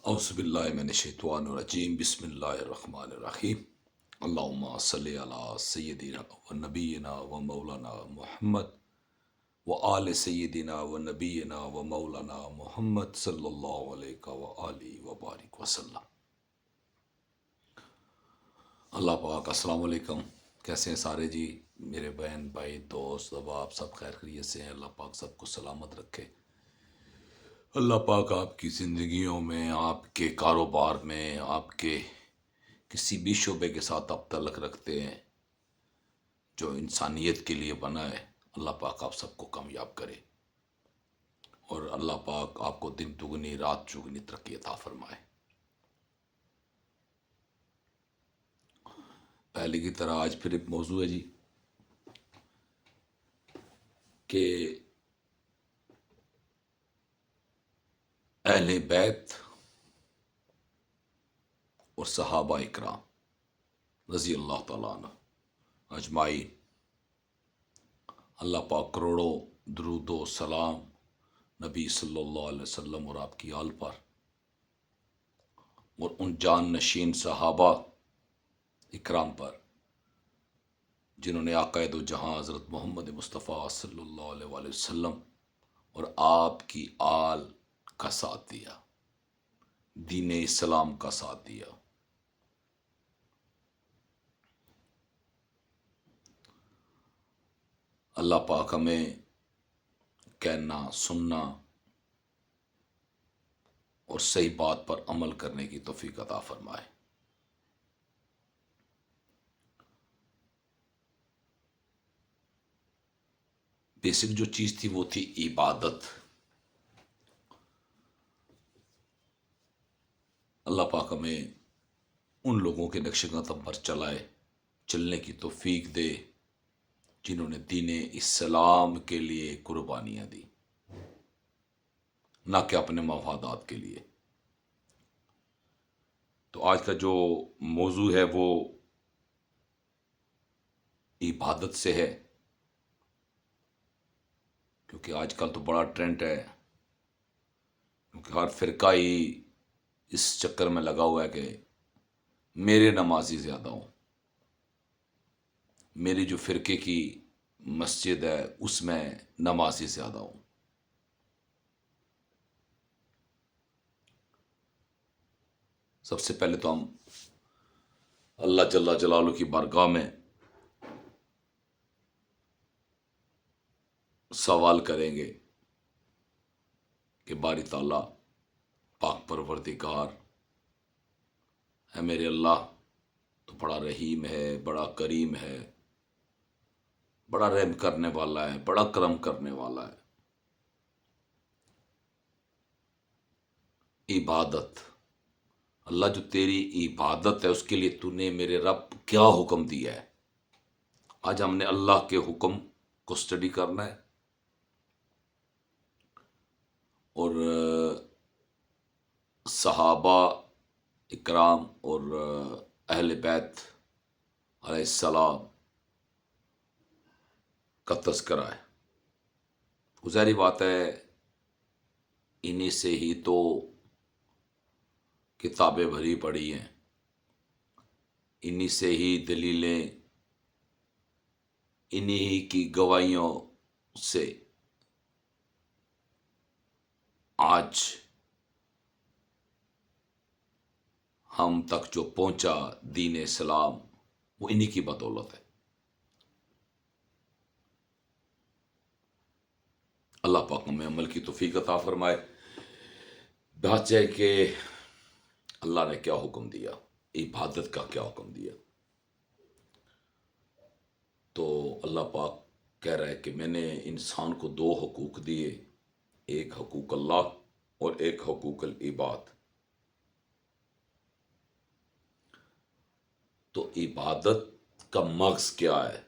اعوذ باللہ من الشیطان الرجیم بسم اللہ الرحمن الرحیم اللہم صلی علی سیدنا و نبینا و مولانا محمد و آل سیدنا و نبینا و مولانا محمد صلی اللہ علیہ و آلہ و بارک وسلم۔ اللہ پاک السلام علیکم، کیسے ہیں سارے جی؟ میرے بہن بھائی دوست احباب سب خیر خیریت سے ہیں؟ اللہ پاک سب کو سلامت رکھے۔ اللہ پاک آپ کی زندگیوں میں، آپ کے کاروبار میں، آپ کے کسی بھی شعبے کے ساتھ آپ تعلق رکھتے ہیں جو انسانیت کے لیے بنا ہے، اللہ پاک آپ سب کو کامیاب کرے اور اللہ پاک آپ کو دن دگنی رات چگنی ترقی عطا فرمائے۔ پہلے کی طرح آج پھر ایک موضوع ہے جی کہ اہل بیت اور صحابہ اکرام رضی اللہ تعالیٰ عنہ اجمعین، اللہ پاک کروڑوں درود و سلام نبی صلی اللہ علیہ وسلم اور آپ کی آل پر اور ان جان نشین صحابہ اکرام پر جنہوں نے آقا دو جہاں حضرت محمد مصطفیٰ صلی اللہ علیہ وآلہ وسلم اور آپ کی آل کا ساتھ دیا، دین اسلام کا ساتھ دیا۔ اللہ پاک ہمیں کہنا، سننا اور صحیح بات پر عمل کرنے کی توفیق عطا فرمائے۔ بیسک جو چیز تھی وہ تھی عبادت۔ اللہ پاک ہمیں ان لوگوں کے نقش قدم پر چلنے کی توفیق دے جنہوں نے دین اسلام کے لیے قربانیاں دی، نہ کہ اپنے مفادات کے لیے۔ تو آج کا جو موضوع ہے وہ عبادت سے ہے، کیونکہ آج کل تو بڑا ٹرینڈ ہے، کیونکہ ہر فرقہ ہی اس چکر میں لگا ہوا ہے کہ میرے نمازی زیادہ ہوں، میری جو فرقے کی مسجد ہے اس میں نمازی زیادہ ہوں۔ سب سے پہلے تو ہم اللہ جل جلالہ کی بارگاہ میں سوال کریں گے کہ باری تعالیٰ پاک پروردگار ہے میرے اللہ، تو بڑا رحیم ہے، بڑا کریم ہے، بڑا رحم کرنے والا ہے، بڑا کرم کرنے والا ہے۔ عبادت، اللہ جو تیری عبادت ہے اس کے لیے تو نے میرے رب کیا حکم دیا ہے؟ آج ہم نے اللہ کے حکم کو اسٹڈی کرنا ہے اور صحابہ اکرام اور اہل بیت علیہ السلام کا تذکرہ ہے۔ ظاہری بات ہے انہی سے ہی تو کتابیں بھری پڑی ہیں، انہی سے ہی دلیلیں، انہی کی گواہیوں سے آج ہم تک جو پہنچا دین اسلام وہ انہی کی بدولت ہے۔ اللہ پاک ہمیں عمل کی توفیق عطا فرمائے۔ بات ہے کہ اللہ نے کیا حکم دیا، عبادت کا کیا حکم دیا؟ تو اللہ پاک کہہ رہا ہے کہ میں نے انسان کو دو حقوق دیے، ایک حقوق اللہ اور ایک حقوق العباد۔ تو عبادت کا مغز کیا ہے؟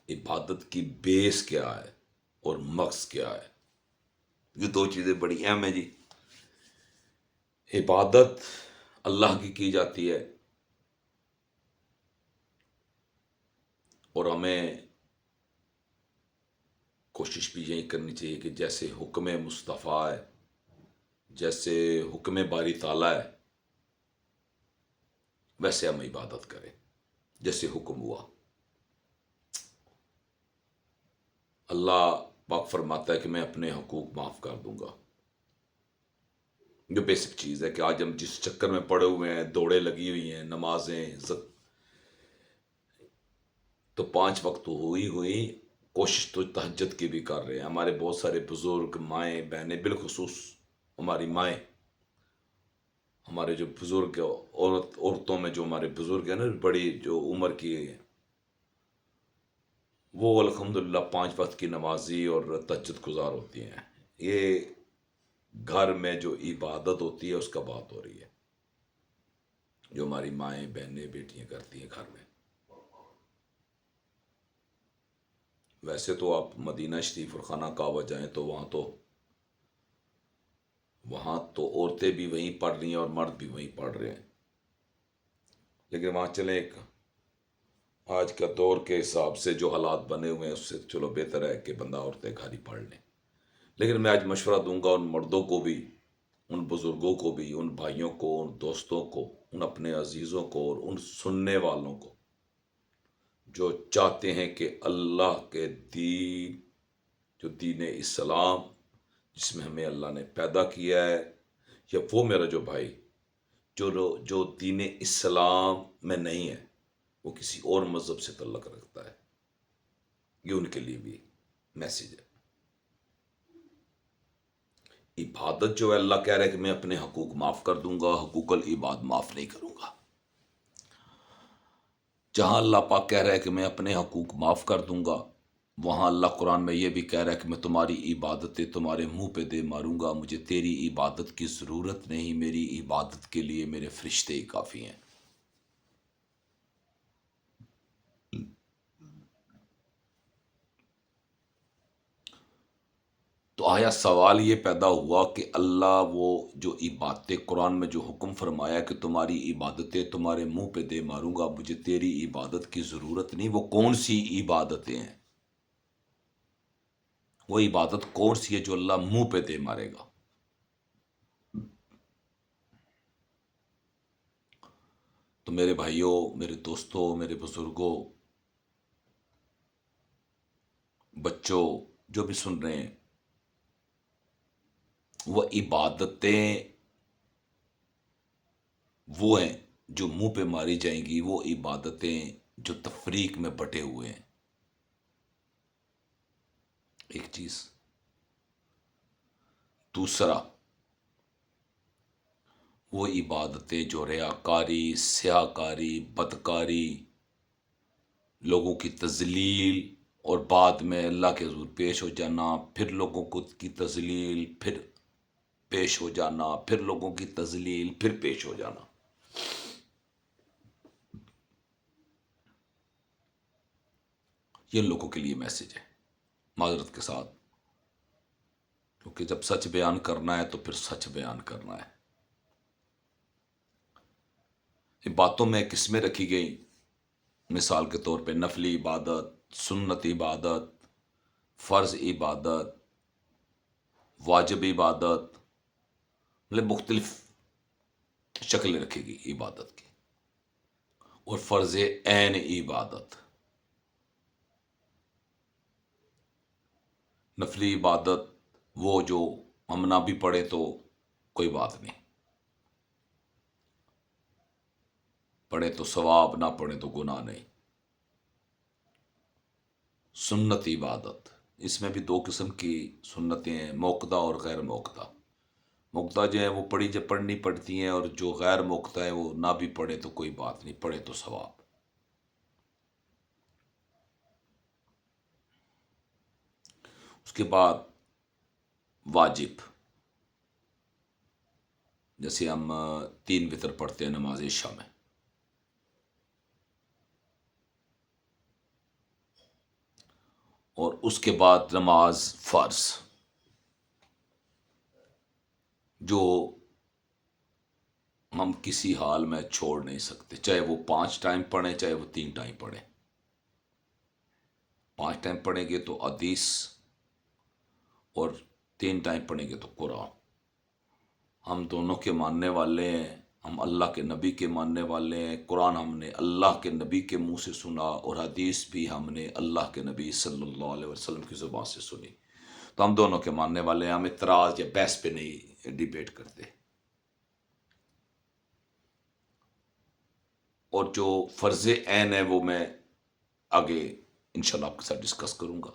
عبادت کی بیس کیا ہے اور مغز کیا ہے؟ یہ دو چیزیں بڑی اہم ہیں جی۔ عبادت اللہ کی جاتی ہے اور ہمیں کوشش بھی یہی کرنی چاہیے کہ جیسے حکم مصطفیٰ ہے، جیسے حکم باری تعالیٰ ہے، ویسے ہم عبادت کریں جیسے حکم ہوا۔ اللہ پاک فرماتا ہے کہ میں اپنے حقوق معاف کر دوں گا۔ جو بیسک چیز ہے کہ آج ہم جس چکر میں پڑے ہوئے ہیں، دوڑے لگی ہوئی ہیں، نمازیں تو 5 وقت ہوئی کوشش تو تہجد کی بھی کر رہے ہیں۔ ہمارے بہت سارے بزرگ مائیں بہنیں، بالخصوص ہماری مائیں، ہمارے جو بزرگ عورتوں میں جو ہمارے بزرگ ہیں نا، بڑی جو عمر کی ہیں، وہ الحمدللہ 5 وقت کی نمازی اور تہجد گزار ہوتی ہیں۔ یہ گھر میں جو عبادت ہوتی ہے اس کا بات ہو رہی ہے، جو ہماری مائیں بہنیں بیٹیاں کرتی ہیں گھر میں۔ ویسے تو آپ مدینہ شریف اور خانہ کعبہ جائیں تو وہاں تو عورتیں بھی وہیں پڑھ رہی ہیں اور مرد بھی وہیں پڑھ رہے ہیں، لیکن وہاں چلیں ایک آج کا دور کے حساب سے جو حالات بنے ہوئے ہیں اس سے چلو بہتر ہے کہ بندہ عورتیں گھر ہی پڑھ لیں۔ لیکن میں آج مشورہ دوں گا ان مردوں کو بھی، ان بزرگوں کو بھی، ان بھائیوں کو، ان دوستوں کو، ان اپنے عزیزوں کو اور ان سننے والوں کو جو چاہتے ہیں کہ اللہ کے دین، جو دین اسلام جس میں ہمیں اللہ نے پیدا کیا ہے، یا وہ میرا جو بھائی جو دین اسلام میں نہیں ہے، وہ کسی اور مذہب سے تعلق رکھتا ہے، یہ ان کے لیے بھی میسیج ہے۔ عبادت جو ہے، اللہ کہہ رہا ہے کہ میں اپنے حقوق معاف کر دوں گا، حقوق العباد معاف نہیں کروں گا۔ جہاں اللہ پاک کہہ رہا ہے کہ میں اپنے حقوق معاف کر دوں گا، وہاں اللہ قرآن میں یہ بھی کہہ رہا ہے کہ میں تمہاری عبادتیں تمہارے منہ پہ دے ماروں گا، مجھے تیری عبادت کی ضرورت نہیں، میری عبادت کے لیے میرے فرشتے ہی کافی ہیں۔ تو آیا سوال یہ پیدا ہوا کہ اللہ وہ جو عبادتیں قرآن میں جو حکم فرمایا کہ تمہاری عبادتیں تمہارے منہ پہ دے ماروں گا، مجھے تیری عبادت کی ضرورت نہیں، وہ کون سی عبادتیں ہیں؟ وہ عبادت کون سی ہے جو اللہ منہ پہ دے مارے گا؟ تو میرے بھائیوں، میرے دوستوں، میرے بزرگوں، بچوں، جو بھی سن رہے ہیں، وہ عبادتیں وہ ہیں جو منہ پہ ماری جائیں گی، وہ عبادتیں جو تفریق میں بٹے ہوئے ہیں۔ ایک چیز۔ دوسرا، وہ عبادتیں جو ریاکاری، سیاکاری، بدکاری، لوگوں کی تذلیل، اور بعد میں اللہ کے حضور پیش ہو جانا، پھر لوگوں کی تذلیل، پھر پیش ہو جانا، پھر لوگوں کی تذلیل، پھر پیش ہو جانا، یہ لوگوں کے لیے میسج ہے، معذرت کے ساتھ، کیونکہ جب سچ بیان کرنا ہے تو پھر سچ بیان کرنا ہے۔ ان باتوں میں قسمیں رکھی گئی، مثال کے طور پہ نفلی عبادت، سنت عبادت، فرض عبادت، واجب عبادت، مطلب مختلف شکلیں رکھی گئی عبادت کی، اور فرض عین عبادت۔ نفلی عبادت وہ جو ہم نہ بھی پڑھے تو کوئی بات نہیں، پڑھے تو ثواب، نہ پڑھے تو گناہ نہیں۔ سنت عبادت، اس میں بھی 2 قسم کی سنتیں ہیں، موقدہ اور غیر موقدہ۔ موقدہ جو ہے وہ پڑھنی پڑتی ہیں، اور جو غیر موقدہ ہے وہ نہ بھی پڑھے تو کوئی بات نہیں، پڑھے تو ثواب۔ اس کے بعد واجب، جیسے ہم 3 وتر پڑھتے ہیں نماز عشاء میں، اور اس کے بعد نماز فرض، جو ہم کسی حال میں چھوڑ نہیں سکتے، چاہے وہ 5 ٹائم پڑھیں، چاہے وہ 3 ٹائم پڑھیں۔ 5 ٹائم پڑھیں گے تو حدیث اور 3 ٹائم پڑھیں گے تو قرآن. ہم دونوں کے ماننے والے ہیں. ہم اللہ کے نبی کے ماننے والے ہیں. قرآن ہم نے اللہ کے نبی کے منہ سے سنا اور حدیث بھی ہم نے اللہ کے نبی صلی اللہ علیہ وسلم کی زبان سے سنی. تو ہم دونوں کے ماننے والے ہیں. ہم اعتراض یا بحث پہ نہیں ڈیبیٹ کرتے. اور جو فرض عین ہے وہ میں آگے انشاءاللہ آپ کے ساتھ ڈسکس کروں گا.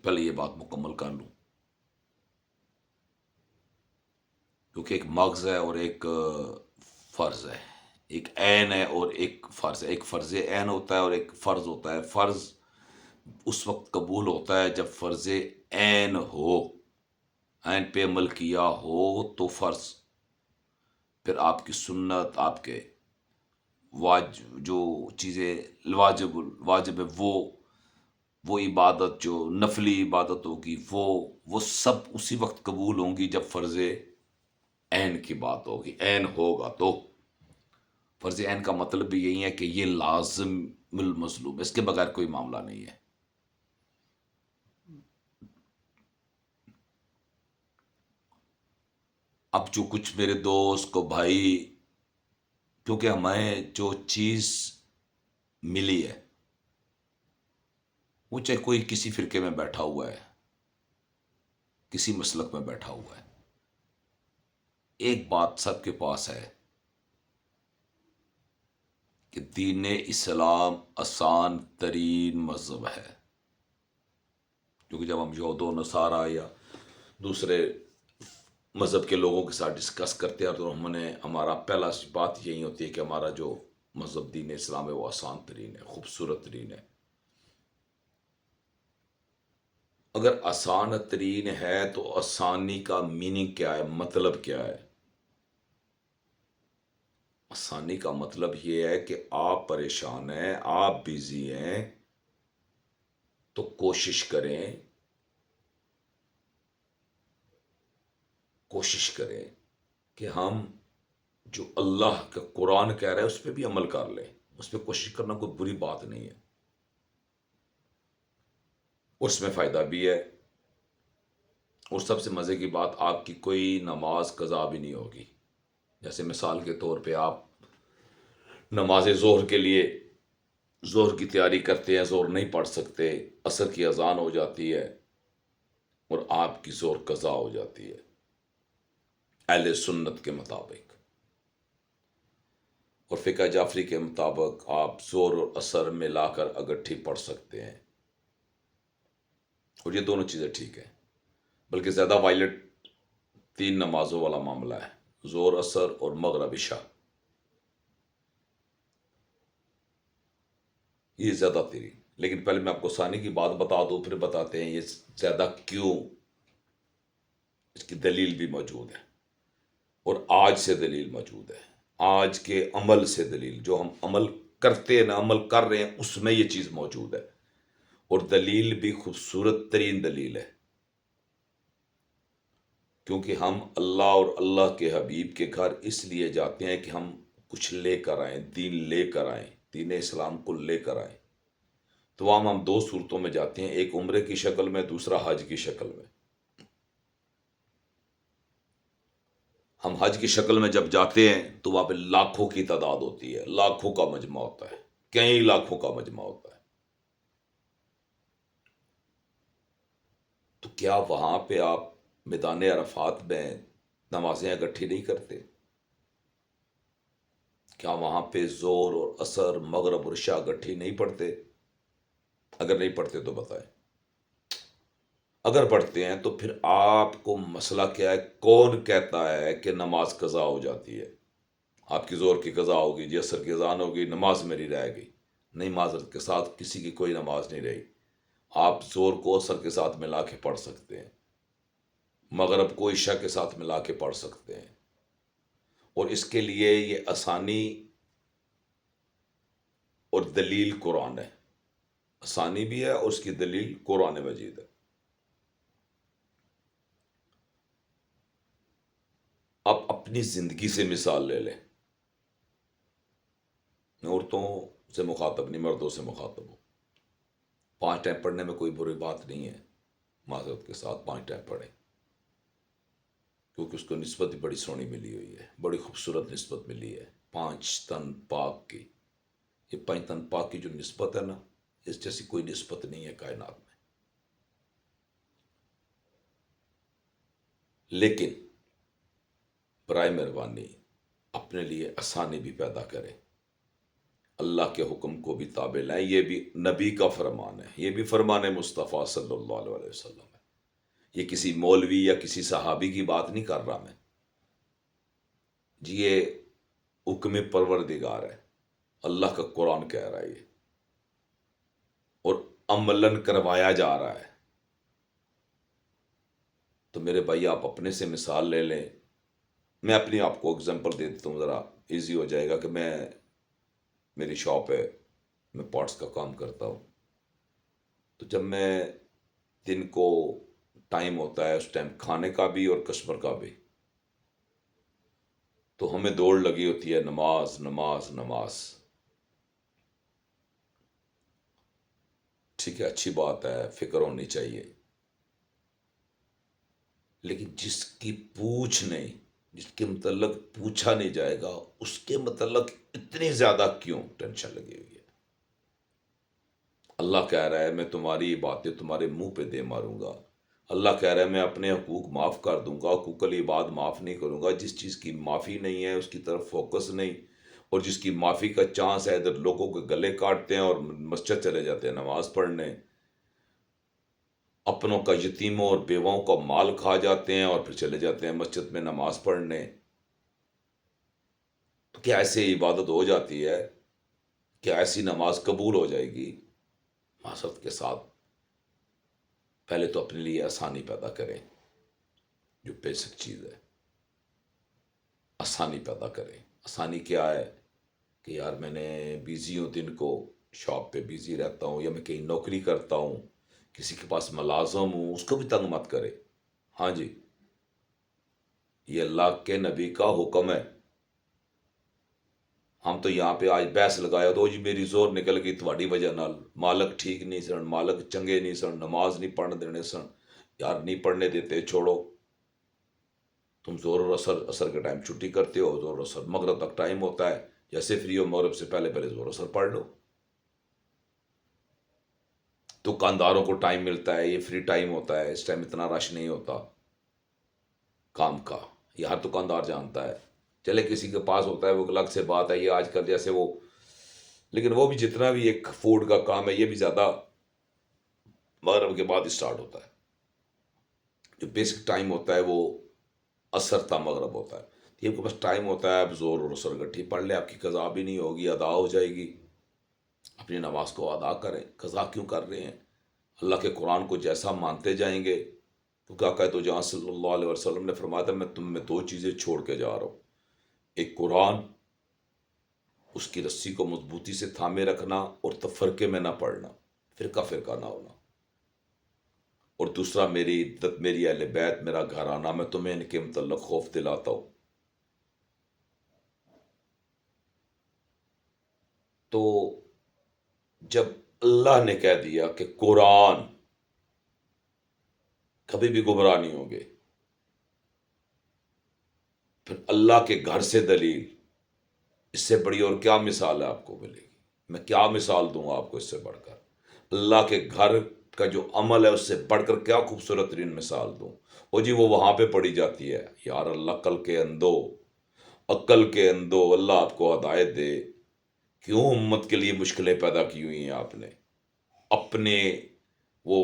پہلے یہ بات مکمل کر لوں، کیونکہ ایک مغز ہے اور ایک فرض ہے. ایک عین ہے اور ایک فرض ہے. ایک فرض عین ہوتا ہے اور ایک فرض ہوتا ہے. فرض اس وقت قبول ہوتا ہے جب فرض عین ہو، عین پہ عمل کیا ہو تو فرض. پھر آپ کی سنت، آپ کے جو چیزیں واجب ہے وہ عبادت جو نفلی عبادت ہوگی وہ سب اسی وقت قبول ہوں گی جب فرض عین کی بات ہوگی. عین ہوگا تو فرض عین کا مطلب بھی یہی ہے کہ یہ لازم المظلوم، اس کے بغیر کوئی معاملہ نہیں ہے. اب جو کچھ میرے دوست کو بھائی، کیونکہ ہمیں جو چیز ملی ہے وہ چاہے کوئی کسی فرقے میں بیٹھا ہوا ہے، کسی مسلک میں بیٹھا ہوا ہے، ایک بات سب کے پاس ہے کہ دین اسلام آسان ترین مذہب ہے. کیونکہ جب ہم یہود و نصارہ یا دوسرے مذہب کے لوگوں کے ساتھ ڈسکس کرتے ہیں تو ہمارا پہلا بات یہی ہوتی ہے کہ ہمارا جو مذہب دین اسلام ہے وہ آسان ترین ہے، خوبصورت ترین ہے. اگر آسان ترین ہے تو آسانی کا میننگ کیا ہے، مطلب کیا ہے؟ آسانی کا مطلب یہ ہے کہ آپ پریشان ہیں، آپ بیزی ہیں، تو کوشش کریں کہ ہم جو اللہ کا قرآن کہہ رہے ہیں اس پہ بھی عمل کر لیں. اس پہ کوشش کرنا کوئی بری بات نہیں ہے، اس میں فائدہ بھی ہے. اور سب سے مزے کی بات، آپ کی کوئی نماز قضا بھی نہیں ہوگی. جیسے مثال کے طور پہ آپ نماز ظہر کے لیے ظہر کی تیاری کرتے ہیں، ظہر نہیں پڑھ سکتے، عصر کی اذان ہو جاتی ہے اور آپ کی ظہر قضا ہو جاتی ہے اہل سنت کے مطابق. اور فقہ جعفری کے مطابق آپ ظہر اور عصر ملا کر اگٹھی پڑھ سکتے ہیں، اور یہ دونوں چیزیں ٹھیک ہیں. بلکہ زیادہ وائلٹ 3 نمازوں والا معاملہ ہے، ظہر، عصر اور مغرب عشاء. یہ زیادہ تیری. لیکن پہلے میں آپ کو ثانی کی بات بتا دوں، پھر بتاتے ہیں یہ زیادہ کیوں. اس کی دلیل بھی موجود ہے، اور آج سے دلیل موجود ہے. آج کے عمل سے دلیل، جو ہم عمل کرتے ہیں نا، عمل کر رہے ہیں، اس میں یہ چیز موجود ہے. اور دلیل بھی خوبصورت ترین دلیل ہے، کیونکہ ہم اللہ اور اللہ کے حبیب کے گھر اس لیے جاتے ہیں کہ ہم کچھ لے کر آئیں، دین لے کر آئیں، دین اسلام کو لے کر آئیں. تو ہم 2 صورتوں میں جاتے ہیں، ایک عمرے کی شکل میں، دوسرا حج کی شکل میں. ہم حج کی شکل میں جب جاتے ہیں تو وہاں پہ لاکھوں کی تعداد ہوتی ہے، لاکھوں کا مجمع ہوتا ہے، کئی لاکھوں کا مجمع ہوتا ہے. تو کیا وہاں پہ آپ میدان عرفات میں نمازیں اکٹھی نہیں کرتے؟ کیا وہاں پہ ظہر اور عصر، مغرب اور عشاء اکٹھی نہیں پڑھتے؟ اگر نہیں پڑھتے تو بتائیں. اگر پڑھتے ہیں تو پھر آپ کو مسئلہ کیا ہے؟ کون کہتا ہے کہ نماز قضا ہو جاتی ہے؟ آپ کی ظہر کی قضا ہوگی جی، عصر کی اذان ہوگی، نماز میری رہ گئی. نہیں، معذرت کے ساتھ کسی کی کوئی نماز نہیں رہی. آپ ظہر کو عصر کے ساتھ ملا کے پڑھ سکتے ہیں، مغرب کو عشاء کے ساتھ ملا کے پڑھ سکتے ہیں. اور اس کے لیے یہ آسانی اور دلیل قرآن ہے. آسانی بھی ہے اور اس کی دلیل قرآن مجید ہے. آپ اپنی زندگی سے مثال لے لیں. میں عورتوں سے مخاطب نہیں، مردوں سے مخاطب ہوں. 5 ٹائم پڑھنے میں کوئی بری بات نہیں ہے، معذرت کے ساتھ 5 ٹائم پڑھیں، کیونکہ اس کو نسبت بھی بڑی سونی ملی ہوئی ہے، بڑی خوبصورت نسبت ملی ہے 5 تن پاک کی۔ یہ 5 تن پاک کی جو نسبت ہے نا، اس جیسی کوئی نسبت نہیں ہے کائنات میں۔ لیکن برائے مہربانی اپنے لیے آسانی بھی پیدا کریں، اللہ کے حکم کو بھی تابع لائیں۔ یہ بھی نبی کا فرمان ہے، یہ بھی فرمان مصطفیٰ صلی اللہ علیہ وسلم ہے۔ یہ کسی مولوی یا کسی صحابی کی بات نہیں کر رہا میں جی، یہ حکم پروردگار ہے، اللہ کا قرآن کہہ رہا ہے یہ، اور عملاً کروایا جا رہا ہے۔ تو میرے بھائی آپ اپنے سے مثال لے لیں، میں اپنی آپ کو اگزامپل دے دیتا ہوں، ذرا ایزی ہو جائے گا کہ میری شاپ ہے، میں پارٹس کا کام کرتا ہوں۔ تو جب میں دن کو ٹائم ہوتا ہے، اس ٹائم کھانے کا بھی اور کسٹمر کا بھی، تو ہمیں دوڑ لگی ہوتی ہے نماز نماز نماز۔ ٹھیک ہے، اچھی بات ہے، فکر ہونی چاہیے، لیکن جس کی پوچھ نہیں، جس کے متعلق پوچھا نہیں جائے گا، اس کے متعلق اتنی زیادہ کیوں ٹینشن لگی ہوئی ہے؟ اللہ کہہ رہا ہے میں تمہاری باتیں تمہارے منہ پہ دے ماروں گا۔ اللہ کہہ رہا ہے میں اپنے حقوق معاف کر دوں گا، حقوق العباد معاف نہیں کروں گا۔ جس چیز کی معافی نہیں ہے اس کی طرف فوکس نہیں، اور جس کی معافی کا چانس ہے ادھر لوگوں کے گلے کاٹتے ہیں اور مسجد چلے جاتے ہیں نماز پڑھنے، اپنوں کا، یتیموں اور بیواؤں کا مال کھا جاتے ہیں اور پھر چلے جاتے ہیں مسجد میں نماز پڑھنے۔ تو کیا ایسے عبادت ہو جاتی ہے؟ کیا ایسی نماز قبول ہو جائے گی؟ معذرت کے ساتھ پہلے تو اپنے لیے آسانی پیدا کریں، جو بیسک چیز ہے، آسانی پیدا کریں۔ آسانی کیا ہے کہ یار میں نے بیزی ہوں، دن کو شاپ پہ بیزی رہتا ہوں، یا میں کہیں نوکری کرتا ہوں، کسی کے پاس ملازم ہوں، اس کو بھی تنگ مت کرے۔ ہاں جی، یہ اللہ کے نبی کا حکم ہے۔ ہم تو یہاں پہ آج بحث لگایا تو جی میری زور نکل گئی تھوڑی وجہ نال، مالک ٹھیک نہیں سن، مالک چنگے نہیں سن، نماز نہیں پڑھنے دینے سن۔ یار نہیں پڑھنے دیتے، چھوڑو، تم زور اور اثر کے ٹائم چھٹی کرتے ہو، زور اور اثر مغرب تک ٹائم ہوتا ہے، جیسے فری ہو مغرب سے پہلے پہلے زور اثر پڑھ لو۔ دکانداروں کو ٹائم ملتا ہے، یہ فری ٹائم ہوتا ہے، اس ٹائم اتنا رش نہیں ہوتا کام کا، یہ ہر دکاندار جانتا ہے۔ چلے کسی کے پاس ہوتا ہے وہ الگ سے بات ہے، یہ آج کل جیسے وہ، لیکن وہ بھی جتنا بھی ایک فوڈ کا کام ہے یہ بھی زیادہ مغرب کے بعد اسٹارٹ ہوتا ہے۔ جو بیسک ٹائم ہوتا ہے وہ اثر تا مغرب ہوتا ہے۔ یہ آپ کے پاس ٹائم ہوتا ہے، آپ زور اور اثر گٹھی پڑھ لیں، آپ کی قضا بھی نہیں ہوگی، ادا ہو جائے گی۔ اپنی نماز کو ادا کریں، قضا کیوں کر رہے ہیں؟ اللہ کے قرآن کو جیسا مانتے جائیں گے تو کیا کہے تو جہاں صلی اللہ علیہ وسلم نے فرمایا تھا میں تم میں 2 چیزیں چھوڑ کے جا رہا ہوں، ایک قرآن، اس کی رسی کو مضبوطی سے تھامے رکھنا اور تفرقے میں نہ پڑھنا، فرقہ فرقہ نہ ہونا، اور دوسرا میری عدت، میری اہل بیت، میرا گھرانہ، میں تمہیں ان کے متعلق خوف دلاتا ہوں۔ تو جب اللہ نے کہہ دیا کہ قرآن، کبھی بھی گمراہ نہیں ہوں گے، پھر اللہ کے گھر سے دلیل، اس سے بڑی اور کیا مثال ہے آپ کو ملے گی؟ میں کیا مثال دوں آپ کو اس سے بڑھ کر؟ اللہ کے گھر کا جو عمل ہے اس سے بڑھ کر کیا خوبصورت ترین مثال دوں؟ وہ جی وہ وہاں پہ پڑی جاتی ہے۔ یار اللہ عقل کے اندو، عقل کے اندو، اللہ آپ کو ہدایت دے۔ کیوں امت کے لیے مشکلیں پیدا کی ہوئی ہیں آپ نے؟ اپنے وہ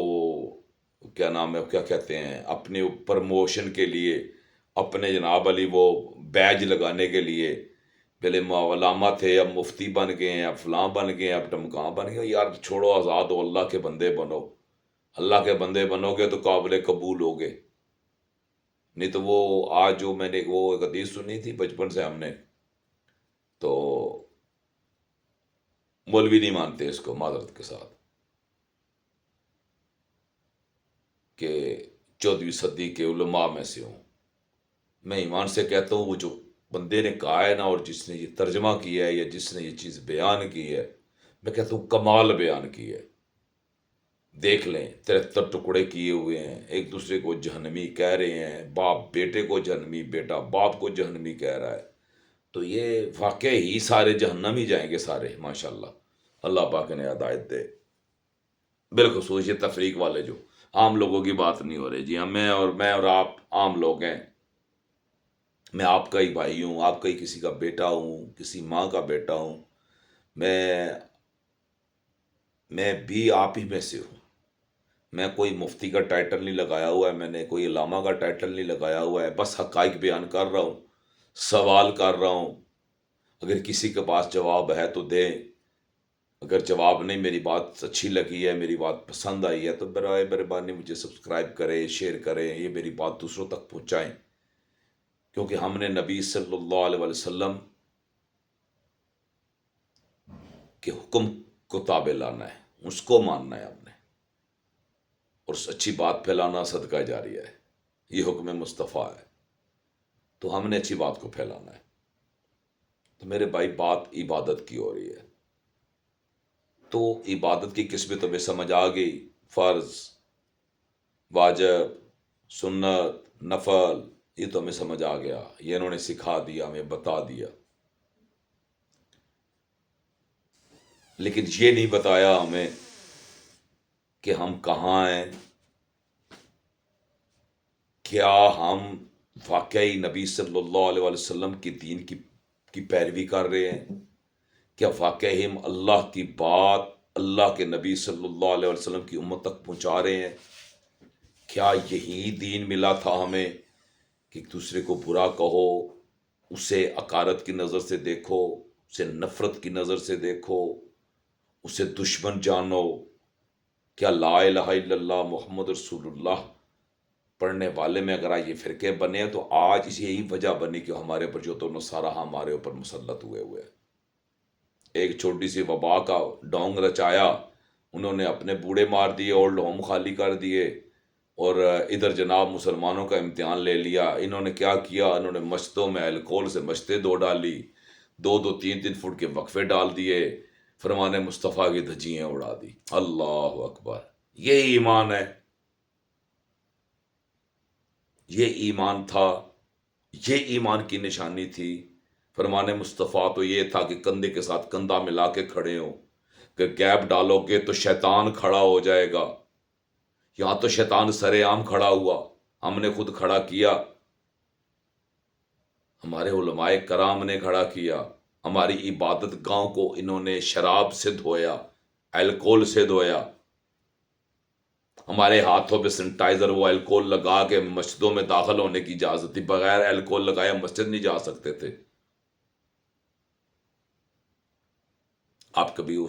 کیا نام ہے، کیا کہتے ہیں، اپنے پرموشن کے لیے، اپنے جناب علی وہ بیج لگانے کے لیے، پہلے علامہ تھے اب مفتی بن گئے ہیں، اب فلاں بن گئے ہیں، اب ٹمکاں بن گئے۔ یار چھوڑو، آزاد ہو، اللہ کے بندے بنو۔ اللہ کے بندے بنو گے تو قابل قبول ہوگے، نہیں تو وہ آج جو میں نے وہ ایک حدیث سنی تھی بچپن سے ہم نے، تو مولوی نہیں مانتے اس کو معذرت کے ساتھ، کہ 14ویں صدی کے علماء میں سے ہوں۔ میں ایمان سے کہتا ہوں وہ جو بندے نے کہا ہے نا، اور جس نے یہ ترجمہ کیا ہے یا جس نے یہ چیز بیان کی ہے، میں کہتا ہوں کمال بیان کی ہے۔ دیکھ لیں 73 ٹکڑے کیے ہوئے ہیں، ایک دوسرے کو جہنمی کہہ رہے ہیں، باپ بیٹے کو جہنمی، بیٹا باپ کو جہنمی کہہ رہا ہے، تو یہ واقع ہی سارے جہنم ہی جائیں گے سارے ماشاءاللہ۔ اللہ پاک نے ہدایت دے۔ بالخصوص یہ تفریق والے جو عام لوگوں کی بات نہیں ہو رہی، جی ہاں، میں اور آپ عام لوگ ہیں، میں آپ کا ہی بھائی ہوں، آپ کا ہی کسی کا بیٹا ہوں، کسی ماں کا بیٹا ہوں، میں میں بھی آپ ہی میں سے ہوں۔ میں کوئی مفتی کا ٹائٹل نہیں لگایا ہوا ہے، میں نے کوئی علامہ کا ٹائٹل نہیں لگایا ہوا ہے، بس حقائق بیان کر رہا ہوں، سوال کر رہا ہوں، اگر کسی کے پاس جواب ہے تو دیں، اگر جواب نہیں، میری بات اچھی لگی ہے، میری بات پسند آئی ہے تو برائے مہربانی مجھے سبسکرائب کریں، شیئر کریں، یہ میری بات دوسروں تک پہنچائیں، کیونکہ ہم نے نبی صلی اللہ علیہ وسلم کے حکم کو تابع لانا ہے، اس کو ماننا ہے ہم نے، اور اس اچھی بات پھیلانا صدقہ جاریہ ہے، یہ حکم مصطفیٰ ہے، تو ہم نے اچھی بات کو پھیلانا ہے۔ تو میرے بھائی بات عبادت کی ہو رہی ہے، تو عبادت کی قسمیں تمہیں سمجھ آ گئی، فرض، واجب، سنت، نفل، یہ تو ہمیں سمجھ آ گیا، یہ انہوں نے سکھا دیا، ہمیں بتا دیا، لیکن یہ نہیں بتایا ہمیں کہ ہم کہاں ہیں، کیا ہم واقعی نبی صلی اللہ علیہ وسلم کی دین کی پیروی کر رہے ہیں، کیا واقعی ہم اللہ کی بات اللہ کے نبی صلی اللہ علیہ وسلم کی امت تک پہنچا رہے ہیں، کیا یہی دین ملا تھا ہمیں کہ ایک دوسرے کو برا کہو، اسے عقارت کی نظر سے دیکھو، اسے نفرت کی نظر سے دیکھو، اسے دشمن جانو، کیا لا الہ الا اللہ محمد رسول اللہ پڑھنے والے میں اگر آج یہ فرقے بنے ہیں تو آج اس یہی وجہ بنی کہ ہمارے پر جو تو نصارہ ہمارے اوپر مسلط ہوئے ہیں۔ ایک چھوٹی سی وبا کا ڈونگ رچایا، انہوں نے اپنے بوڑھے مار دیے، اولڈ ہوم خالی کر دیے، اور ادھر جناب مسلمانوں کا امتحان لے لیا۔ انہوں نے کیا کیا، انہوں نے مسجدوں میں الکوہل سے مشتیں دو ڈالی، دو دو تین تین فٹ کے وقفے ڈال دیے، فرمان مصطفیٰ کی دھجیاں اڑا دی۔ اللہ اکبر، یہ ایمان ہے، یہ ایمان تھا، یہ ایمان کی نشانی تھی۔ فرمان مصطفیٰ تو یہ تھا کہ کندھے کے ساتھ کندھا ملا کے کھڑے ہو، کہ گیپ ڈالو گے تو شیطان کھڑا ہو جائے گا۔ یہاں تو شیطان سرے عام کھڑا ہوا، ہم نے خود کھڑا کیا، ہمارے علماء کرام نے کھڑا کیا، ہماری عبادت گاہوں کو انہوں نے شراب سے دھویا، الکوہل سے دھویا، ہمارے ہاتھوں پہ سینٹائزر وہ الکوہل لگا کے مسجدوں میں داخل ہونے کی اجازت تھی، بغیر الکوہل لگائے مسجد نہیں جا سکتے تھے۔ آپ کبھی وہ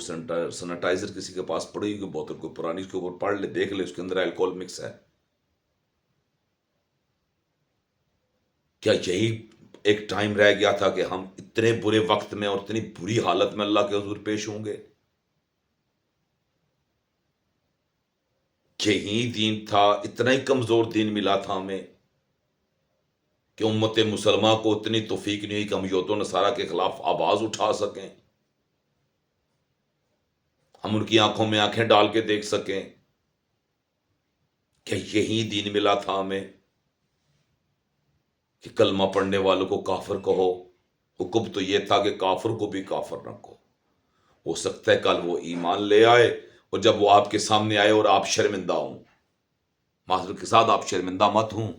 سینیٹائزر کسی کے پاس پڑی ہوگی بوتل کو پرانی، اس کے اوپر پڑھ لے، دیکھ لے، اس کے اندر الکوہل مکس ہے۔ کیا یہی ایک ٹائم رہ گیا تھا کہ ہم اتنے برے وقت میں اور اتنی بری حالت میں اللہ کے حضور پیش ہوں گے؟ یہی دین تھا، اتنا ہی کمزور دین ملا تھا ہمیں کہ امت مسلمہ کو اتنی توفیق نہیں ہوئی کہ ہم یہود و نصارہ کے خلاف آواز اٹھا سکیں، ہم ان کی آنکھوں میں آنکھیں ڈال کے دیکھ سکیں۔ کہ یہی دین ملا تھا ہمیں کہ کلمہ پڑھنے والوں کو کافر کہو، حکم تو یہ تھا کہ کافر کو بھی کافر نہ کہو۔ ہو سکتا ہے کل وہ ایمان لے آئے اور جب وہ آپ کے سامنے آئے اور آپ شرمندہ ہوں، معذرت کے ساتھ آپ شرمندہ مت ہوں،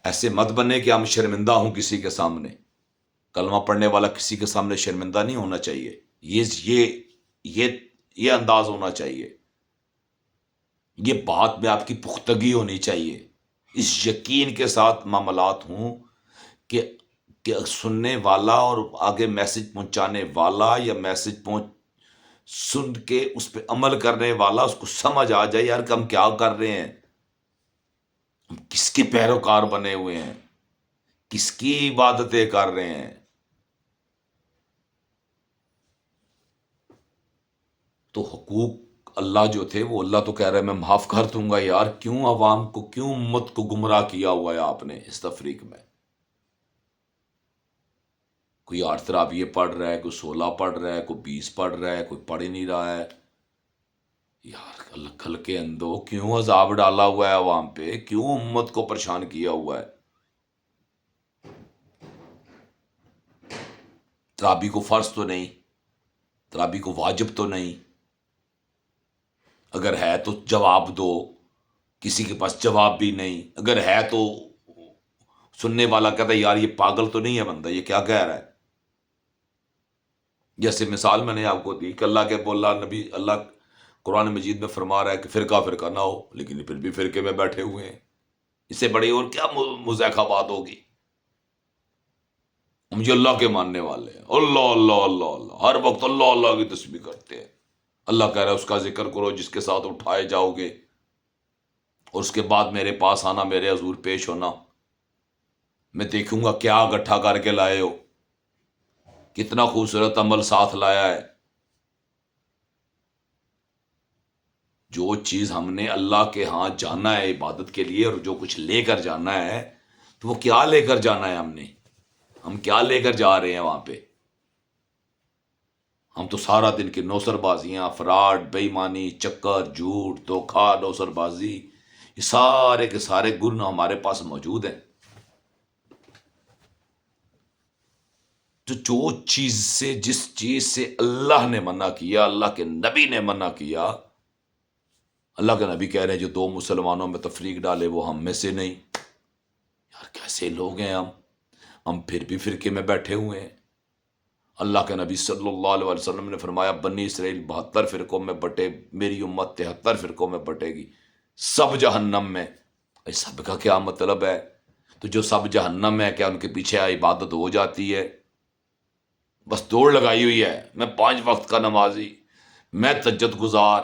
ایسے مت بنے کہ ہم شرمندہ ہوں کسی کے سامنے۔ کلمہ پڑھنے والا کسی کے سامنے شرمندہ نہیں ہونا چاہیے، یہ انداز ہونا چاہیے، یہ بات میں آپ کی پختگی ہونی چاہیے، اس یقین کے ساتھ معاملات ہوں کہ سننے والا اور آگے میسج پہنچانے والا یا میسج سن کے اس پہ عمل کرنے والا اس کو سمجھ آ جائے، یار کہ ہم کیا کر رہے ہیں، ہم کس کے پیروکار بنے ہوئے ہیں، کس کی عبادتیں کر رہے ہیں۔ تو حقوق اللہ جو تھے وہ اللہ تو کہہ رہا ہے میں معاف کر دوں گا، یار کیوں عوام کو، کیوں امت کو گمراہ کیا ہوا ہے آپ نے اس تفریق میں؟ کوئی 8 تراویح پڑھ رہا ہے، کوئی 16 پڑھ رہا ہے، کوئی 20 پڑھ رہا ہے، کوئی پڑھ ہی نہیں رہا ہے، یار کھل کے اندھو کیوں عذاب ڈالا ہوا ہے عوام پہ، کیوں امت کو پریشان کیا ہوا ہے؟ ترابی کو فرض تو نہیں، ترابی کو واجب تو نہیں، اگر ہے تو جواب دو، کسی کے پاس جواب بھی نہیں، اگر ہے تو سننے والا کہتا ہے یار یہ پاگل تو نہیں ہے بندہ، یہ کیا کہہ رہا ہے؟ جیسے مثال میں نے آپ کو دی کہ اللہ کے بولا نبی، اللہ قرآن مجید میں فرما رہا ہے کہ فرقہ فرقہ نہ ہو، لیکن پھر بھی فرقے میں بیٹھے ہوئے ہیں۔ اس سے بڑی اور کیا مضحکہ بات ہوگی؟ ہم جو اللہ کے ماننے والے ہیں، اللہ اللہ اللہ اللہ، ہر وقت اللہ اللہ کی تسبیح کرتے ہیں۔ اللہ کہہ رہا ہے اس کا ذکر کرو جس کے ساتھ اٹھائے جاؤ گے، اور اس کے بعد میرے پاس آنا، میرے حضور پیش ہونا، میں دیکھوں گا کیا اکٹھا کر کے لائے ہو، کتنا خوبصورت عمل ساتھ لایا ہے۔ جو چیز ہم نے اللہ کے ہاں جانا ہے عبادت کے لیے، اور جو کچھ لے کر جانا ہے، تو وہ کیا لے کر جانا ہے؟ ہم کیا لے کر جا رہے ہیں وہاں پہ؟ ہم تو سارا دن کی نوسر بازیاں، فراڈ، بے ایمانی، چکر، جھوٹ، دھوکہ، نوسر بازی، یہ سارے کے سارے گن ہمارے پاس موجود ہیں۔ تو جو چیز سے، جس چیز سے اللہ نے منع کیا، اللہ کے نبی نے منع کیا، اللہ کے نبی کہہ رہے ہیں جو دو مسلمانوں میں تفریق ڈالے وہ ہم میں سے نہیں۔ یار کیسے لوگ ہیں ہم پھر بھی فرقے میں بیٹھے ہوئے ہیں۔ اللہ کے نبی صلی اللہ علیہ وسلم نے فرمایا بنی اسرائیل 72 فرقوں میں بٹے، میری امت 73 فرقوں میں بٹے گی، سب جہنم میں۔ اس سب کا کیا مطلب ہے؟ تو جو سب جہنم میں، کیا ان کے پیچھے عبادت ہو جاتی ہے؟ بس دوڑ لگائی ہوئی ہے، میں 5 وقت کا نمازی، میں تہجد گزار،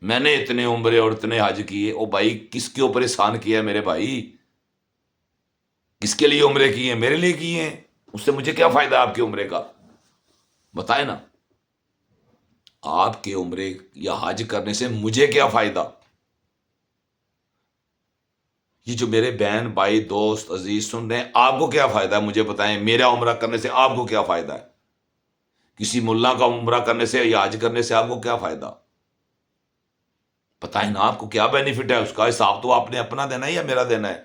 میں نے اتنے عمرے اور اتنے حج کیے۔ او بھائی کس کے اوپر احسان کیا ہے میرے بھائی؟ کس کے لیے عمرے کیے ہیں؟ میرے لیے کیے ہیں؟ اس سے مجھے کیا فائدہ آپ کے عمرے کا؟ بتائیں نا، آپ کے عمرے یا حج کرنے سے مجھے کیا فائدہ؟ یہ جو میرے بہن بھائی دوست عزیز سن رہے ہیں، آپ کو کیا فائدہ ہے؟ مجھے بتائیں، میرا عمرہ کرنے سے آپ کو کیا فائدہ ہے؟ کسی ملا کا عمرہ کرنے سے یا حج کرنے سے آپ کو کیا فائدہ؟ بتائیں نا، آپ کو کیا بینیفٹ ہے؟ اس کا حساب تو آپ نے اپنا دینا ہے یا میرا دینا ہے؟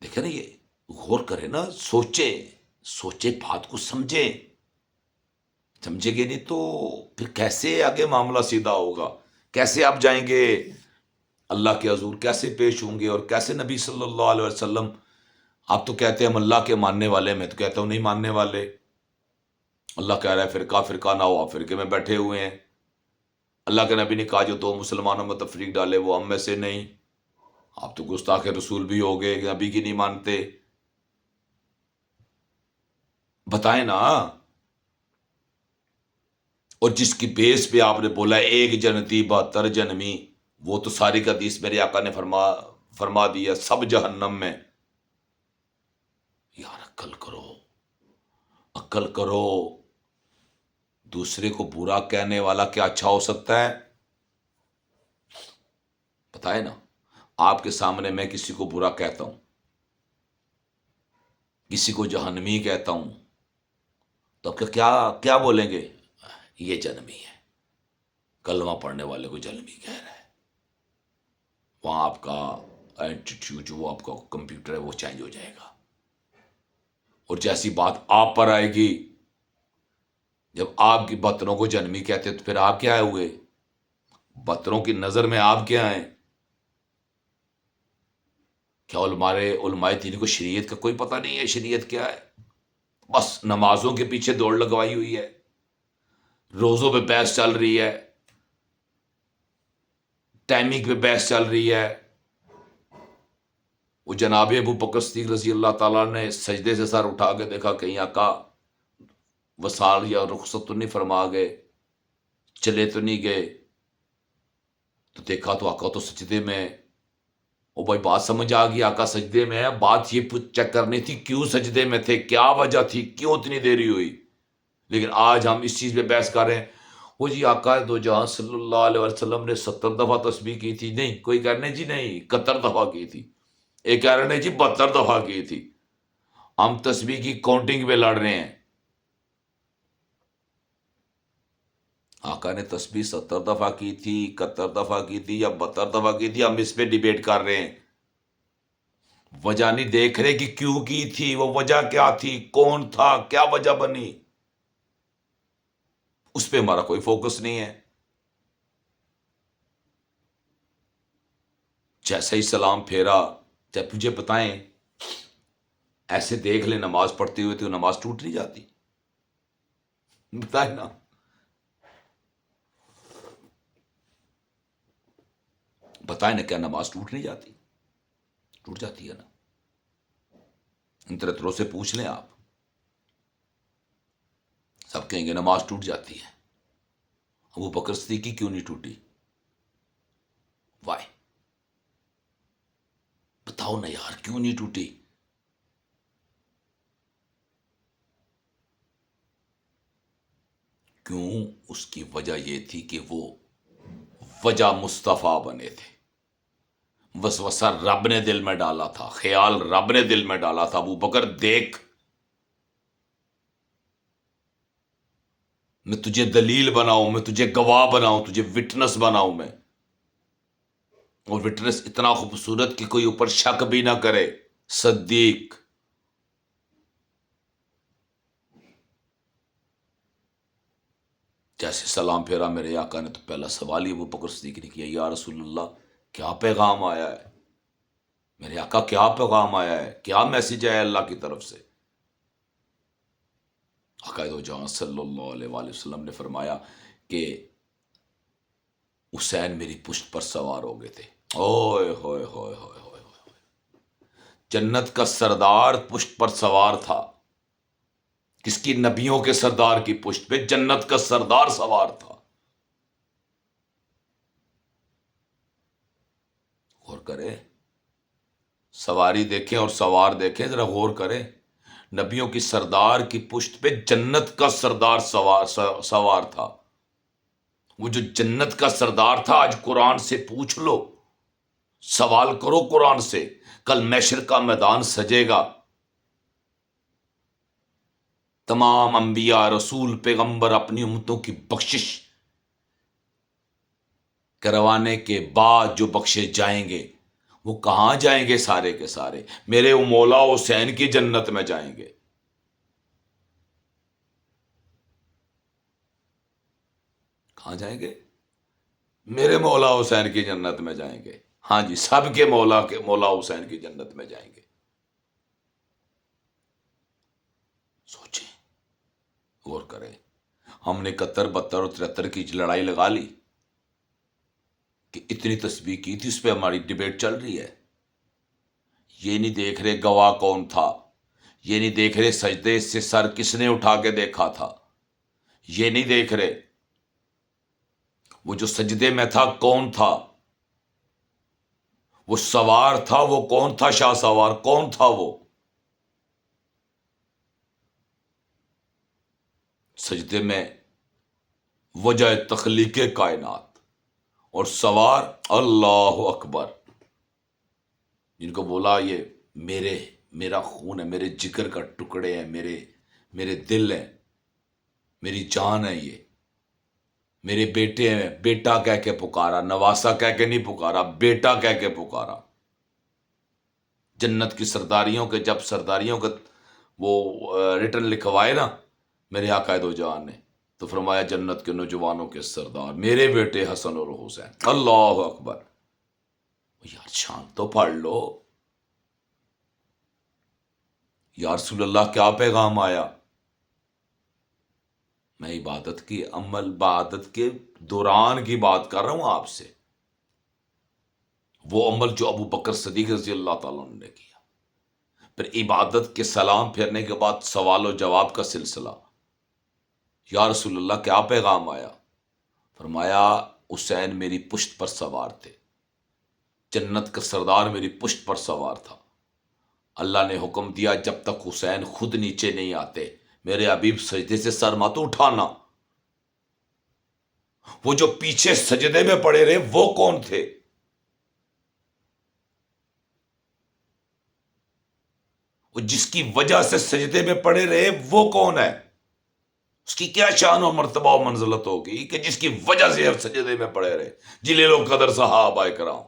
دیکھیں نا، یہ غور کریں نا، سوچے بات کو سمجھے گے نہیں تو پھر کیسے آگے معاملہ سیدھا ہوگا؟ کیسے آپ جائیں گے اللہ کے حضور؟ کیسے پیش ہوں گے؟ اور کیسے نبی صلی اللہ علیہ وسلم؟ آپ تو کہتے ہیں ہم اللہ کے ماننے والے ہیں، میں تو کہتا ہوں نہیں ماننے والے۔ اللہ کہہ رہا ہے فرقہ فرقہ نہ ہو، آپ فرقے میں بیٹھے ہوئے ہیں۔ اللہ کے نبی نے کہا جو دو مسلمانوں میں تفریق ڈالے وہ ہم میں سے نہیں۔ آپ تو گستاخ رسول بھی ہو گئے، نبی کی نہیں مانتے۔ بتائیں نا۔ اور جس کی بیس پہ آپ نے بولا ہے ایک جنتی 72 جنمی، وہ تو ساری کا حدیث میرے آقا نے فرما دیا سب جہنم میں۔ یار عقل کرو، عقل کرو۔ دوسرے کو برا کہنے والا کیا اچھا ہو سکتا ہے؟ بتائے نا، آپ کے سامنے میں کسی کو برا کہتا ہوں، کسی کو جہنمی کہتا ہوں، تو آپ کیا بولیں گے؟ یہ جہنمی ہے، کلمہ پڑھنے والے کو جہنمی کہہ رہا ہے۔ وہاں آپ کا ایٹیٹیوڈ، جو آپ کا کمپیوٹر ہے وہ چینج ہو جائے گا۔ اور جیسی بات آپ پر آئے گی، جب آپ کی بتروں کو جنمی کہتے تو پھر آپ کیا ہوئے؟ بتروں کی نظر میں آپ کیا ہیں؟ کیا علماء دین کو شریعت کا کوئی پتہ نہیں ہے؟ شریعت کیا ہے؟ بس نمازوں کے پیچھے دوڑ لگوائی ہوئی ہے، روزوں پہ بحث چل رہی ہے، ٹائمنگ پہ بحث چل رہی ہے۔ وہ جناب ابو بکر صدیق رضی اللہ تعالیٰ نے سجدے سے سر اٹھا کے دیکھا کہیں آقا وصال یا رخصت تو نہیں فرما گئے، چلے تو نہیں گئے؟ تو دیکھا تو آقا تو سجدے میں۔ او بھائی بات سمجھ آ گئی، آقا سجدے میں ہے، بات یہ چیک کرنی تھی کیوں سجدے میں تھے، کیا وجہ تھی، کیوں اتنی دیری ہوئی؟ لیکن آج ہم اس چیز پہ بحث کر رہے ہیں، وہ جی آقا دو جہاں صلی اللہ علیہ وسلم نے 70 دفعہ تسبیح کی تھی۔ نہیں، کوئی کہنے جی نہیں 71 دفعہ کی تھی، ایک کہہ رہے ہیں جی 72 دفعہ کی تھی۔ ہم تسبیح کی کاؤنٹنگ پہ لڑ رہے ہیں۔ آقا نے تسبیح 70 دفعہ کی تھی، 71 دفعہ کی تھی، یا 72 دفعہ کی تھی، ہم اس پہ ڈیبیٹ کر رہے ہیں. وجہ نہیں دیکھ رہے کہ کیوں کی تھی، وہ وجہ کیا تھی، کون تھا، کیا وجہ بنی، اس پہ ہمارا کوئی فوکس نہیں ہے. جیسے ہی سلام پھیرا، جب مجھے بتائیں، ایسے دیکھ لیں نماز پڑھتے ہوئے تو نماز ٹوٹ نہیں جاتی؟ بتائیں نا. بتائیں نا، کیا نماز ٹوٹ نہیں جاتی؟ ٹوٹ جاتی ہے نا. ان طرح سے پوچھ لیں آپ، سب کہیں گے نماز ٹوٹ جاتی ہے. ابو بکر صدیق کی کیوں نہیں ٹوٹی؟ وائی؟ بتاؤ نا یار، کیوں نہیں ٹوٹی؟ کیوں؟ اس کی وجہ یہ تھی کہ وہ وجہ مصطفیٰ بنے تھے. وسوسہ رب نے دل میں ڈالا تھا، خیال رب نے دل میں ڈالا تھا، ابو بکر دیکھ، میں تجھے دلیل بناؤں، میں تجھے گواہ بناؤں، تجھے وٹنس بناؤں میں. اور وٹنس اتنا خوبصورت کہ کوئی اوپر شک بھی نہ کرے. صدیق. جیسے سلام پھیرا میرے آقا نے، تو پہلا سوال ہی ابو بکر صدیق نے کیا، یا رسول اللہ، کیا پیغام آیا ہے؟ میرے آقا کیا پیغام آیا ہے، کیا میسج آیا اللہ کی طرف سے؟ عقائد و جان صلی اللہ علیہ وآلہ وسلم نے فرمایا کہ حسین میری پشت پر سوار ہو گئے تھے. اوئے ہوئے ہوئے ہوئے ہوئے ہوئے. جنت کا سردار پشت پر سوار تھا. کس کی؟ نبیوں کے سردار کی پشت پہ جنت کا سردار سوار تھا. غور کرے، سواری دیکھیں اور سوار دیکھیں، ذرا غور کریں. نبیوں کی سردار کی پشت پہ جنت کا سردار سوار تھا. وہ جو جنت کا سردار تھا، آج قرآن سے پوچھ لو، سوال کرو قرآن سے. کل محشر کا میدان سجے گا، تمام انبیاء، رسول، پیغمبر اپنی امتوں کی بخشش کروانے کے بعد جو بخشے جائیں گے، وہ کہاں جائیں گے؟ سارے کے سارے میرے مولا حسین کی جنت میں جائیں گے. کہاں جائیں گے؟ میرے مولا حسین کی جنت میں جائیں گے. ہاں جی، سب کے مولا حسین کی جنت میں جائیں گے. سوچیں، غور کریں. ہم نے 71 72 اور 73 کی لڑائی لگا لی کہ اتنی تسبیح کی تھی، اس پہ ہماری ڈبیٹ چل رہی ہے. یہ نہیں دیکھ رہے گواہ کون تھا، یہ نہیں دیکھ رہے سجدے سے سر کس نے اٹھا کے دیکھا تھا، یہ نہیں دیکھ رہے وہ جو سجدے میں تھا کون تھا، وہ سوار تھا وہ کون تھا، شاہ سوار کون تھا. وہ سجدے میں وجہ تخلیق کائنات، اور سوار اللہ اکبر، جن کو بولا یہ میرا خون ہے، میرے جگر کا ٹکڑے ہیں، میرے دل ہیں، میری جان ہے، یہ میرے بیٹے ہیں. بیٹا کہہ کے پکارا، نواسا کہہ کے نہیں پکارا، بیٹا کہہ کے پکارا. جنت کی سرداریوں کے جب سرداریوں کا وہ ریٹرن لکھوائے نا میرے آقا دو جان نے، تو فرمایا جنت کے نوجوانوں کے سردار میرے بیٹے حسن اور حسین. اللہ اکبر. یار شان تو پڑھ لو. یا رسول اللہ کیا پیغام آیا؟ میں عبادت کے دوران کی بات کر رہا ہوں آپ سے. وہ عمل جو ابو بکر صدیق رضی اللہ تعالیٰ عنہ نے کیا. پھر عبادت کے سلام پھیرنے کے بعد سوال و جواب کا سلسلہ. یا رسول اللہ کیا پیغام آیا؟ فرمایا حسین میری پشت پر سوار تھے، جنت کا سردار میری پشت پر سوار تھا. اللہ نے حکم دیا جب تک حسین خود نیچے نہیں آتے میرے حبیب سجدے سے سر مت اٹھانا. وہ جو پیچھے سجدے میں پڑے رہے وہ کون تھے؟ وہ جس کی وجہ سے سجدے میں پڑے رہے وہ کون ہے؟ اس کی کیا شان و مرتبہ و منزلت ہوگی کہ جس کی وجہ سے ہم سجدے میں پڑے رہے، جلیل و قدر صحابہ کرام.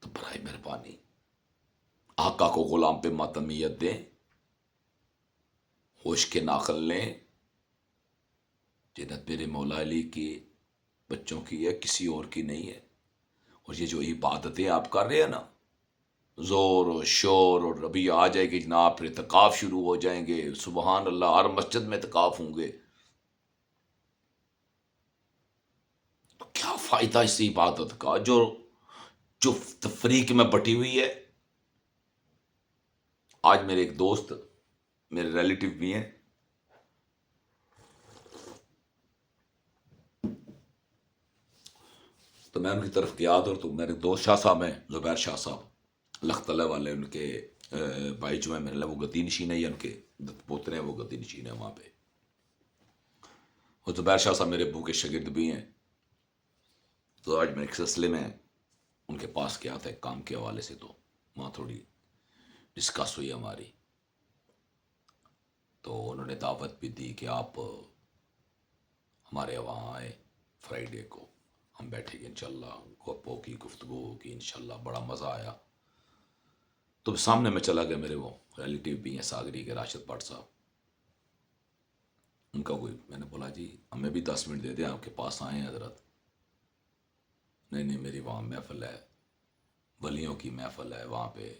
تو برائے مہربانی آقا کو غلام پہ ماتمیت دیں، ہوش کے ناخن لیں. جنت میرے مولا علی کی بچوں کی ہے، کسی اور کی نہیں ہے. اور یہ جو عبادتیں آپ کر رہے ہیں نا، زور و شور، اور ابھی آ جائے گی جناب پھر اعتکاف شروع ہو جائیں گے، سبحان اللہ ہر مسجد میں اعتکاف ہوں گے. تو کیا فائدہ اس عبادت کا جو تفریق میں بٹی ہوئی ہے. آج میرے ایک دوست، میرے ریلیٹیو بھی ہیں، تو میں ان کی طرف گیا تو میرے دوست شاہ صاحب ہیں، زبیر شاہ صاحب لخت اللہ والے، ان کے بھائی جو ہیں میرے لئے وہ گدی نشین ہے، یا ان کے پوترے ہیں وہ گدی نشین ہے وہاں پہ. اور زبیر شاہ صاحب میرے ابو کے شاگرد بھی ہیں. تو آج میں ایک سلسلے میں ان کے پاس گیا تھا ایک کام کے حوالے سے، تو وہاں تھوڑی ڈسکس ہوئی ہماری. تو انہوں نے دعوت بھی دی کہ آپ ہمارے وہاں آئے فرائیڈے کو، ہم بیٹھے گے انشاءاللہ، گپوں کی گفتگو ہوگی انشاءاللہ. بڑا مزہ آیا. تو سامنے میں چلا گیا، میرے وہ ریلیٹیو بھی ہیں ساگری کے، راشد پاٹ صاحب. ان کا کوئی، میں نے بولا جی ہمیں بھی 10 منٹ دے دیں، آپ کے پاس آئے ہیں حضرت. نہیں نہیں، میری وہاں محفل ہے، ولیوں کی محفل ہے وہاں پہ.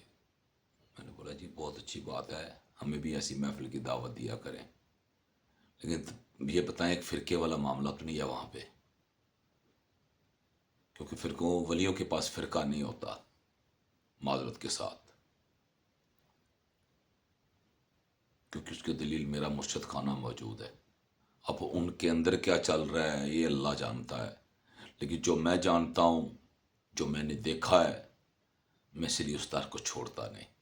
میں نے بولا جی بہت اچھی بات ہے، ہمیں بھی ایسی محفل کی دعوت دیا کریں، لیکن یہ بتائیں ایک فرقے والا معاملہ تو نہیں ہے وہاں پہ، کیونکہ فرقوں ولیوں کے پاس فرقہ نہیں ہوتا، معذرت کے ساتھ. کیونکہ اس کی دلیل میرا مرشد خانہ موجود ہے. اب ان کے اندر کیا چل رہا ہے یہ اللہ جانتا ہے، لیکن جو میں جانتا ہوں، جو میں نے دیکھا ہے، میں اس لیے اس طرح کو چھوڑتا نہیں.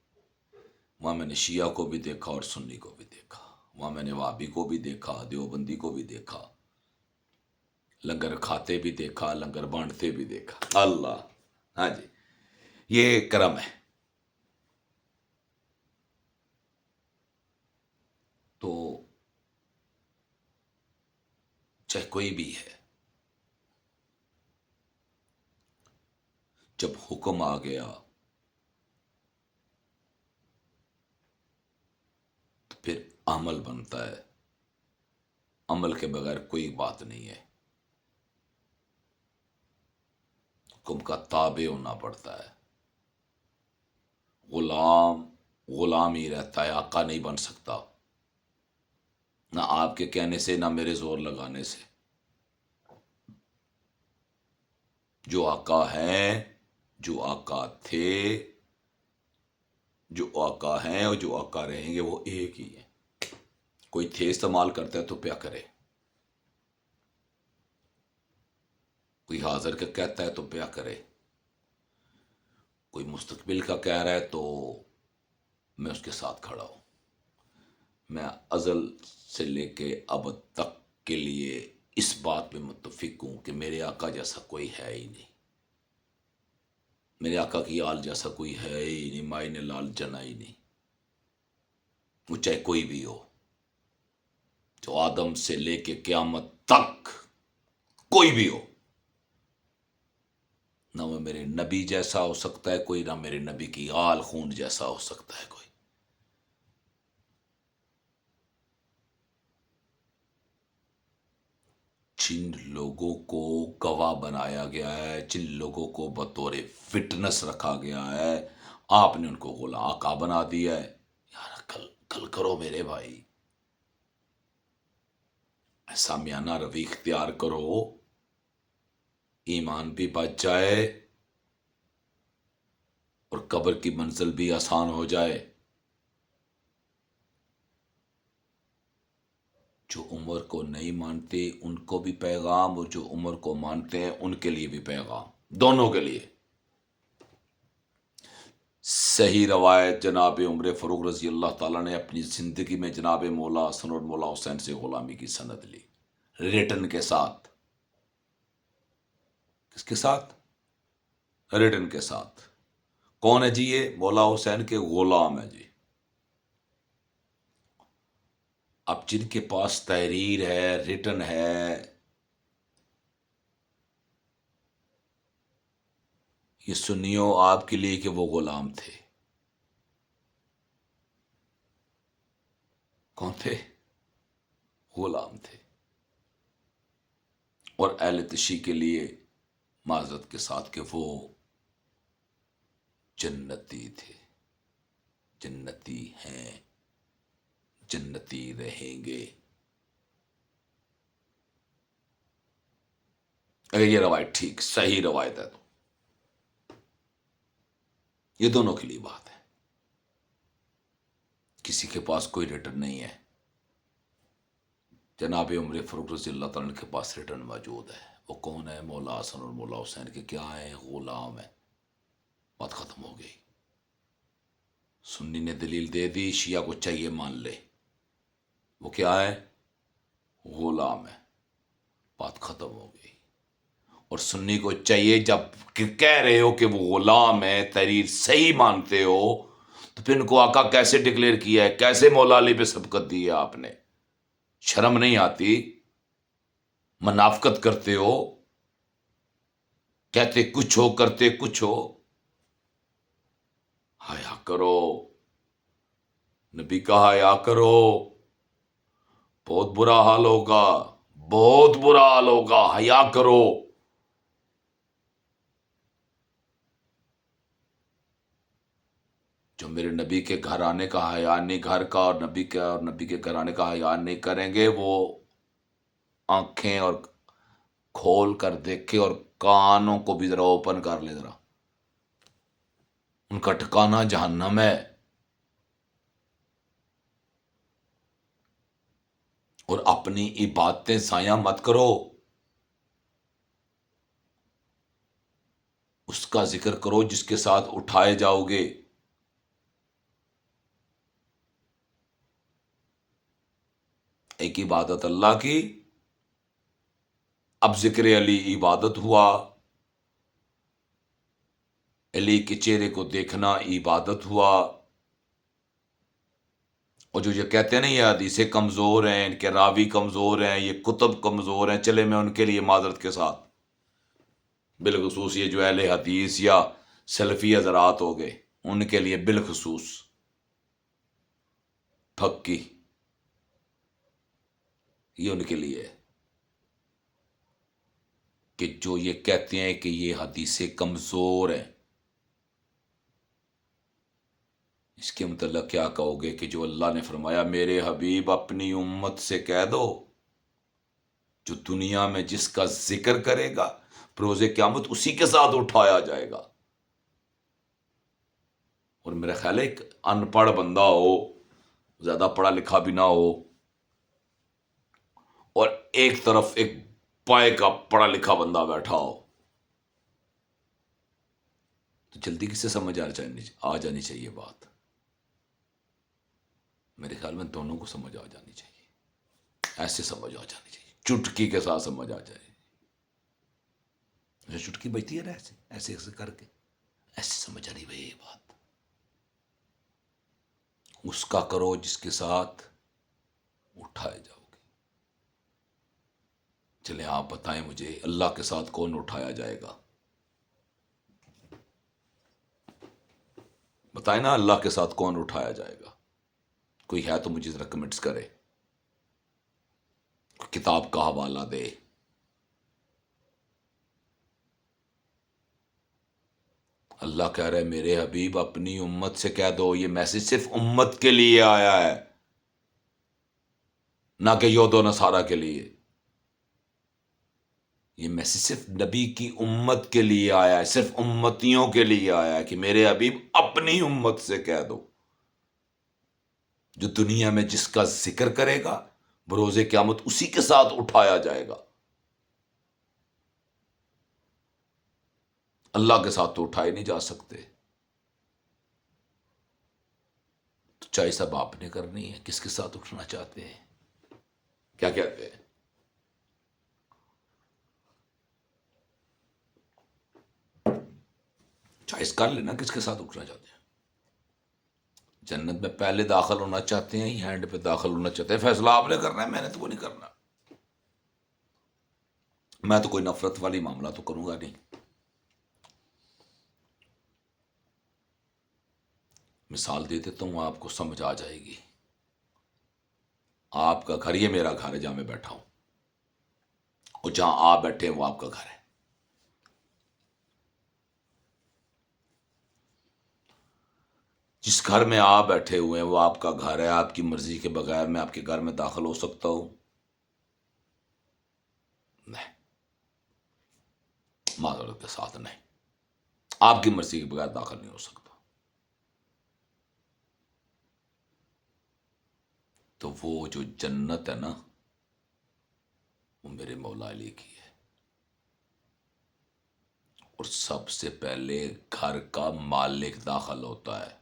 وہاں میں نے شیعہ کو بھی دیکھا اور سنی کو بھی دیکھا، وہاں میں نے وہابی کو بھی دیکھا، دیوبندی کو بھی دیکھا، لنگر کھاتے بھی دیکھا، لنگر بانٹتے بھی دیکھا. اللہ، ہاں جی، یہ کرم ہے. تو چاہے کوئی بھی ہے، جب حکم آ گیا تو پھر عمل بنتا ہے. عمل کے بغیر کوئی بات نہیں ہے. حکم کا تابع ہونا پڑتا ہے. غلام غلام ہی رہتا ہے، آقا نہیں بن سکتا، نہ آپ کے کہنے سے نہ میرے زور لگانے سے. جو آقا ہیں، جو آقا تھے، جو آقا ہیں اور جو آقا رہیں گے وہ ایک ہی ہیں. کوئی تھے استعمال کرتا ہے تو پیا کرے، کوئی حاضر کا کہتا ہے تو پیا کرے، کوئی مستقبل کا کہہ رہا ہے تو میں اس کے ساتھ کھڑا ہوں. میں ازل سے لے کے ابد تک کے لیے اس بات پہ متفق ہوں کہ میرے آقا جیسا کوئی ہے ہی نہیں. میرے آقا کی آل جیسا کوئی ہے ہی نہیں، مائی نے لال جنا ہی نہیں. وہ چاہے کوئی بھی ہو، جو آدم سے لے کے قیامت تک کوئی بھی ہو، نہ وہ میرے نبی جیسا ہو سکتا ہے کوئی، نہ میرے نبی کی آل خون جیسا ہو سکتا ہے کوئی. جن لوگوں کو گواہ بنایا گیا ہے، جن لوگوں کو بطور فٹنس رکھا گیا ہے، آپ نے ان کو غلام آقا بنا دیا ہے. یار کل کرو میرے بھائی، سامیانہ روی اختیار کرو، ایمان بھی بچ جائے اور قبر کی منزل بھی آسان ہو جائے. جو عمر کو نہیں مانتے ان کو بھی پیغام، اور جو عمر کو مانتے ہیں ان کے لیے بھی پیغام، دونوں کے لیے. صحیح روایت، جناب عمر فاروق رضی اللہ تعالیٰ نے اپنی زندگی میں جناب مولا حسن اور مولا حسین سے غلامی کی سند لی، ریٹن کے ساتھ. کس کے ساتھ؟ ریٹن کے ساتھ. کون ہے جی یہ؟ مولا حسین کے غلام ہے جی. اب جن کے پاس تحریر ہے، ریٹن ہے، یہ سنیو آپ کے لیے کہ وہ غلام تھے. کون تھے؟ غلام تھے. اور اہل تشیع کے لیے معذرت کے ساتھ کہ وہ جنتی تھے، جنتی ہیں، جنتی رہیں گے. اگر یہ روایت ٹھیک صحیح روایت ہے تو یہ دونوں کے لیے بات ہے. کسی کے پاس کوئی ریٹرن نہیں ہے. جناب عمر فاروق رضی اللہ تعالیٰ عنہ کے پاس ریٹرن موجود ہے. وہ کون ہے؟ مولا حسن اور مولا حسین کے کیا ہیں؟ غلام ہیں. بات ختم ہو گئی. سنی نے دلیل دے دی، شیعہ کو چاہیے مان لے. وہ کیا ہے؟ غلام ہے. بات ختم ہو گئی. اور سنی کو چاہیے جب کہہ رہے ہو کہ وہ غلام ہے، تحریر صحیح مانتے ہو، تو پھر ان کو آقا کیسے ڈکلیئر کیا ہے؟ کیسے مولا علی پہ سبقت دی ہے آپ نے؟ شرم نہیں آتی؟ منافقت کرتے ہو، کہتے کچھ ہو کرتے کچھ ہو. حیا کرو، نبی کا حیا کرو. بہت برا حال ہوگا، بہت برا حال ہوگا. حیا کرو. جو میرے نبی کے گھر آنے کا حیا نہیں، گھر کا اور نبی کے گھر آنے کا حیا نہیں کریں گے، وہ آنکھیں اور کھول کر دیکھے اور کانوں کو بھی ذرا اوپن کر لے ذرا. ان کا ٹھکانہ جہنم ہے. اور اپنی عبادتیں ضائع مت کرو. اس کا ذکر کرو جس کے ساتھ اٹھائے جاؤ گے. ایک عبادت اللہ کی، اب ذکر علی عبادت ہوا. علی کے چہرے کو دیکھنا عبادت ہوا. اور جو یہ کہتے ہیں نا یہ حدیثیں کمزور ہیں، ان کے راوی کمزور ہیں، یہ کتب کمزور ہیں، چلے میں ان کے لیے معذرت کے ساتھ، بالخصوص یہ جو اہل حدیث یا سلفی حضرات ہو گئے، ان کے لیے بالخصوص پھکی، یہ ان کے لیے ہے کہ جو یہ کہتے ہیں کہ یہ حدیثیں کمزور ہیں. اس کے متعلق کیا کہو گے کہ جو اللہ نے فرمایا میرے حبیب اپنی امت سے کہہ دو جو دنیا میں جس کا ذکر کرے گا بروز قیامت اسی کے ساتھ اٹھایا جائے گا. اور میرا خیال ہے ایک ان پڑھ بندہ ہو، زیادہ پڑھا لکھا بھی نہ ہو، اور ایک طرف ایک پائے کا پڑھا لکھا بندہ بیٹھا ہو، تو جلدی کس سے سمجھ آ جانی چاہیے بات. میرے خیال میں دونوں کو سمجھ آ جانی چاہیے. ایسے سمجھ آ جانی چاہیے، چٹکی کے ساتھ سمجھ آ جائے. چٹکی بجتی ہے نا ایسے ایسے ایسے کر کے، ایسے سمجھ آ رہی بھائی یہ بات. اس کا کرو جس کے ساتھ اٹھائے جاؤ گے. چلیں آپ بتائیں مجھے اللہ کے ساتھ کون اٹھایا جائے گا؟ بتائیں نا اللہ کے ساتھ کون اٹھایا جائے گا. کوئی ہے تو مجھے ذرا کمنٹس کرے، کتاب کا حوالہ دے. اللہ کہہ رہے میرے حبیب اپنی امت سے کہہ دو. یہ میسج صرف امت کے لیے آیا ہے، نہ کہ یہود و نصارہ کے لیے. یہ میسج صرف نبی کی امت کے لیے آیا ہے، صرف امتیوں کے لیے آیا ہے کہ میرے حبیب اپنی امت سے کہہ دو جو دنیا میں جس کا ذکر کرے گا بروز قیامت اسی کے ساتھ اٹھایا جائے گا. اللہ کے ساتھ تو اٹھائے نہیں جا سکتے. تو چاہے سب آپ نے کرنی ہے. کس کے ساتھ اٹھنا چاہتے ہیں؟ کیا کہتے ہیں؟ چوائس کر لینا کس کے ساتھ اٹھنا چاہتے ہیں. جنت میں پہلے داخل ہونا چاہتے ہیں یا اینڈ پہ داخل ہونا چاہتے ہیں؟ فیصلہ آپ نے کرنا ہے، میں نے تو کوئی نہیں کرنا. میں تو کوئی نفرت والی معاملہ تو کروں گا نہیں. مثال دے دیتا ہوں، آپ کو سمجھ آ جائے گی. آپ کا گھر یہ میرا گھر ہے جہاں میں بیٹھا ہوں، اور جہاں آپ بیٹھے ہیں وہ آپ کا گھر ہے. جس گھر میں آپ بیٹھے ہوئے ہیں وہ آپ کا گھر ہے. آپ کی مرضی کے بغیر میں آپ کے گھر میں داخل ہو سکتا ہوں؟ نہیں، معذرت کے ساتھ نہیں. آپ کی مرضی کے بغیر داخل نہیں ہو سکتا. تو وہ جو جنت ہے نا، وہ میرے مولا علی کی ہے. اور سب سے پہلے گھر کا مالک داخل ہوتا ہے.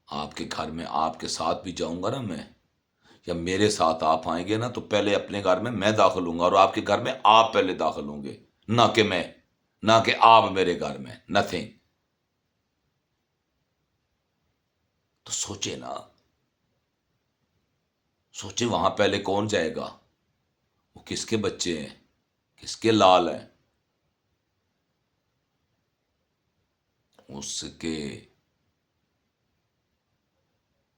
آپ کے گھر میں آپ کے ساتھ بھی جاؤں گا نا میں، یا میرے ساتھ آپ آئیں گے نا، تو پہلے اپنے گھر میں داخل ہوں گا، اور آپ کے گھر میں آپ پہلے داخل ہوں گے، نہ کہ میں، نہ کہ آپ میرے گھر میں. نتھنگ. تو سوچے نا، سوچے وہاں پہلے کون جائے گا؟ وہ کس کے بچے ہیں، کس کے لال ہیں؟ اس کے.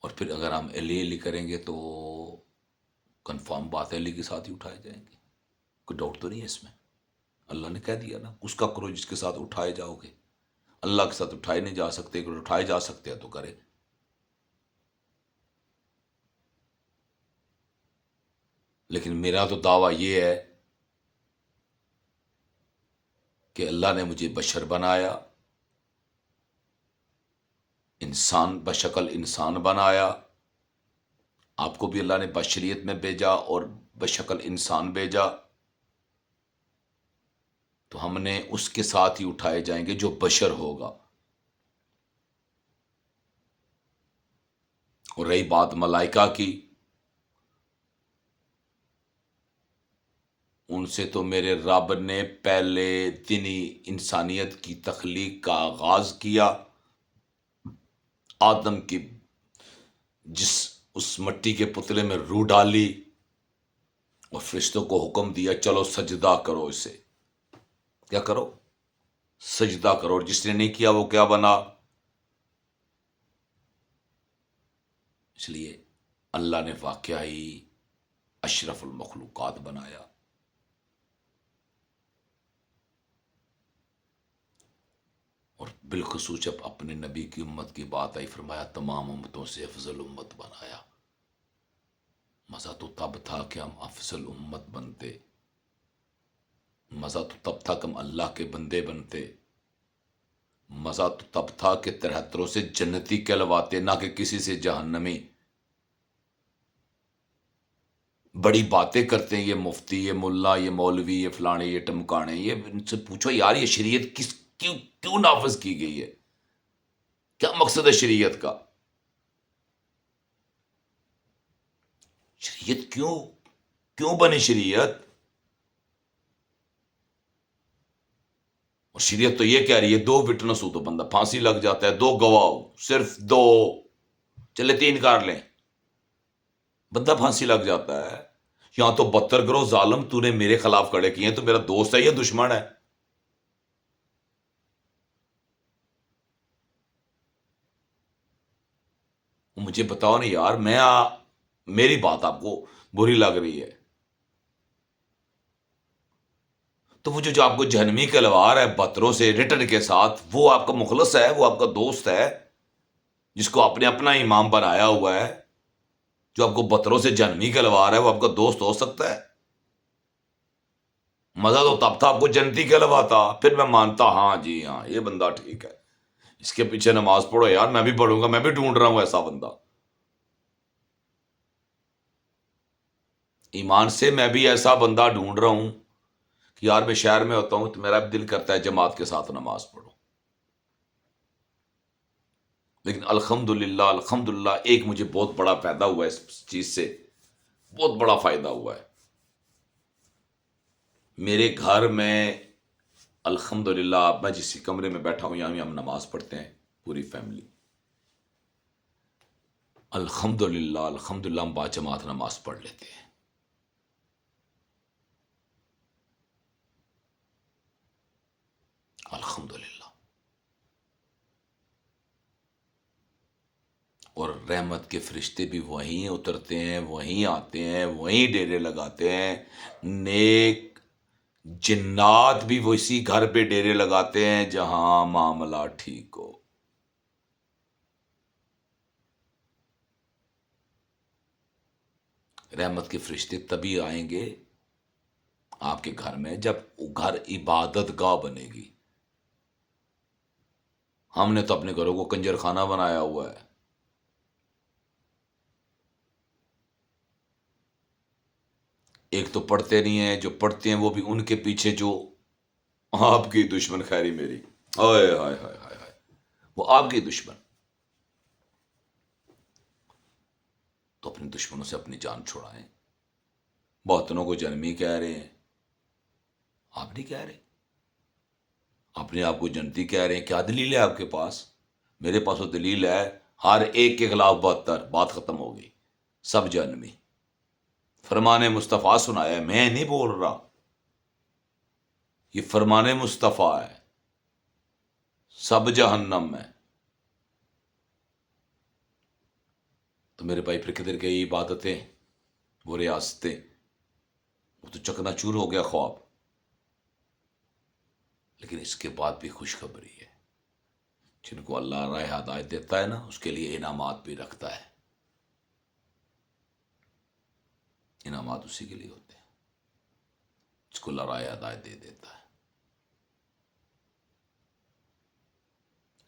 اور پھر اگر ہم علی علی کریں گے تو کنفرم بات ہے، علی کے ساتھ ہی اٹھائے جائیں گے. کوئی ڈاؤٹ تو نہیں ہے اس میں. اللہ نے کہہ دیا نا، اس کا کرو جس کے ساتھ اٹھائے جاؤ گے. اللہ کے ساتھ اٹھائے نہیں جا سکتے، اگر اٹھائے جا سکتے ہیں تو کرے. لیکن میرا تو دعویٰ یہ ہے کہ اللہ نے مجھے بشر بنایا، انسان بشکل انسان بنایا. آپ کو بھی اللہ نے بشریت میں بھیجا اور بشکل انسان بھیجا. تو ہم نے اس کے ساتھ ہی اٹھائے جائیں گے جو بشر ہوگا. اور رہی بات ملائکہ کی، ان سے تو میرے رب نے پہلے دن ہی انسانیت کی تخلیق کا آغاز کیا. آدم کی جس اس مٹی کے پتلے میں روح ڈالی، اور فرشتوں کو حکم دیا چلو سجدہ کرو اسے. کیا کرو؟ سجدہ کرو. اور جس نے نہیں کیا وہ کیا بنا؟ اس لیے اللہ نے واقعی اشرف المخلوقات بنایا. اور بالخصوص جب اپنے نبی کی امت کی بات آئی، فرمایا تمام امتوں سے افضل امت بنایا. مزہ تو تب تھا کہ ہم افضل امت بنتے، مزہ تو تب تھا کہ ہم اللہ کے بندے بنتے، مزہ تو تب تھا کہ ترہتروں سے جنتی کہلواتے، نہ کہ کسی سے جہنمی. بڑی باتیں کرتے ہیں یہ مفتی، یہ ملا، یہ مولوی، یہ فلانے، یہ ٹمکانے. یہ ان سے پوچھو یار، یہ شریعت کیوں نافذ کی گئی ہے؟ کیا مقصد ہے شریعت کا؟ شریعت کیوں بنی شریعت؟ اور شریعت تو یہ کہہ رہی ہے 2 وٹنس ہو تو بندہ پھانسی لگ جاتا ہے. 2 گواہ ہو، صرف 2، چلے 3 کار لیں، بندہ پھانسی لگ جاتا ہے. یہاں تو بدتر کرو، ظالم تو نے میرے خلاف کھڑے کیے ہیں، تو میرا دوست ہے یا دشمن ہے؟ مجھے بتاؤ نا یار. میری بات آپ کو بری لگ رہی ہے تو وہ جو آپ کو جہنمی کہلوا رہا ہے بتروں سے ریٹن کے ساتھ، وہ آپ کا مخلص ہے، وہ آپ کا دوست ہے، جس کو آپ نے اپنا امام بنایا ہوا ہے. جو آپ کو بتروں سے جہنمی کہلوا رہا ہے وہ آپ کا دوست ہو سکتا ہے؟ مزہ تو تب تھا آپ کو جنتی کہلواتا، پھر میں مانتا ہاں جی ہاں یہ بندہ ٹھیک ہے، اس کے پیچھے نماز پڑھو یار، میں بھی پڑھوں گا، میں بھی ڈھونڈ رہا ہوں ایسا بندہ. ایمان سے میں بھی ایسا بندہ ڈھونڈ رہا ہوں کہ یار میں شہر میں ہوتا ہوں تو میرا بھی دل کرتا ہے جماعت کے ساتھ نماز پڑھوں. لیکن الحمدللہ ایک مجھے بہت بڑا فائدہ ہوا ہے اس چیز سے، بہت بڑا فائدہ ہوا ہے. میرے گھر میں الحمدللہ، میں جس کمرے میں بیٹھا ہوں یہاں ہم نماز پڑھتے ہیں. پوری فیملی. الحمدللہ الحمدللہ ہم باجماعت نماز پڑھ لیتے ہیں. الحمدللہ. اور رحمت کے فرشتے بھی وہیں اترتے ہیں، وہیں آتے ہیں، وہیں ڈیرے لگاتے ہیں. نیک جنات بھی وہ اسی گھر پہ ڈیرے لگاتے ہیں جہاں معاملہ ٹھیک ہو. رحمت کے فرشتے تبھی آئیں گے آپ کے گھر میں جب وہ گھر عبادت گاہ بنے گی. ہم نے تو اپنے گھروں کو کنجر خانہ بنایا ہوا ہے. ایک تو پڑھتے نہیں ہیں، جو پڑھتے ہیں وہ بھی ان کے پیچھے جو آپ کی دشمن خیری میری، ہائے ہائے ہائے ہائے ہائے، وہ آپ کی دشمن. تو اپنے دشمنوں سے اپنی جان چھڑائیں. بہتنوں کو جنمی کہہ رہے ہیں، آپ نہیں کہہ رہے. اپنے آپ کو جنتی کہہ رہے ہیں. کیا دلیل ہے آپ کے پاس؟ میرے پاس وہ دلیل ہے. ہر ایک کے خلاف 72، بات ختم ہو گئی. سب جہنمی. فرمان مصطفیٰ سنایا ہے، میں نہیں بول رہا، یہ فرمان مصطفیٰ ہے. سب جہنم میں. تو میرے بھائی پھر کدھر گئی عبادتیں، وہ ریاستیں؟ وہ تو چکنا چور ہو گیا خواب. لیکن اس کے بعد بھی خوشخبری ہے. جن کو اللہ راہ ہدایت دیتا ہے نا، اس کے لیے انعامات بھی رکھتا ہے. انعامات اسی کے لیے ہوتے ہیں جس کو اللہ راہ ہدایت دے دیتا ہے.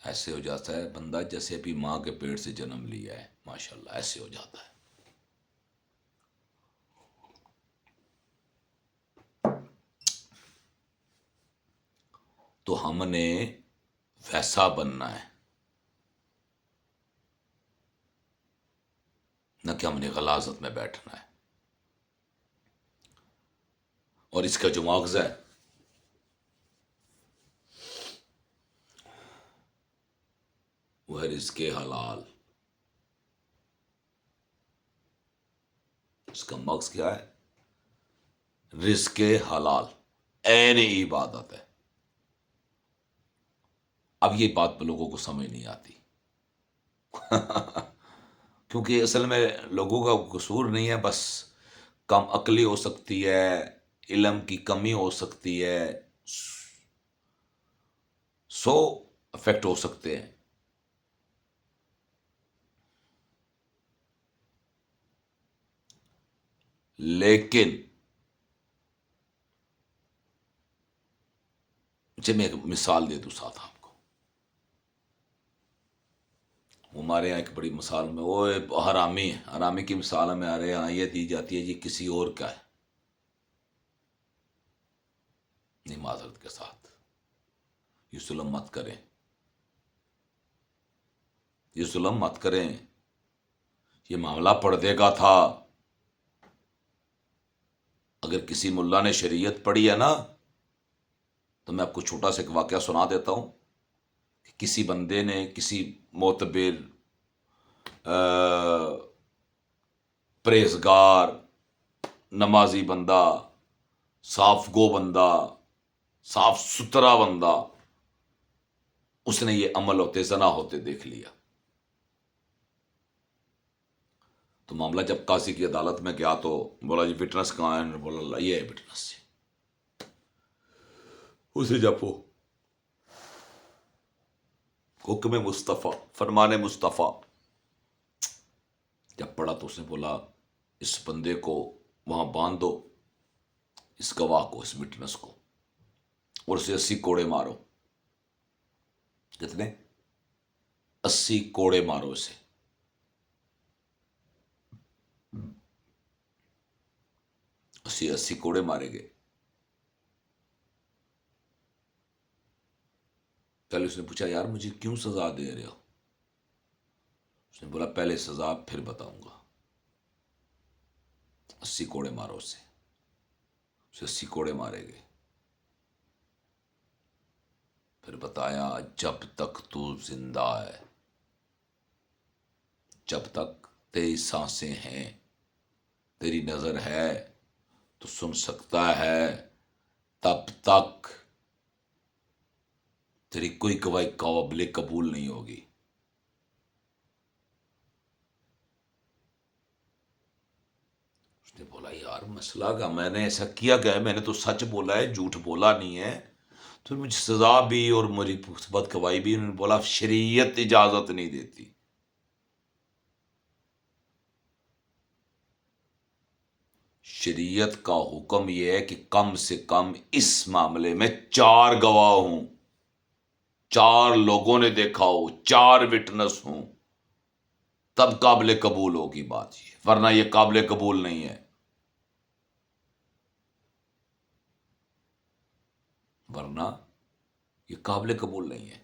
ایسے ہو جاتا ہے بندہ جیسے ابھی ماں کے پیٹ سے جنم لیا ہے. ماشاءاللہ ایسے ہو جاتا ہے. تو ہم نے ویسا بننا ہے، نہ کہ ہم نے غلاظت میں بیٹھنا ہے. اور اس کا جو مواخذہ ہے وہ ہے رزق حلال. اس کا مقصد کیا ہے؟ رزق حلال عین عبادت ہے. اب یہ بات لوگوں کو سمجھ نہیں آتی کیونکہ اصل میں لوگوں کا قصور نہیں ہے، بس کم عقلی ہو سکتی ہے، علم کی کمی ہو سکتی ہے، سو افیکٹ ہو سکتے ہیں. لیکن میں ایک مثال دے دوں ساتھ آپ کو. ہمارے یہاں ایک بڑی مثال میں وہ حرامی ہے، حرامی کی مثال ہمیں ہمارے یہاں یہ دی جاتی ہے جی کسی اور کا ہے. نہیں، معذرت کے ساتھ یہ ظلم مت کریں، یہ ظلم مت کریں. یہ معاملہ پردے کا تھا. اگر کسی ملا نے شریعت پڑھی ہے نا، تو میں آپ کو چھوٹا سا ایک واقعہ سنا دیتا ہوں. کہ کسی بندے نے کسی معتبر پرہیزگار نمازی بندہ، صاف گو بندہ، صاف ستھرا بندہ، اس نے یہ عمل ہوتے زنا ہوتے دیکھ لیا. تو معاملہ جب قاضی کی عدالت میں گیا تو بولا جی وٹنس کہاں ہے؟ انہوں نے بولا اللہ یہ ہے وٹنس. اسے جب وہ حکم مصطفیٰ، فرمان مصطفیٰ جب پڑھا تو اس نے بولا اس بندے کو وہاں باندھ دو، اس گواہ کو، اس وٹنس کو، اور اسے 80 کوڑے مارو. کتنے؟ 80 کوڑے مارو اسے. اسی کوڑے مارے گئے. پہلے اس نے پوچھا یار مجھے کیوں سزا دے رہے ہو؟ اس نے بولا پہلے سزا پھر بتاؤں گا. 80 کوڑے مارو اسے. 80 کوڑے مارے گئے. پھر پھر بتایا جب تک تو زندہ ہے، جب تک تیری سانسیں ہیں، تیری نظر ہے تو سن سکتا ہے، تب تک تیری کوئی گواہی قابل قبول نہیں ہوگی۔ اس نے بولا یار مسئلہ کا میں نے ایسا کیا کہ میں نے تو سچ بولا ہے، جھوٹ بولا نہیں ہے، تو مجھے سزا بھی اور میری مثبت گواہی بھی۔ انہوں نے بولا شریعت اجازت نہیں دیتی۔ شریعت کا حکم یہ ہے کہ کم سے کم اس معاملے میں 4 گواہ ہوں، 4 لوگوں نے دیکھا ہو، 4 وٹنس ہوں، تب قابل قبول ہوگی بات یہ، ورنہ یہ قابل قبول نہیں ہے، ورنہ یہ قابل قبول نہیں ہے۔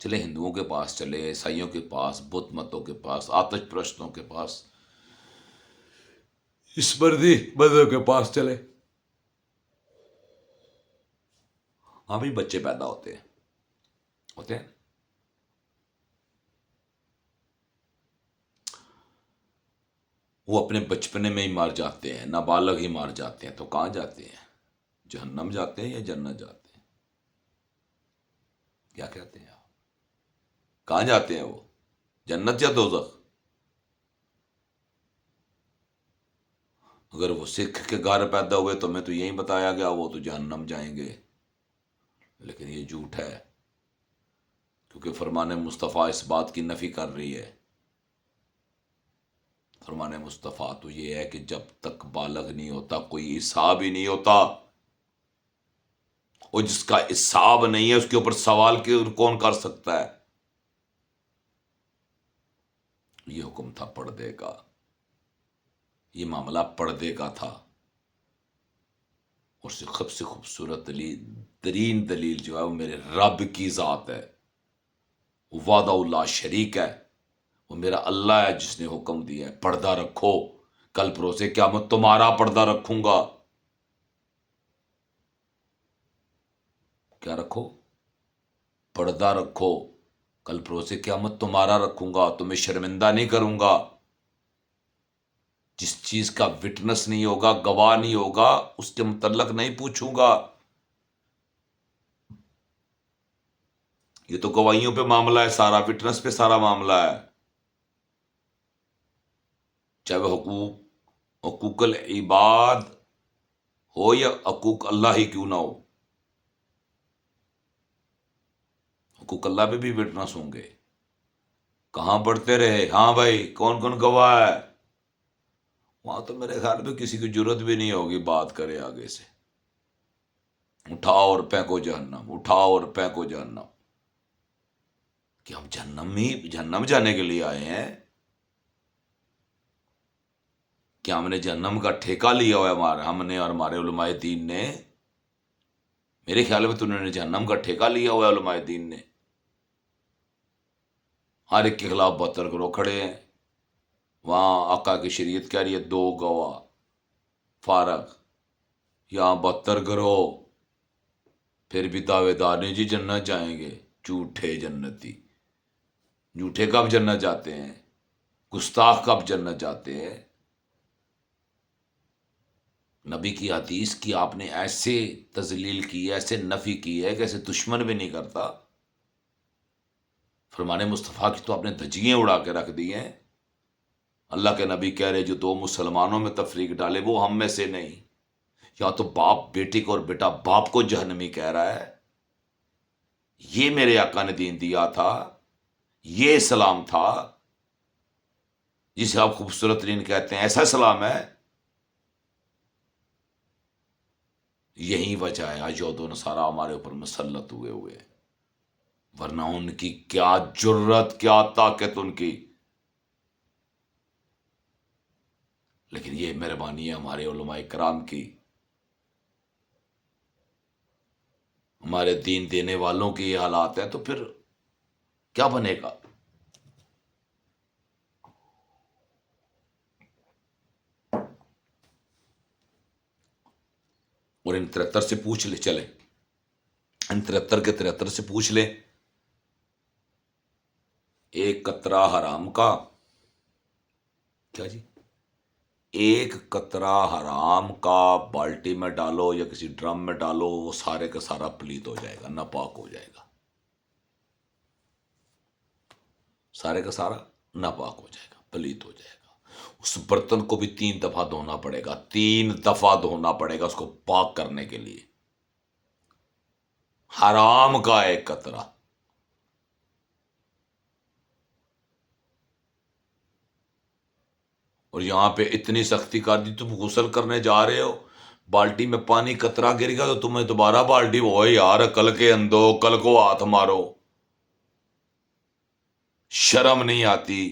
چلے ہندوؤں کے پاس چلے، عیسائیوں کے پاس، بدھ متوں کے پاس، آتش پرستوں کے پاس، اس مردی مذہب کے پاس چلے، ہاں بھی بچے پیدا ہوتے ہیں۔ وہ اپنے بچپنے میں ہی مار جاتے ہیں، نابالغ ہی مار جاتے ہیں، تو کہاں جاتے ہیں؟ جہنم جاتے ہیں یا جنت جاتے ہیں؟ کیا کہتے ہیں آپ؟ کہاں جاتے ہیں وہ؟ جنت یا دوزخ؟ اگر وہ سکھ کے گھر پیدا ہوئے تو میں تو یہی بتایا گیا وہ تو جہنم جائیں گے، لیکن یہ جھوٹ ہے، کیونکہ فرمان مصطفیٰ اس بات کی نفی کر رہی ہے۔ فرمان مصطفیٰ تو یہ ہے کہ جب تک بالغ نہیں ہوتا کوئی حساب ہی نہیں ہوتا، اور جس کا حساب نہیں ہے اس کے اوپر سوال کون کر سکتا ہے؟ یہ حکم تھا پردے کا، یہ معاملہ پردے کا تھا، اور سب سے خوبصورت ترین دلیل جو ہے وہ میرے رب کی ذات ہے، وہ وحدہ اللہ شریک ہے، وہ میرا اللہ ہے جس نے حکم دیا ہے پردہ رکھو، کل پروسے قیامت تمہارا پردہ رکھوں گا۔ کیا رکھو؟ پردہ رکھو، کل پروسے قیامت تمہارا رکھوں گا، تمہیں شرمندہ نہیں کروں گا۔ جس چیز کا وٹنس نہیں ہوگا، گواہ نہیں ہوگا، اس کے متعلق نہیں پوچھوں گا۔ یہ تو گواہیوں پہ معاملہ ہے سارا، وٹنس پہ سارا معاملہ ہے، چاہے وہ حقوق العباد ہو یا حقوق اللہ ہی کیوں نہ ہو، حقوق اللہ پہ بھی وٹنس ہوں گے۔ کہاں پڑھتے رہے؟ ہاں بھائی کون کون گواہ ہے؟ وہاں تو میرے خیال میں کسی کی ضرورت بھی نہیں ہوگی بات کرے آگے سے، اٹھاؤ اور پھینکو جہنم، اٹھاؤ اور پھینکو جہنم۔ کہ ہم جہنم جانے کے لیے آئے ہیں؟ کیا ہم نے جہنم کا ٹھیکہ لیا ہوا ہے ہم نے اور ہمارے علماء دین نے؟ میرے خیال میں تو انہوں نے جہنم کا ٹھیکہ لیا ہوا ہے علماء دین نے۔ ہر ایک کے خلاف 72 گروہ کھڑے ہیں، وہاں آقا کی شریعت کہہ رہی ہے 2 گواہ فارغ، یہاں 72 گروہ، پھر بھی دعوے دار نے جی جنت جائیں گے۔ جھوٹے جنتی، جھوٹے کب جنت جاتے ہیں؟ گستاخ کب جنت جاتے ہیں؟ نبی کی حدیث کی آپ نے ایسے تذلیل کی ہے، ایسے نفی کی ہے کہ ایسے دشمن بھی نہیں کرتا۔ فرمان مصطفیٰ کی تو آپ نے دھجیاں اڑا کے رکھ دی ہیں۔ اللہ کے نبی کہہ رہے جو 2 مسلمانوں میں تفریق ڈالے وہ ہم میں سے نہیں، یا تو باپ بیٹی کو اور بیٹا باپ کو جہنمی کہہ رہا ہے۔ یہ میرے آقا نے دین دیا تھا، یہ اسلام تھا جسے آپ خوبصورت ترین کہتے ہیں، ایسا اسلام ہے۔ یہی وجہ ہے آج یہود و نصارہ ہمارے اوپر مسلط ہوئے، ورنہ ان کی کیا جرت، کیا طاقت ان کی، لیکن یہ مہربانی ہے ہمارے علماء کرام کی، ہمارے دین دینے والوں کی یہ حالات ہیں، تو پھر کیا بنے گا؟ اور ان 73 سے پوچھ لے چلے، ان 73 کے 73 سے پوچھ لیں، ایک قطرہ حرام کا، کیا جی، ایک قطرہ حرام کا بالٹی میں ڈالو یا کسی ڈرم میں ڈالو، وہ سارے کا سارا پلیت ہو جائے گا، ناپاک ہو جائے گا، سارے کا سارا ناپاک ہو جائے گا، پلیت ہو جائے گا۔ اس برتن کو بھی 3 دفعہ دھونا پڑے گا، 3 دفعہ دھونا پڑے گا اس کو پاک کرنے کے لیے، حرام کا ایک قطرہ۔ اور یہاں پہ اتنی سختی کر دی، تم غسل کرنے جا رہے ہو، بالٹی میں پانی قطرہ گر گا تو تمہیں دوبارہ بالٹی، وہ یار کل کے اندو، کل کو ہاتھ مارو، شرم نہیں آتی؟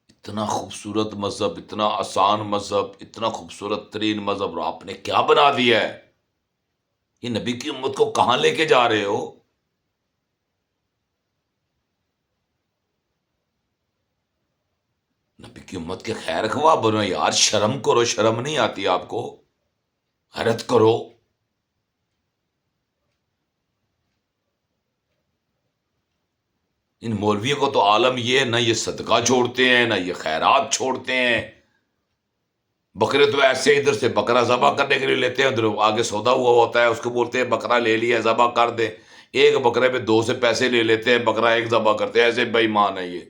اتنا خوبصورت مذہب، اتنا آسان مذہب، اتنا خوبصورت ترین مذہب، اور آپ نے کیا بنا دیا ہے؟ یہ نبی کی امت کو کہاں لے کے جا رہے ہو؟ نبی کی امت کے خیر خواہ بنو یار، شرم کرو، شرم نہیں آتی آپ کو؟ حیرت کرو۔ ان مولویوں کو تو عالم یہ، نہ یہ صدقہ چھوڑتے ہیں، نہ یہ خیرات چھوڑتے ہیں۔ بکرے تو ایسے ادھر سے بکرا ذبح کرنے کے لیے لیتے ہیں، ادھر آگے سودا ہوا ہوتا ہے، اس کو بولتے ہیں بکرا لے لیا ذبح کر دیں، ایک بکرے پہ 2 سے پیسے لے لیتے ہیں، بکرا ایک ذبح کرتے ہیں، ایسے بے ایمان ہے یہ۔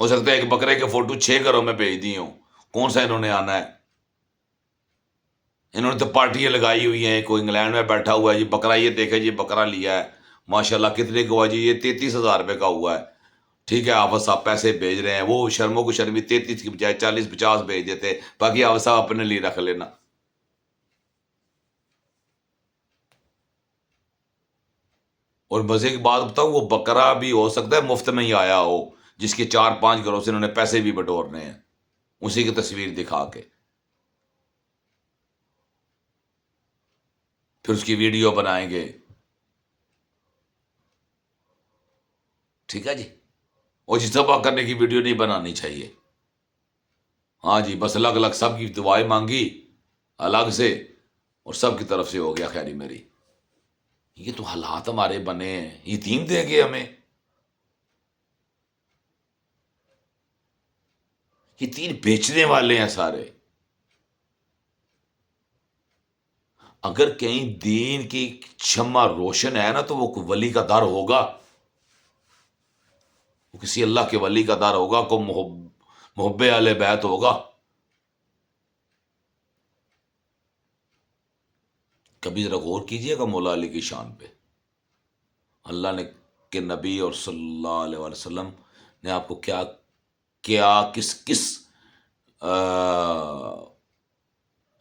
ہو سکتا ہے ایک بکرے کے فوٹو 6 گھروں میں بھیج دی ہوں، کون سا انہوں نے آنا ہے؟ انہوں نے تو پارٹیاں لگائی ہوئی ہیں، کوئی انگلینڈ میں بیٹھا ہوا ہے جی، بکرا یہ دیکھے جی بکرا لیا ہے، ماشاءاللہ کتنے کا ہوا جی، یہ 33,000 روپے کا ہوا ہے، ٹھیک ہے آفت صاحب پیسے بھیج رہے ہیں، وہ شرموں کو شرمی 33 کی بجائے 40-50 بھیج دیتے، باقی آفت صاحب اپنے لیے رکھ لینا۔ اور مزے کی بات بتاؤں، وہ بکرا بھی ہو سکتا ہے مفت میں ہی آیا ہو، جس کے 4-5 گھروں سے انہوں نے پیسے بھی بٹورنے ہیں، اسی کی تصویر دکھا کے پھر اس کی ویڈیو بنائیں گے، ٹھیک ہے جی۔ اور جس ذبح کرنے کی ویڈیو نہیں بنانی چاہیے، ہاں جی، بس الگ الگ سب کی دعائیں مانگی الگ سے، اور سب کی طرف سے ہو گیا خیری میری۔ یہ تو حالات ہمارے بنے ہیں، یتیم دیں گے ہمیں؟ یتیم بیچنے والے ہیں سارے۔ اگر کہیں دین کی شمع روشن ہے نا، تو وہ کوئی ولی کا در ہوگا، وہ کسی اللہ کے ولی کا در ہوگا، کو محب اہل بیت ہوگا۔ کبھی ذرا غور کیجئے گا مولا علی کی شان پہ، اللہ نے کہ نبی اور صلی اللہ علیہ وآلہ وسلم نے آپ کو کیا کیا، کس کس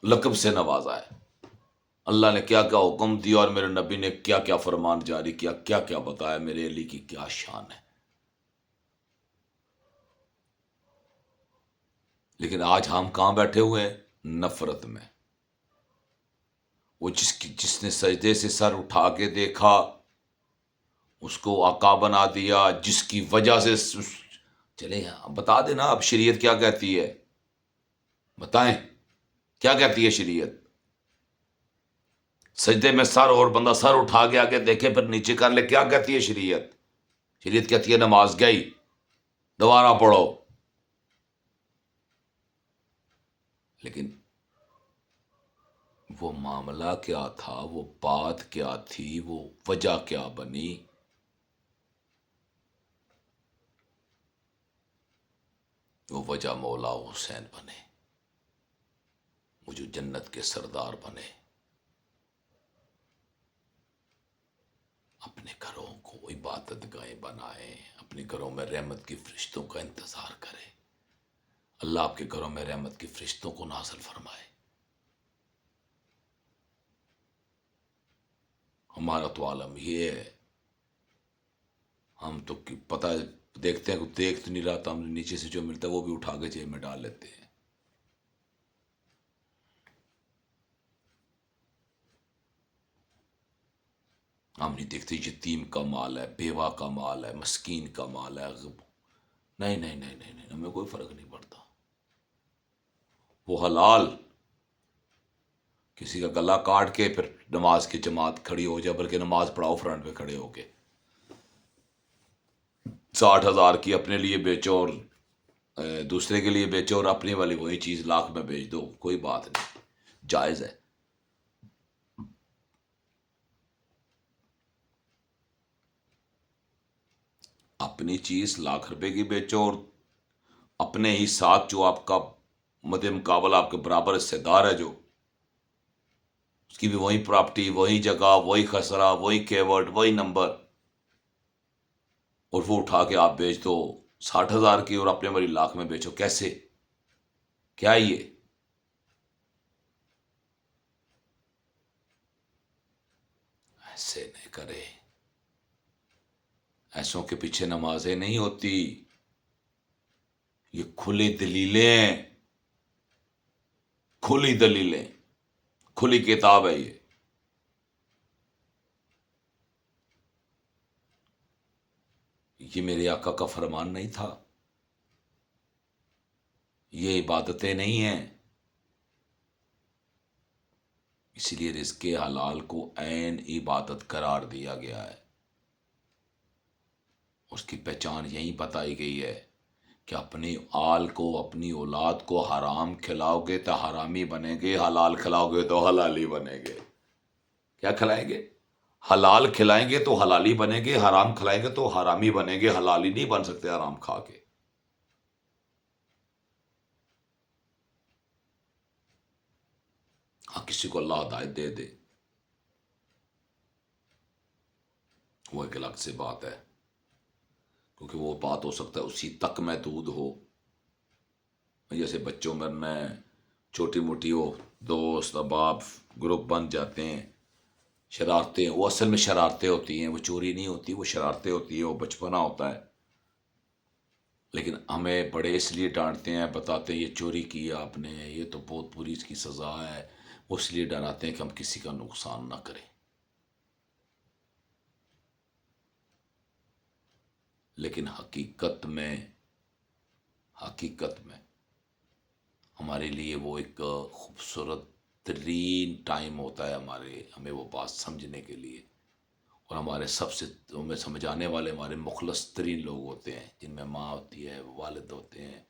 لقب سے نوازا ہے، اللہ نے کیا کیا حکم دیا، اور میرے نبی نے کیا کیا فرمان جاری کیا، کیا کیا بتایا، میرے علی کی کیا شان ہے۔ لیکن آج ہم کہاں بیٹھے ہوئے ہیں؟ نفرت میں۔ وہ جس نے سجدے سے سر اٹھا کے دیکھا، اس کو آقا بنا دیا، جس کی وجہ سے چلے بتا دینا اب شریعت کیا کہتی ہے، بتائیں کیا کہتی ہے شریعت؟ سجدے میں سر، اور بندہ سر اٹھا کے آگے دیکھے پھر نیچے کر لے، کیا کہتی ہے شریعت؟ شریعت کہتی ہے نماز گئی، دوبارہ پڑھو۔ لیکن وہ معاملہ کیا تھا، وہ بات کیا تھی، وہ وجہ کیا بنی؟ وہ وجہ مولا حسین بنے، وہ جو جنت کے سردار بنے، اپنے گھروں کو عبادت گاہیں بنائیں، اپنے گھروں میں رحمت کی فرشتوں کا انتظار کریں، اللہ آپ کے گھروں میں رحمت کی فرشتوں کو نازل فرمائے۔ ہمارا تو عالم یہ ہے، ہم تو پتہ دیکھتے ہیں، دیکھ تو نہیں رہا تھا، ہم نیچے سے جو ملتا ہے وہ بھی اٹھا کے جیب میں ڈال لیتے ہیں۔ ہم نہیں دیکھتے یتیم کا مال ہے، بیوہ کا مال ہے، مسکین کا مال ہے، نہیں نہیں نہیں نہیں نہیں، ہمیں کوئی فرق نہیں پڑتا. وہ حلال. کسی کا گلا کاٹ کے پھر نماز کی جماعت کھڑی ہو جائے، بلکہ نماز پڑھاؤ فرنٹ پہ کھڑے ہو کے. 60,000 کی اپنے لیے بیچو اور دوسرے کے لیے بیچو، اور اپنی والی وہی چیز لاکھ میں بیچ دو، کوئی بات نہیں، جائز ہے. اپنی چیز ₹1,00,000 کی بیچو، اور اپنے ہی ساتھ جو آپ کا مد مقابل آپ کے برابر حصے دار ہے، جو اس کی بھی وہی پراپرٹی، وہی جگہ، وہی خسرہ، وہی کیورڈ، وہی نمبر، اور وہ اٹھا کے آپ بیچ دو 60,000 کی، اور اپنے والی لاکھ میں بیچو. کیسے؟ کیا یہ؟ ایسے نہیں کرے. ایسوں کے پیچھے نمازیں نہیں ہوتی. یہ کھلی دلیلیں ہیں، کھلی دلیلیں، کھلی کتاب ہے یہ. یہ میرے آقا کا فرمان نہیں تھا؟ یہ عبادتیں نہیں ہیں. اس لیے رزق حلال کو عین عبادت قرار دیا گیا ہے. اس کی پہچان یہی بتائی گئی ہے کہ اپنی آل کو، اپنی اولاد کو حرام کھلاؤ گے تو حرامی بنیں گے، حلال کھلاؤ گے تو حلالی بنیں گے. کیا کھلائیں گے؟ حلال کھلائیں گے تو حلالی بنیں گے، حرام کھلائیں گے تو حرامی بنیں گے. حلالی نہیں بن سکتے حرام کھا کے. ہاں، کسی کو اللہ ہدایت دے دے، وہ ایک الگ سے بات ہے، کیونکہ وہ بات ہو سکتا ہے اسی تک محدود ہو. جیسے بچوں میں چھوٹی موٹی ہو، دوست احباب گروپ بن جاتے ہیں، شرارتیں، وہ اصل میں شرارتیں ہوتی ہیں، وہ چوری نہیں ہوتی، وہ شرارتیں ہوتی ہیں، وہ بچپنا ہوتا ہے. لیکن ہمیں بڑے اس لیے ڈانٹتے ہیں، بتاتے ہیں یہ چوری کی آپ نے، یہ تو بہت بری اس کی سزا ہے. وہ اس لیے ڈراتے ہیں کہ ہم کسی کا نقصان نہ کریں. لیکن حقیقت میں ہمارے لیے وہ ایک خوبصورت ترین ٹائم ہوتا ہے، ہمیں وہ بات سمجھنے کے لیے. اور ہمارے سب سے ہمیں سمجھانے والے ہمارے مخلص ترین لوگ ہوتے ہیں، جن میں ماں ہوتی ہے، والد ہوتے ہیں.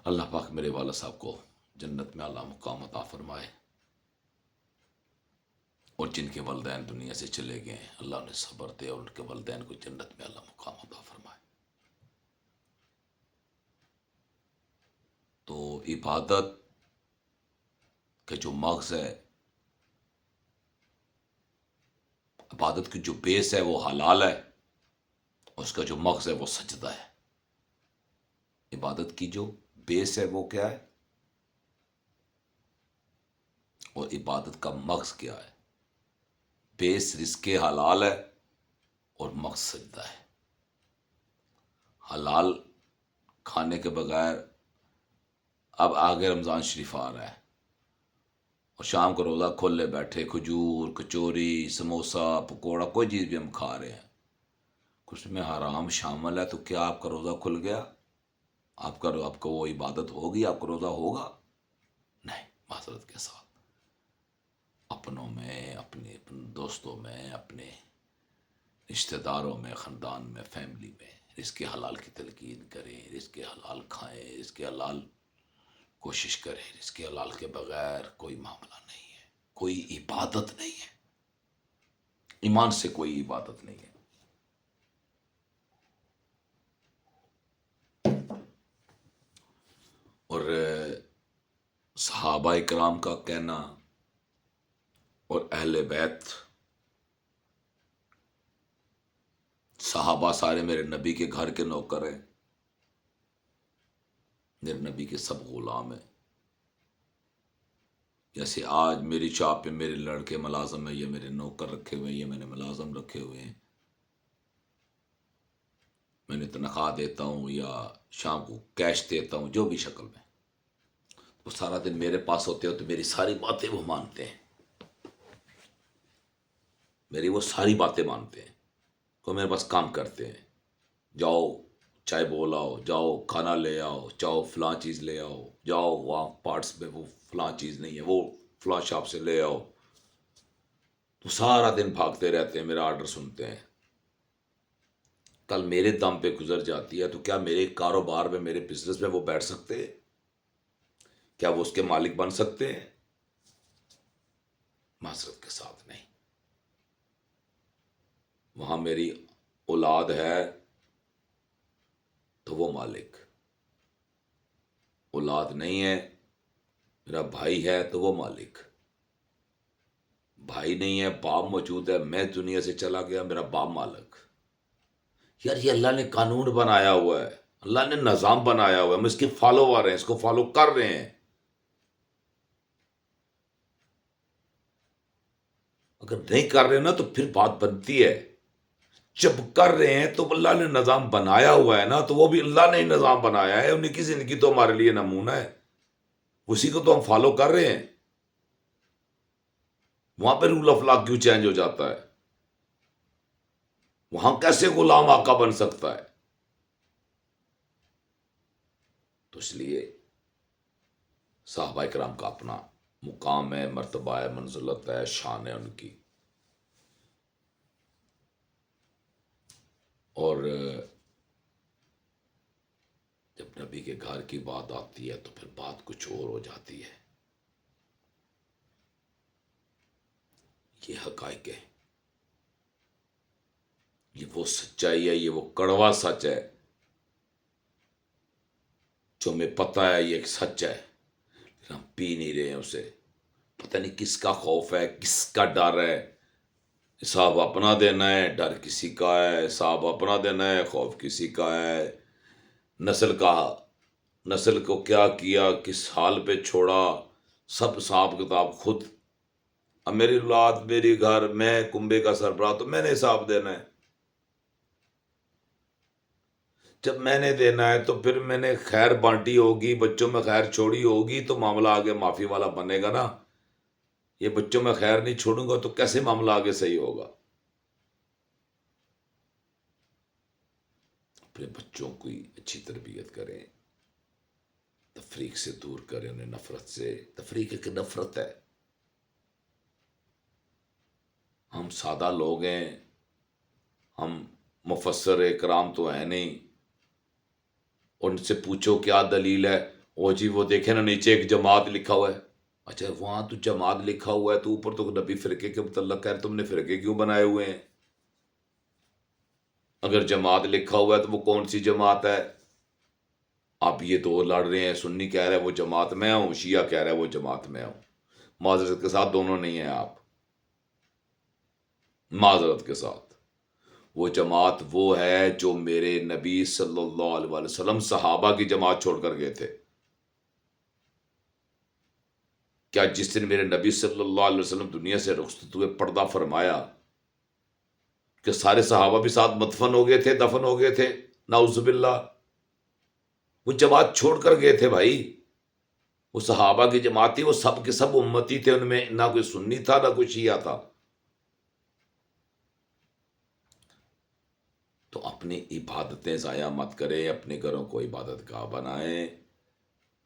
اللہ پاک میرے والد صاحب کو جنت میں اعلیٰ مقام عطا فرمائے، اور جن کے والدین دنیا سے چلے گئے ہیں اللہ انہیں صبر دے، اور ان کے والدین کو جنت میں اعلیٰ مقام عطا فرمائے. تو عبادت کا جو مغز ہے، عبادت کی جو بیس ہے وہ حلال ہے، اور اس کا جو مغز ہے وہ سجدہ ہے. عبادت کی جو بیس ہے وہ کیا ہے، اور عبادت کا مغز کیا ہے؟ بیس رزق حلال ہے، اور مغز سجدہ ہے. حلال کھانے کے بغیر، اب آگے رمضان شریف آ رہا ہے، اور شام کو روزہ کھول لے بیٹھے، کھجور، کچوری، سموسہ، پکوڑا، کوئی چیز بھی ہم کھا رہے ہیں، کچھ میں حرام شامل ہے، تو کیا آپ کا روزہ کھل گیا؟ آپ کو وہ عبادت ہوگی؟ آپ کا روزہ ہوگا؟ نہیں. معذرت کے ساتھ اپنوں میں، اپنے دوستوں میں، اپنے رشتہ داروں میں، خاندان میں، فیملی میں رزق حلال کی تلقین کریں، رزق حلال کھائیں، رزق حلال کوشش کریں. رزق حلال کے بغیر کوئی معاملہ نہیں ہے، کوئی عبادت نہیں ہے، ایمان سے کوئی عبادت نہیں ہے. اور صحابہ کرام کا کہنا اور اہل بیت، صحابہ سارے میرے نبی کے گھر کے نوکر ہیں، میرے نبی کے سب غلام ہیں. جیسے آج میری شاپ پہ میرے لڑکے ملازم ہیں، یہ میرے نوکر رکھے ہوئے ہیں، یہ میں نے ملازم رکھے ہوئے ہیں. میں نے تنخواہ دیتا ہوں یا شام کو کیش دیتا ہوں، جو بھی شکل میں، وہ سارا دن میرے پاس ہوتے ہو تو میری ساری باتیں وہ مانتے ہیں، میری وہ ساری باتیں مانتے ہیں. وہ میرے پاس کام کرتے ہیں، جاؤ چائے بول آؤ، جاؤ کھانا لے آؤ، جاؤ فلاں چیز لے آؤ، جاؤ وہاں پارٹس میں وہ فلاں چیز نہیں ہے وہ فلاں شاپ سے لے آؤ، تو سارا دن بھاگتے رہتے ہیں، میرا آرڈر سنتے ہیں. کل میرے دم پہ گزر جاتی ہے تو کیا میرے کاروبار میں، میرے بزنس میں وہ بیٹھ سکتے ہیں؟ کیا وہ اس کے مالک بن سکتے ہیں؟ معذرت کے ساتھ نہیں. وہاں میری اولاد ہے تو وہ مالک، اولاد نہیں ہے، میرا بھائی ہے تو وہ مالک، بھائی نہیں ہے، باپ موجود ہے، میں دنیا سے چلا گیا، میرا باپ مالک. یار یہ اللہ نے قانون بنایا ہوا ہے، اللہ نے نظام بنایا ہوا ہے، ہم اس کے فالوور ہیں، اس کو فالو کر رہے ہیں. اگر نہیں کر رہے نا تو پھر بات بنتی ہے. جب کر رہے ہیں تو اللہ نے نظام بنایا ہوا ہے نا، تو وہ بھی اللہ نے ہی نظام بنایا ہے، انہیں کی زندگی تو ہمارے لیے نمونہ ہے، اسی کو تو ہم فالو کر رہے ہیں. وہاں پہ رول آف لا کیوں چینج ہو جاتا ہے؟ وہاں کیسے غلام آقا بن سکتا ہے؟ تو اس لیے صحابہ کرام کا اپنا مقام ہے، مرتبہ ہے، منزلت ہے، شان ہے ان کی. اور جب نبی کے گھر کی بات آتی ہے تو پھر بات کچھ اور ہو جاتی ہے. یہ حقائق ہے، یہ وہ سچائی ہے، یہ وہ کڑوا سچ ہے جو ہمیں پتہ ہے یہ ایک سچ ہے، ہم پی نہیں رہے ہیں اسے. پتہ نہیں کس کا خوف ہے، کس کا ڈر ہے. حساب اپنا دینا ہے، ڈر کسی کا ہے. حساب اپنا دینا ہے، خوف کسی کا ہے. نسل کا، نسل کو کیا کیا، کس حال پہ چھوڑا، سب حساب کتاب خود. اب میری اولاد، میری گھر، میں کنبے کا سربراہ، تو میں نے حساب دینا ہے. جب میں نے دینا ہے تو پھر میں نے خیر بانٹی ہوگی، بچوں میں خیر چھوڑی ہوگی، تو معاملہ آگے معافی والا بنے گا نا. یہ بچوں میں خیر نہیں چھوڑوں گا تو کیسے معاملہ آگے صحیح ہوگا؟ اپنے بچوں کی اچھی تربیت کریں، تفریق سے دور کریں انہیں، نفرت سے. تفریق ایک نفرت ہے. ہم سادہ لوگ ہیں، ہم مفسر اکرام تو ہیں نہیں. ان سے پوچھو کیا دلیل ہے، وہ جی وہ دیکھیں نا نیچے ایک جماعت لکھا ہوا ہے. اچھا وہاں تو جماعت لکھا ہوا ہے تو اوپر تو نبی فرقے کے متعلق ہے، تم نے فرقے کیوں بنائے ہوئے ہیں؟ اگر جماعت لکھا ہوا ہے تو وہ کون سی جماعت ہے؟ آپ یہ دو لڑ رہے ہیں، سنی کہہ رہا ہے وہ جماعت میں ہوں، شیعہ کہہ رہا ہے وہ جماعت میں ہوں. معذرت کے ساتھ دونوں نہیں ہیں آپ، معذرت کے ساتھ. وہ جماعت وہ ہے جو میرے نبی صلی اللہ علیہ وسلم صحابہ کی جماعت چھوڑ کر گئے تھے. کیا جس دن میرے نبی صلی اللہ علیہ وسلم دنیا سے رخصت ہوئے، پردہ فرمایا، کہ سارے صحابہ بھی ساتھ مدفن ہو گئے تھے، دفن ہو گئے تھے؟ نعوذ باللہ. وہ جماعت چھوڑ کر گئے تھے بھائی. وہ صحابہ کی جماعت تھی، وہ سب کے سب امتی تھے، ان میں نہ کوئی سنی تھا نہ کوئی شیعہ تھا. تو اپنی عبادتیں ضائع مت کریں، اپنے گھروں کو عبادت گاہ بنائیں،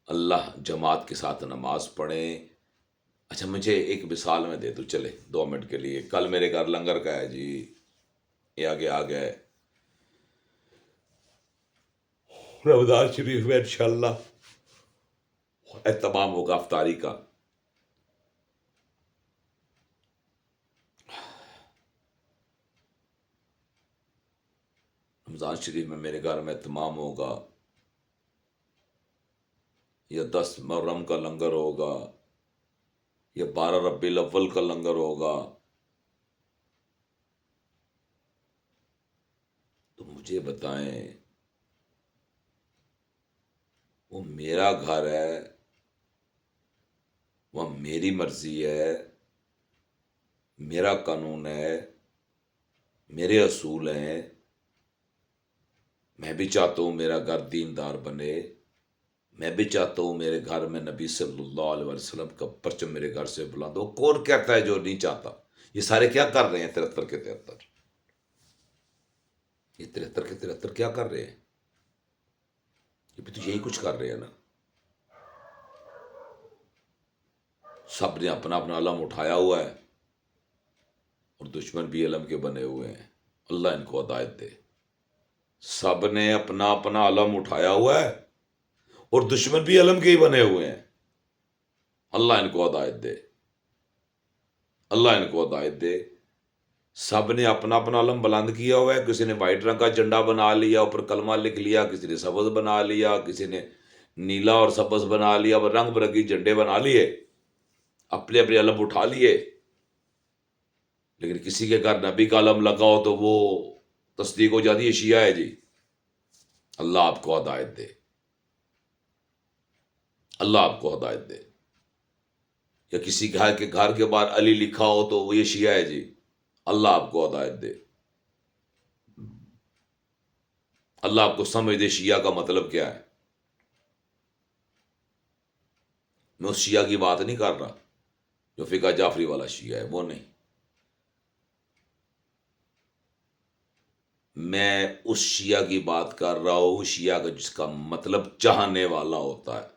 اللہ جماعت کے ساتھ نماز پڑھیں. اچھا مجھے ایک مثال میں دے دو، چلے 2 منٹ کے لیے. کل میرے گھر لنگر کا ہے جی، یہ آگے آ گئے رمضان شریف میں انشاءاللہ اہتمام ہوگا افطاری کا. رمضان شریف میں میرے گھر میں اہتمام ہوگا، یا 10 محرم کا لنگر ہوگا، یا 12 ربیع الاول کا لنگر ہوگا. تو مجھے بتائیں، وہ میرا گھر ہے، وہ میری مرضی ہے، میرا قانون ہے، میرے اصول ہیں. میں بھی چاہتا ہوں میرا گھر دیندار بنے، میں بھی چاہتا ہوں میرے گھر میں نبی صلی اللہ علیہ وسلم کا پرچم میرے گھر سے بلند ہو. کون کہتا ہے جو نہیں چاہتا؟ یہ سارے کیا کر رہے ہیں 73 کے 73؟ یہ 73 کے 73 کیا کر رہے ہیں؟ یہ بھی تو یہی کچھ کر رہے ہیں نا. سب نے اپنا اپنا علم اٹھایا ہوا ہے اور دشمن بھی علم کے بنے ہوئے ہیں. اللہ ان کو ہدایت دے. سب نے اپنا اپنا علم اٹھایا ہوا ہے اور دشمن بھی علم کے ہی بنے ہوئے ہیں. اللہ ان کو ہدایت دے. اللہ ان کو ہدایت دے. سب نے اپنا اپنا علم بلند کیا ہوا ہے. کسی نے وائٹ رنگ کا جھنڈا بنا لیا، اوپر کلمہ لکھ لیا، کسی نے سبز بنا لیا، کسی نے نیلا اور سبز بنا لیا، اور رنگ برنگی جھنڈے بنا لیے، اپنے اپنے علم اٹھا لیے. لیکن کسی کے گھر نبی کا علم لگا ہو تو وہ تصدیق ہو جاتی ہے شیعہ ہے جی. اللہ آپ کو ہدایت دے. اللہ آپ کو ہدایت دے. یا کسی گھر کے باہر علی لکھا ہو تو وہ یہ شیعہ ہے جی. اللہ آپ کو ہدایت دے. اللہ آپ کو سمجھ دے شیعہ کا مطلب کیا ہے. میں اس شیعہ کی بات نہیں کر رہا جو فقہ جعفری والا شیعہ ہے، وہ نہیں. میں اس شیعہ کی بات کر رہا ہوں، شیعہ کا جس کا مطلب چاہنے والا ہوتا ہے.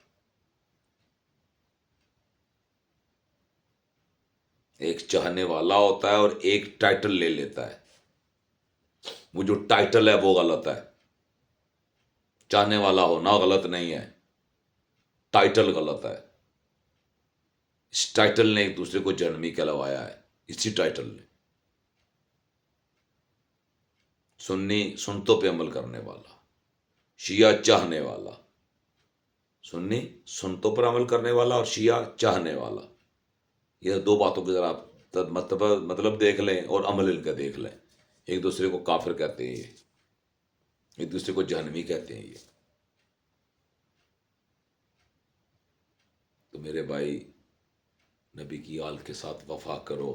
ایک چاہنے والا ہوتا ہے اور ایک ٹائٹل لے لیتا ہے. وہ جو ٹائٹل ہے وہ غلط ہے. چاہنے والا ہونا غلط نہیں ہے، ٹائٹل غلط ہے. اس ٹائٹل نے ایک دوسرے کو جہنمی کہلوایا ہے. اسی ٹائٹل نے. سنی سنتوں پہ عمل کرنے والا، شیعہ چاہنے والا. سنی سنتوں پر عمل کرنے والا اور شیعہ چاہنے والا. یہ دو باتوں کے ذرا آپ مطلب دیکھ لیں اور عمل ان کا دیکھ لیں. ایک دوسرے کو کافر کہتے ہیں یہ، ایک دوسرے کو جہنمی کہتے ہیں یہ. تو میرے بھائی، نبی کی آل کے ساتھ وفا کرو.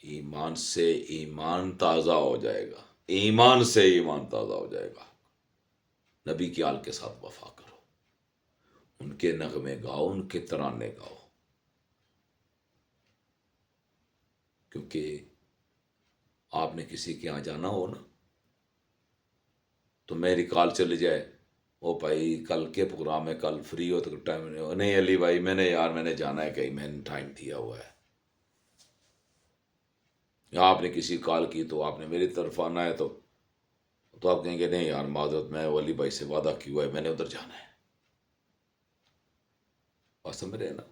ایمان سے ایمان تازہ ہو جائے گا. ایمان سے ایمان تازہ ہو جائے گا. نبی کی آل کے ساتھ وفا کرو. ان کے نغمے گاؤ، ان کے ترانے گاؤ. کیونکہ آپ نے کسی کے یہاں جانا ہو نا تو میری کال چلی جائے، او بھائی کل کے پروگرام ہے، کل فری ہو تو ٹائم نہیں علی بھائی میں نے جانا ہے کہیں، میں نے ٹائم دیا ہوا ہے. یا آپ نے کسی کال کی تو آپ نے میری طرف آنا ہے تو آپ کہیں گے نہیں یار معذرت، میں علی بھائی سے وعدہ کیا ہوا ہے، میں نے ادھر جانا ہے. بات سمجھ رہے ہیں نا.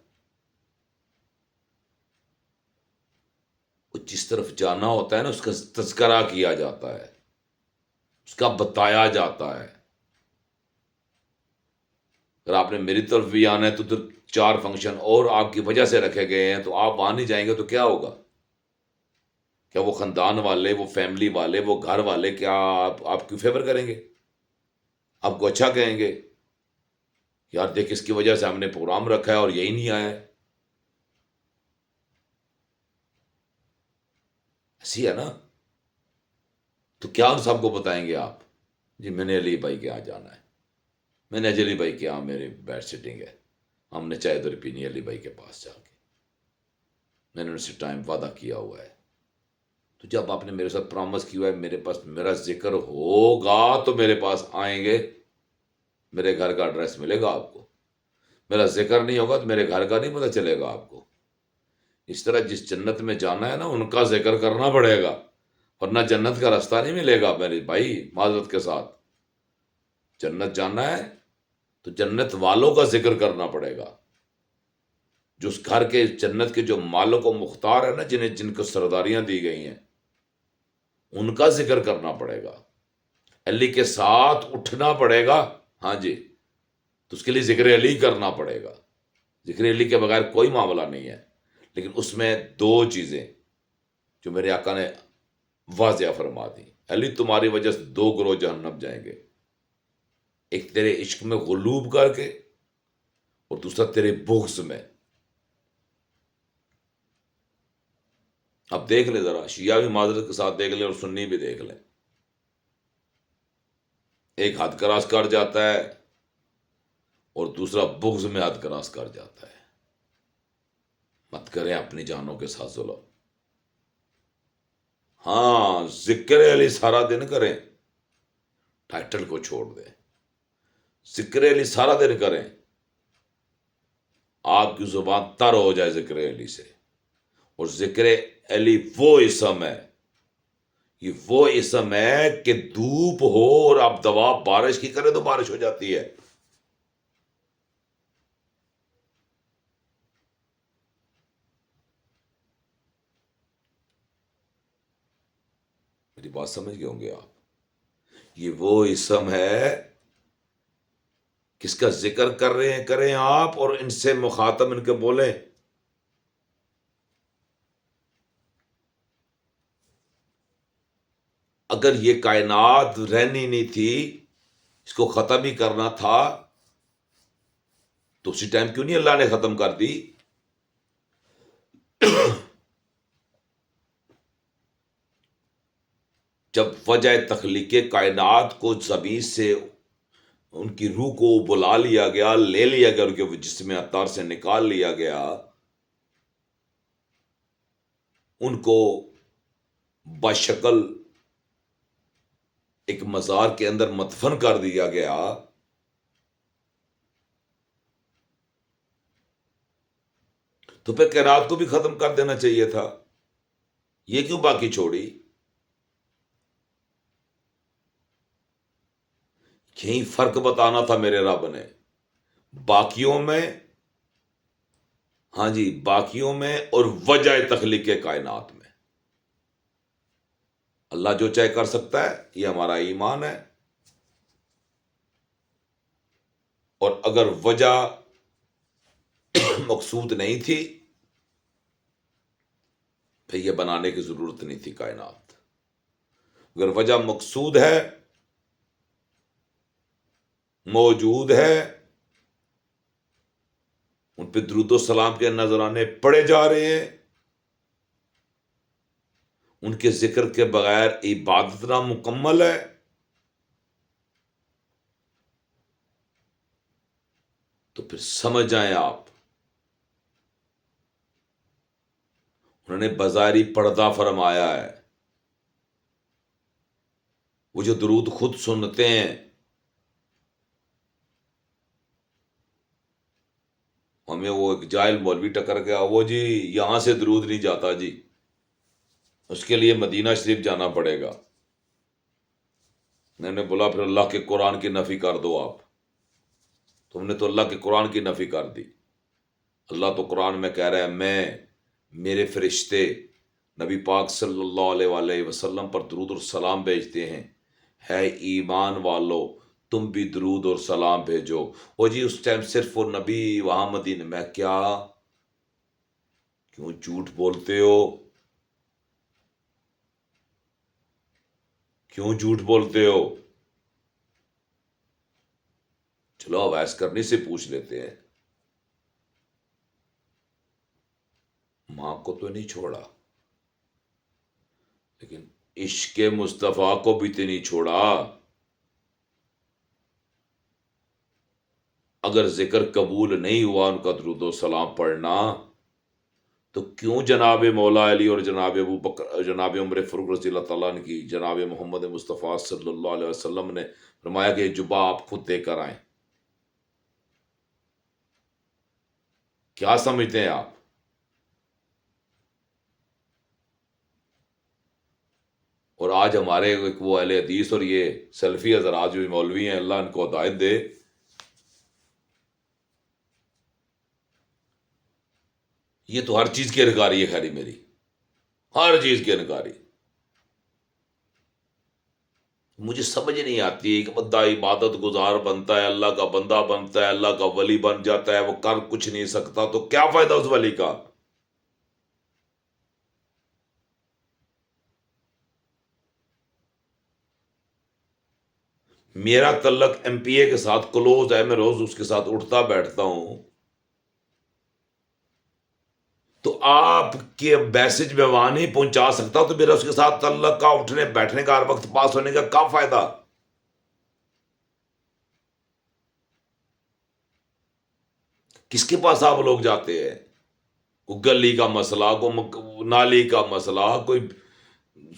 وہ جس طرف جانا ہوتا ہے نا اس کا تذکرہ کیا جاتا ہے، اس کا بتایا جاتا ہے. اگر آپ نے میری طرف بھی آنا ہے تو ادھر 4 فنکشن اور آپ کی وجہ سے رکھے گئے ہیں، تو آپ وہاں نہیں جائیں گے تو کیا ہوگا؟ کیا وہ خاندان والے، وہ فیملی والے، وہ گھر والے کیا آپ کی فیور کریں گے؟ آپ کو اچھا کہیں گے؟ یار دیکھ اس کی وجہ سے ہم نے پروگرام رکھا ہے اور یہی نہیں آیا ہے. ایسی ہے نا. تو کیا ان سب کو بتائیں گے آپ؟ جی میں نے علی بھائی کے یہاں جانا ہے، میں نے علی بھائی کے یہاں میری بیڈ سیٹنگ ہے، ہم نے چائے ادھر پینی ہے علی بھائی کے پاس جا کے، میں نے ان سے ٹائم وعدہ کیا ہوا ہے. تو جب آپ نے میرے ساتھ پرامس کیا ہوا ہے میرے پاس میرا ذکر ہوگا تو میرے پاس آئیں گے، میرے گھر کا ایڈریس ملے گا آپ کو. میرا ذکر نہیں ہوگا تو میرے گھر کا نہیں پتہ چلے گا آپ کو. اس طرح جس جنت میں جانا ہے نا ان کا ذکر کرنا پڑے گا، ورنہ جنت کا راستہ نہیں ملے گا. میرے بھائی معذرت کے ساتھ، جنت جانا ہے تو جنت والوں کا ذکر کرنا پڑے گا. جو اس گھر کے جنت کے جو مالک و مختار ہے نا، جن کو سرداریاں دی گئی ہیں، ان کا ذکر کرنا پڑے گا. علی کے ساتھ اٹھنا پڑے گا. ہاں جی. تو اس کے لیے ذکر علی کرنا پڑے گا. ذکر علی کے بغیر کوئی معاملہ نہیں ہے. لیکن اس میں 2 چیزیں جو میرے آقا نے واضح فرما دی. علی تمہاری وجہ سے 2 گروہ جہنم جائیں گے، ایک تیرے عشق میں غلوب کر کے اور دوسرا تیرے بغض میں. اب دیکھ لیں ذرا، شیعہ بھی معذرت کے ساتھ دیکھ لیں اور سنی بھی دیکھ لیں. ایک حد کراس کر جاتا ہے اور دوسرا بغض میں حد کراس کر جاتا ہے. مت کریں اپنی جانوں کے ساتھ ظلم. ہاں ذکر علی سارا دن کریں، ٹائٹل کو چھوڑ دیں، ذکر علی سارا دن کریں، آپ کی زبان تر ہو جائے ذکر علی سے. اور ذکر علی وہ اسم ہے، یہ وہ اسم ہے کہ دھوپ ہو اور آپ دوا بارش کی کریں تو بارش ہو جاتی ہے. میری بات سمجھ گئے ہوں گے آپ. یہ وہ اسم ہے کس کا ذکر کر رہے ہیں کریں آپ، اور ان سے مخاطب ان کے بولیں اگر یہ کائنات رہنی نہیں تھی، اس کو ختم ہی کرنا تھا، تو اسی ٹائم کیوں نہیں اللہ نے ختم کر دی؟ جب وجہ تخلیق کائنات کو زمین سے ان کی روح کو بلا لیا گیا، لے لیا گیا، ان کے جسم اطہار سے نکال لیا گیا، ان کو بشکل ایک مزار کے اندر مدفن کر دیا گیا، تو پھر کائنات کو بھی ختم کر دینا چاہیے تھا. یہ کیوں باقی چھوڑی؟ یہی فرق بتانا تھا میرے رب نے. باقیوں میں، ہاں جی، باقیوں میں اور وجہ تخلیق کائنات میں اللہ جو چاہے کر سکتا ہے، یہ ہمارا ایمان ہے. اور اگر وجہ مقصود نہیں تھی، پھر یہ بنانے کی ضرورت نہیں تھی کائنات. اگر وجہ مقصود ہے، موجود ہے، ان پہ درود و سلام کے نذرانے پڑے جا رہے ہیں، ان کے ذکر کے بغیر عبادت نہ مکمل ہے، تو پھر سمجھ جائیں آپ، انہوں نے بظاہری پردہ فرمایا ہے. وہ جو درود خود سنتے ہیں، ہمیں وہ ایک جاہل مولوی ٹکر گیا، وہ جی یہاں سے درود نہیں جاتا جی، اس کے لیے مدینہ شریف جانا پڑے گا. میں نے بولا پھر اللہ کے قرآن کی نفی کر دو آپ. تم نے تو اللہ کے قرآن کی نفی کر دی. اللہ تو قرآن میں کہہ رہا ہے، میرے فرشتے نبی پاک صلی اللہ علیہ وآلہ وسلم پر درود اور سلام بھیجتے ہیں، ہے ایمان والو تم بھی درود اور سلام بھیجو. وہ جی اس ٹائم صرف وہ نبی وہاں مدینہ میں، کیا کیوں جھوٹ بولتے ہو؟ کیوں جھوٹ بولتے ہو؟ چلو اویس کرنی سے پوچھ لیتے ہیں. ماں کو تو نہیں چھوڑا، لیکن عشق مصطفیٰ کو بھی تو نہیں چھوڑا. اگر ذکر قبول نہیں ہوا ان کا درود و سلام پڑھنا، تو کیوں جناب مولا علی اور جناب ابو بکر، جناب عمر فاروق رضی اللہ تعالیٰ عنہ کی، جناب محمد مصطفیٰ صلی اللہ علیہ وسلم نے فرمایا کہ یہ جبہ آپ خود دے کر آئیں؟ کیا سمجھتے ہیں آپ؟ اور آج ہمارے وہ اہل حدیث اور یہ سلفی حضرات جو مولوی ہیں، اللہ ان کو ہدایت دے، یہ تو ہر چیز کی انکاری ہے. خیری میری ہر چیز کی انکاری. مجھے سمجھ نہیں آتی ہے کہ بندہ عبادت گزار بنتا ہے، اللہ کا بندہ بنتا ہے، اللہ کا ولی بن جاتا ہے، وہ کر کچھ نہیں سکتا، تو کیا فائدہ اس ولی کا؟ میرا تعلق ایم پی اے کے ساتھ کلوز ہے، میں روز اس کے ساتھ اٹھتا بیٹھتا ہوں، تو آپ کے میسج میں وہاں نہیں پہنچا سکتا، تو میرا اس کے ساتھ تعلق کا اٹھنے بیٹھنے کا، ہر وقت پاس ہونے کا کیا فائدہ؟ کس کے پاس آپ لوگ جاتے ہیں؟ کوئی گلی کا مسئلہ، کوئی نالی کا مسئلہ، کوئی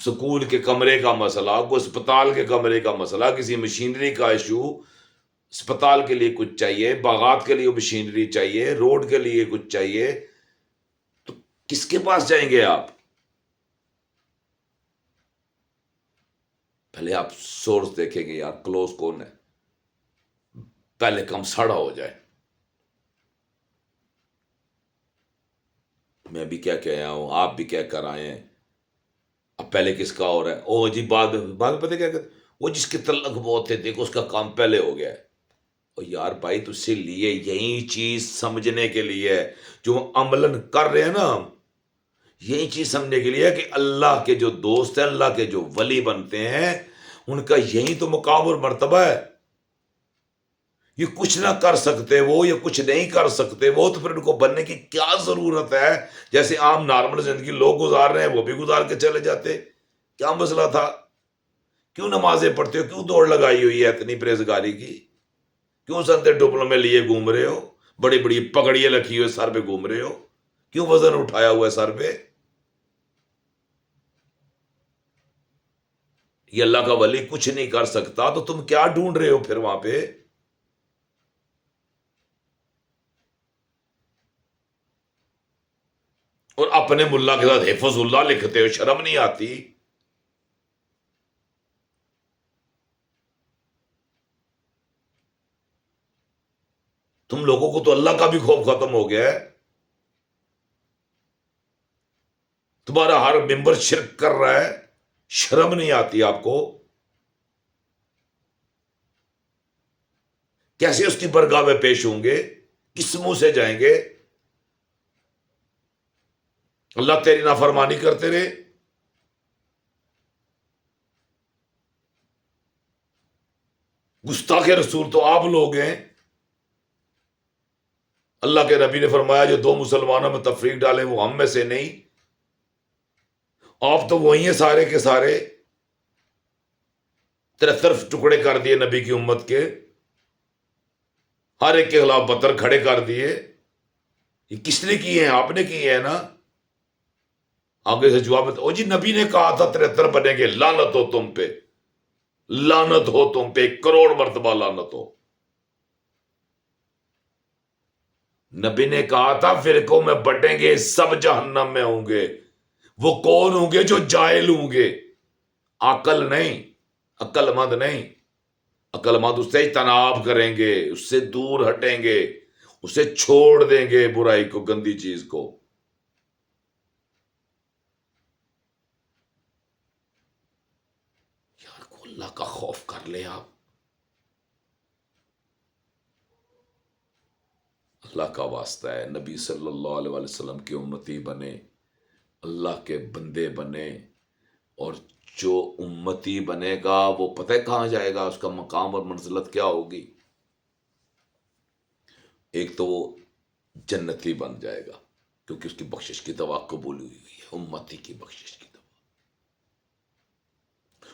سکول کے کمرے کا مسئلہ، کوئی اسپتال کے کمرے کا مسئلہ، کسی مشینری کا ایشو، اسپتال کے لیے کچھ چاہیے، باغات کے لیے مشینری چاہیے، روڈ کے لیے کچھ چاہیے، تو کس کے پاس جائیں گے آپ؟ پہلے آپ سورس دیکھیں گے یار کلوز کون ہے، پہلے کم سڑا ہو جائے۔ میں بھی کیا کہہ آیا ہوں، آپ بھی کیا کر آئے ہیں، اب پہلے کس کا ہو رہا ہے؟ او جی بعد پتہ کیا کہتے، وہ جس کے تعلق بہت تھے دیکھو اس کا کام پہلے ہو گیا ہے۔ اور یار بھائی تجھ سے لیے یہی چیز سمجھنے کے لیے جو عملاً کر رہے ہیں نا ہم، یہی چیز سمجھنے کے لیے کہ اللہ کے جو دوست ہیں، اللہ کے جو ولی بنتے ہیں، ان کا یہی تو مقام اور مرتبہ ہے۔ یہ کچھ نہ کر سکتے وہ، یہ کچھ نہیں کر سکتے وہ، تو پھر ان کو بننے کی کیا ضرورت ہے؟ جیسے عام نارمل زندگی لوگ گزار رہے ہیں وہ بھی گزار کے چلے جاتے۔ کیا مسئلہ تھا؟ کیوں نمازیں پڑھتے ہو؟ کیوں دوڑ لگائی ہوئی ہے اتنی پرہیزگاری کی؟ کیوں سندے ڈپلومے لیے گھوم رہے ہو؟ بڑی بڑی پگڑیاں لکھی ہوئے سر پہ گھوم رہے ہو؟ کیوں وزن اٹھایا ہوا ہے سر پہ؟ یہ اللہ کا ولی کچھ نہیں کر سکتا تو تم کیا ڈھونڈ رہے ہو پھر وہاں پہ؟ اور اپنے ملا کے ساتھ حفظ اللہ لکھتے ہو، شرم نہیں آتی؟ تم لوگوں کو تو اللہ کا بھی خوف ختم ہو گیا ہے۔ تمہارا ہر ممبر شرک کر رہا ہے، شرم نہیں آتی آپ کو؟ کیسے اس کی برگاہ میں پیش ہوں گے؟ کس منہ سے جائیں گے؟ اللہ تیری نافرمانی کرتے رہے؟ گستاخ رسول تو آپ لوگ ہیں۔ اللہ کے نبی نے فرمایا جو دو مسلمانوں میں تفریق ڈالیں وہ ہم میں سے نہیں۔ آپ تو وہی ہیں سارے کے سارے، 73 ٹکڑے کر دیے نبی کی امت کے، ہر ایک کے خلاف پتھر کھڑے کر دیے۔ یہ کس نے کیے ہیں؟ آپ نے کیے ہیں نا۔ آگے سے جواب او جی نبی نے کہا تھا 73 بنیں گے، لعنت ہو تم پہ، لعنت ہو تم پہ، 1 کروڑ مرتبہ لعنت ہو۔ نبی نے کہا تھا فرقوں میں بٹیں گے، سب جہنم میں ہوں گے۔ وہ کون ہوں گے؟ جو جاہل ہوں گے، عقل نہیں، عقل مند نہیں۔ عقل مند اس سے اجتناب کریں گے، اس سے دور ہٹیں گے، اسے چھوڑ دیں گے برائی کو، گندی چیز کو۔ یار کو اللہ کا خوف کر لیں آپ۔ اللہ کا واسطہ ہے، نبی صلی اللہ علیہ وسلم کی امتی بنے، اللہ کے بندے بنے، اور جو امتی بنے گا وہ پتہ ہے کہاں جائے گا، اس کا مقام اور منزلت کیا ہوگی؟ ایک تو وہ جنتی بن جائے گا، کیونکہ اس کی بخشش کی دعا قبول ہوئی ہے، امتی کی بخشش کی دعا۔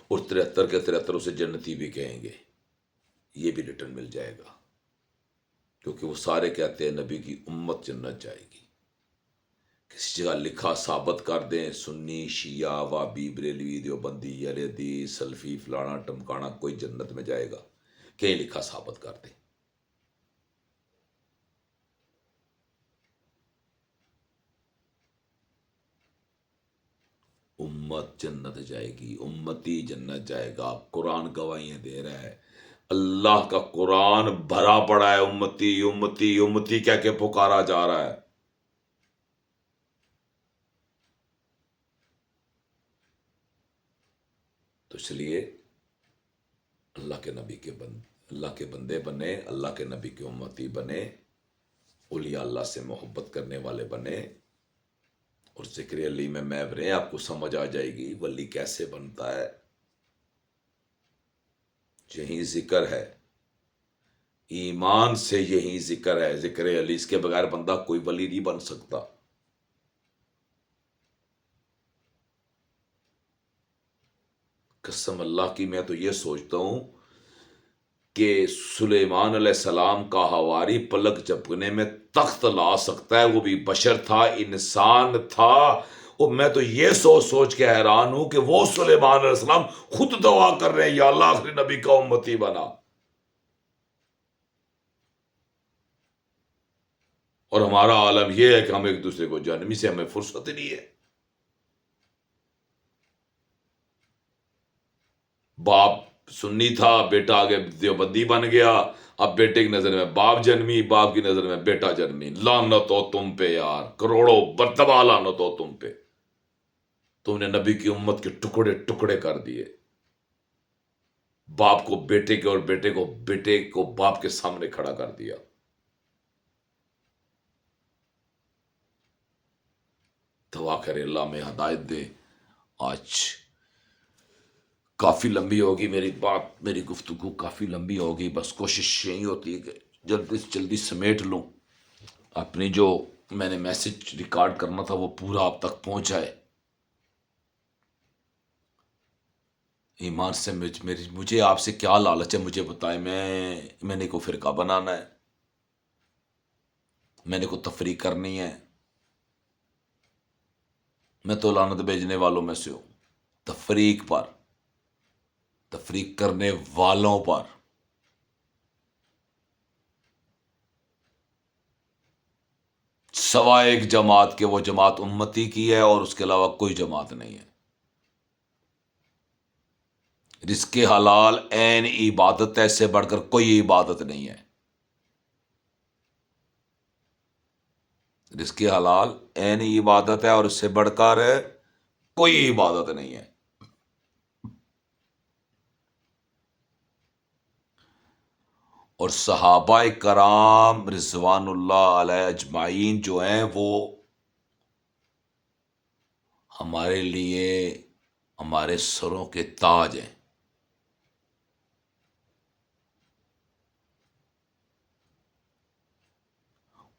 اور 73 کے 73 اسے جنتی بھی کہیں گے، یہ بھی ریٹرن مل جائے گا، کیونکہ وہ سارے کہتے ہیں نبی کی امت جنت جائے گی۔ کسی جگہ لکھا ثابت کر دیں، سنی، شیعہ، وابی، بریلوی، دیوبندی، اہل حدیث، سلفی، فلانا ٹمکانا کوئی جنت میں جائے گا، کہیں لکھا ثابت کر دیں۔ امت جنت جائے گی، امتی جنت جائے گا۔ قرآن گواہیاں دے رہا ہے، اللہ کا قرآن بھرا پڑا ہے امتی امتی امتی کہہ کے پکارا جا رہا ہے۔ تو اس لیے اللہ کے بندے بنے، اللہ کے نبی کے امتی بنے، اولیاء اللہ سے محبت کرنے والے بنے، اور ذکر علی میں محو رہیں۔ آپ کو سمجھ آ جائے گی ولی کیسے بنتا ہے۔ یہی ذکر ہے، ایمان سے یہی ذکر ہے، ذکر علی، اس کے بغیر بندہ کوئی ولی نہیں بن سکتا۔ قسم اللہ کی میں تو یہ سوچتا ہوں کہ سلیمان علیہ السلام کا حواری پلک جھپکنے میں تخت لا سکتا ہے، وہ بھی بشر تھا، انسان تھا، اور میں تو یہ سوچ سوچ کے حیران ہوں کہ وہ سلیمان علیہ السلام خود دعا کر رہے ہیں یا اللہ آخری نبی کا امتی بنا، اور ہمارا عالم یہ ہے کہ ہم ایک دوسرے کو جاننے سے ہمیں فرصت نہیں ہے۔ باپ سنی تھا، بیٹا آگے دیوبندی بن گیا، اب بیٹے کی نظر میں باپ جنمی، باپ کی نظر میں بیٹا جنمی، لعنت ہو تم پہ یار، کروڑوں مرتبہ لعنت ہو تم پہ، تم نے نبی کی امت کے ٹکڑے ٹکڑے کر دیے، باپ کو بیٹے کے اور بیٹے کو باپ کے سامنے کھڑا کر دیا۔ دعا کرے اللہ میں ہدایت دے۔ آج کافی لمبی ہوگی میری بات، میری گفتگو کافی لمبی ہوگی، بس کوشش یہی ہوتی ہے کہ جلدی سے جلدی سمیٹ لوں، اپنی جو میں نے میسج ریکارڈ کرنا تھا وہ پورا آپ تک پہنچ جائے۔ ایمان سے مجھے آپ سے کیا لالچ ہے، مجھے بتائیں، میں نے کوئی فرقہ بنانا ہے، میں نے کوئی تفریح کرنی ہے؟ میں تو لعنت بھیجنے والوں میں سے ہوں، تفریق پر، تفریق کرنے والوں پر۔ سوائے ایک جماعت کے، وہ جماعت امتی کی ہے اور اس کے علاوہ کوئی جماعت نہیں ہے۔ رزق حلال عین عبادت ہے، اس سے بڑھ کر کوئی عبادت نہیں ہے۔ رزق حلال عین عبادت ہے اور اس سے بڑھ کر کوئی عبادت نہیں ہے۔ اور صحابہ کرام رضوان اللہ علیہ اجمعین جو ہیں وہ ہمارے لیے ہمارے سروں کے تاج ہیں،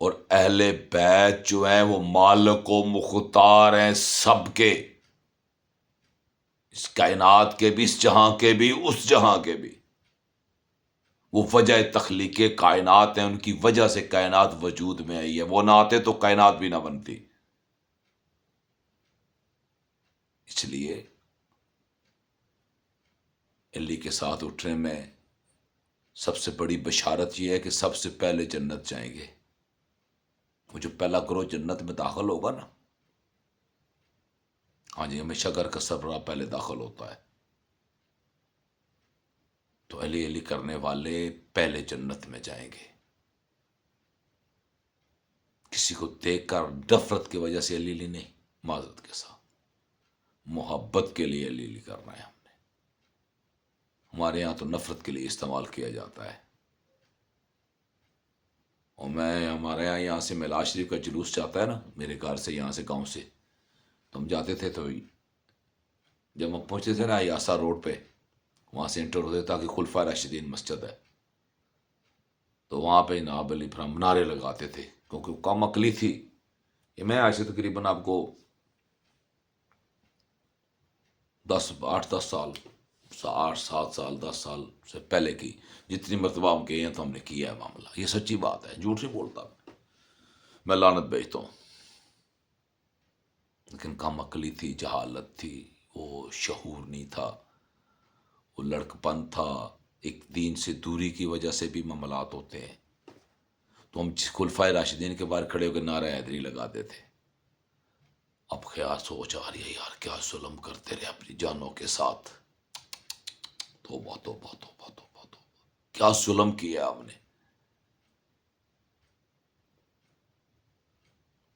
اور اہل بیت جو ہیں وہ مالک و مختار ہیں سب کے، اس کائنات کے بھی، اس جہاں کے بھی، اس جہاں کے بھی۔ وہ وجہ تخلیق کائنات ہیں، ان کی وجہ سے کائنات وجود میں آئی ہے، وہ نہ آتے تو کائنات بھی نہ بنتی۔ اس لیے علی کے ساتھ اٹھنے میں سب سے بڑی بشارت یہ ہے کہ سب سے پہلے جنت جائیں گے۔ وہ جو پہلا گروہ جنت میں داخل ہوگا نا، ہاں جی، ہمیشہ گھر کا سربراہ پہلے داخل ہوتا ہے، تو علی علی کرنے والے پہلے جنت میں جائیں گے۔ کسی کو دیکھ کر نفرت کی وجہ سے علی علی نہیں، معذرت کے ساتھ محبت کے لیے علی علی کرنا ہے ہم نے۔ ہمارے یہاں تو نفرت کے لیے استعمال کیا جاتا ہے۔ اور ہمارے یہاں سے میلاد شریف کا جلوس جاتا ہے نا، میرے گھر سے، یہاں سے، گاؤں سے، تو ہم جاتے تھے، تو جب ہم پہنچتے تھے نا یاسا روڈ پہ، وہاں سے انٹر ہوتے تھا کہ خلفائے راشدین مسجد ہے، تو وہاں پہ جناب علی پھر ہم نعرے لگاتے تھے، کیونکہ وہ کم عقلی تھی۔ یہ میں آج سے تقریباً آپ کو 8-10 سال، 8-7 سال 10 سال سے پہلے کی جتنی مرتبہ ہم گئے ہیں تو ہم نے کیا ہے معاملہ، یہ سچی بات ہے، جھوٹ نہیں بولتا میں لعنت بھیجتا ہوں۔ لیکن کم عقلی تھی، جہالت تھی، وہ شعور نہیں تھا، وہ لڑکپن تھا، ایک دین سے دوری کی وجہ سے بھی معاملات ہوتے ہیں۔ تو ہم خلفائے راشدین کے باہر کھڑے ہو کے نعرہ حیدری لگاتے تھے۔ اب خیال سوچ آ رہی ہے یار، کیا ظلم کرتے رہے اپنی جانوں کے ساتھ، توبہ توبہ توبہ توبہ توبہ، کیا ظلم کیا ہم نے۔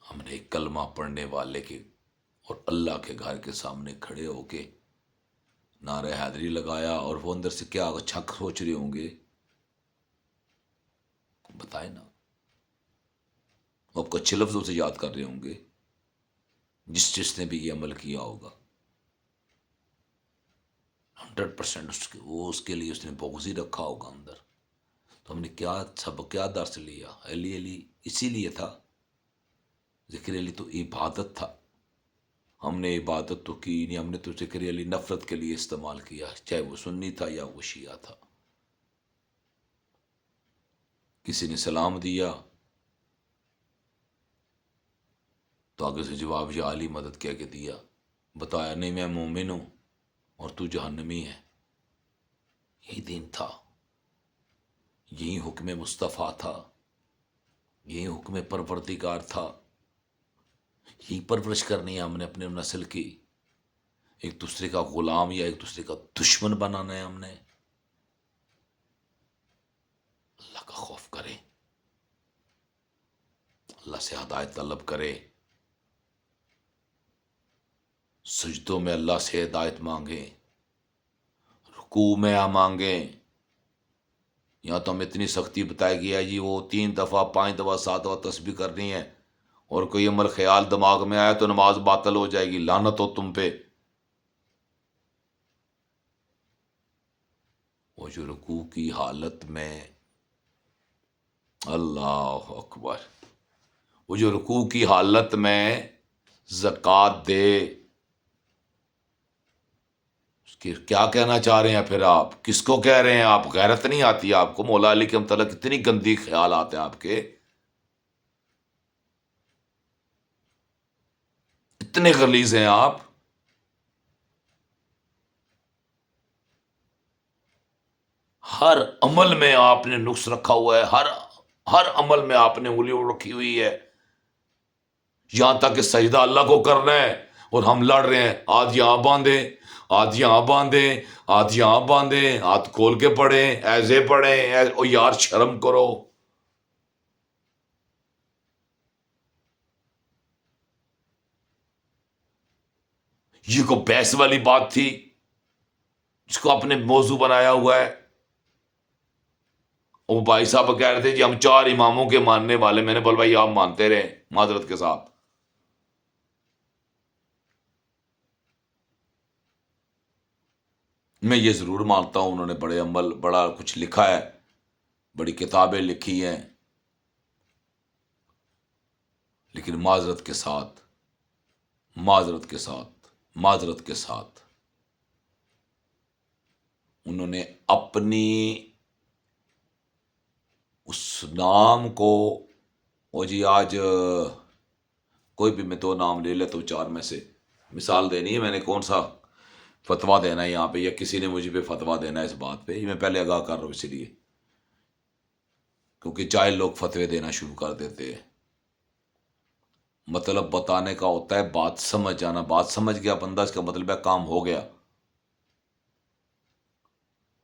ہم نے ایک کلمہ پڑھنے والے کے اور اللہ کے گھر کے سامنے کھڑے ہو کے نعرہ حیدری لگایا، اور وہ اندر سے کیا اچھا سوچ رہے ہوں گے، بتائیں نا، وہ آپ کو اچھے لفظوں سے یاد کر رہے ہوں گے، جس نے بھی یہ عمل کیا ہوگا 100% اس کے لیے اس نے بغض ہی رکھا ہوگا اندر۔ تو ہم نے کیا درس لیا؟ علی علی اسی لیے تھا، ذکر علی تو عبادت تھا، ہم نے عبادت تو کی نہیں، ہم نے تو ذکر علی نفرت کے لیے استعمال کیا، چاہے وہ سنی تھا یا وہ شیعہ تھا۔ کسی نے سلام دیا، تو آگے سے جواب یا علی مدد کہہ کے دیا، بتایا نہیں میں مومن ہوں اور تو جہنمی ہے۔ یہی دین تھا، یہی حکم مصطفیٰ تھا، یہی حکم پروردگار تھا، یہی پرورش کرنی ہے ہم نے اپنے نسل کی۔ ایک دوسرے کا غلام یا ایک دوسرے کا دشمن بنانا ہے ہم نے۔ اللہ کا خوف کرے، اللہ سے ہدایت طلب کرے، سجدوں میں اللہ سے ہدایت مانگیں، رکوع میں مانگیں۔ یہاں تو ہم اتنی سختی بتائی گئی ہے جی، وہ 3 دفعہ 5 دفعہ 7 دفعہ تسبیح کرنی ہے، اور کوئی عمل خیال دماغ میں آیا تو نماز باطل ہو جائے گی، لعنت ہو تم پہ۔ وہ جو رکوع کی حالت میں، اللہ اکبر، وہ جو رکوع کی حالت میں زکوٰۃ دے، اس کی کیا کہنا چاہ رہے ہیں پھر آپ؟ کس کو کہہ رہے ہیں آپ؟ غیرت نہیں آتی آپ کو؟ مولا علی کے متعلق اتنی گندی خیالات ہیں آپ کے، اتنے غلیظ ہیں آپ۔ ہر عمل میں آپ نے نقص رکھا ہوا ہے، ہر عمل میں آپ نے انگلی رکھی ہوئی ہے، یہاں تک کہ سجدہ اللہ کو کرنا ہے اور ہم لڑ رہے ہیں، آدھ یہاں باندھے، آدھ یہاں باندھے، آدھ یہاں باندھے، ہاتھ کھول کے پڑھیں، ایسے پڑھیں، او یار شرم کرو۔ یہ کو بحث والی بات تھی جس کو اپنے موضوع بنایا ہوا ہے؟ وہ بھائی صاحب کہہ رہے تھے جی ہم 4 اماموں کے ماننے والے، میں نے بول بھائی آپ مانتے رہے معذرت کے ساتھ۔ میں یہ ضرور مانتا ہوں انہوں نے بڑے عمل، بڑا کچھ لکھا ہے، بڑی کتابیں لکھی ہیں، لیکن معذرت کے ساتھ، معذرت کے ساتھ، معذرت کے ساتھ انہوں نے اپنی اس نام کو، وہ جی آج کوئی بھی میں 2 نام لے لیتا ہوں 4 میں سے، مثال دینی ہے، میں نے کون سا فتویٰ دینا ہے یہاں پہ، یا کسی نے مجھے پہ فتویٰ دینا ہے اس بات پہ، یہ میں پہلے آگاہ کر رہا ہوں اسی لیے، کیونکہ جاہل لوگ فتوے دینا شروع کر دیتے ہیں۔ مطلب بتانے کا ہوتا ہے بات سمجھ جانا، بات سمجھ گیا بندہ، اس کا مطلب ہے کام ہو گیا۔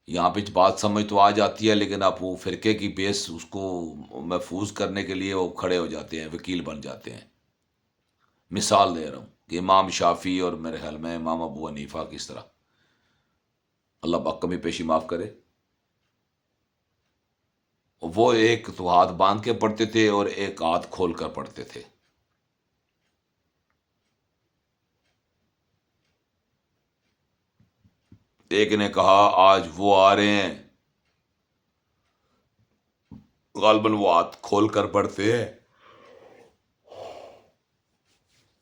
یہاں پہ بات سمجھ تو آ جاتی ہے، لیکن آپ وہ فرقے کی بیس اس کو محفوظ کرنے کے لیے وہ کھڑے ہو جاتے ہیں، وکیل بن جاتے ہیں۔ مثال دے رہا ہوں کہ امام شافعی اور میرے خیال میں امام ابو حنیفہ کس طرح، اللہ پاک کمی پیشی معاف کرے، وہ ایک تو ہاتھ باندھ کے پڑھتے تھے اور ایک ہاتھ کھول کر پڑھتے تھے۔ ایک نے کہا آج وہ آ رہے ہیں، غالباً وہ ہاتھ کھول کر پڑھتے ہیں،